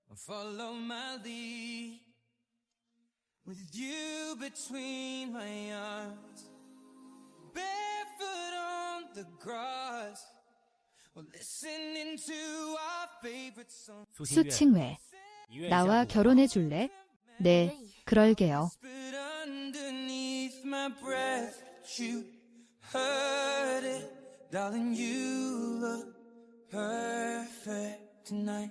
Speaker 2: and follow my lead. With you between my arms, barefoot on the grass, or listening to our favorite song.
Speaker 1: 수칭회, 나와 결혼해 줄래? 네, 그럴게요.
Speaker 2: Whispered underneath my breath, but you heard it. Darling, you look perfect tonight.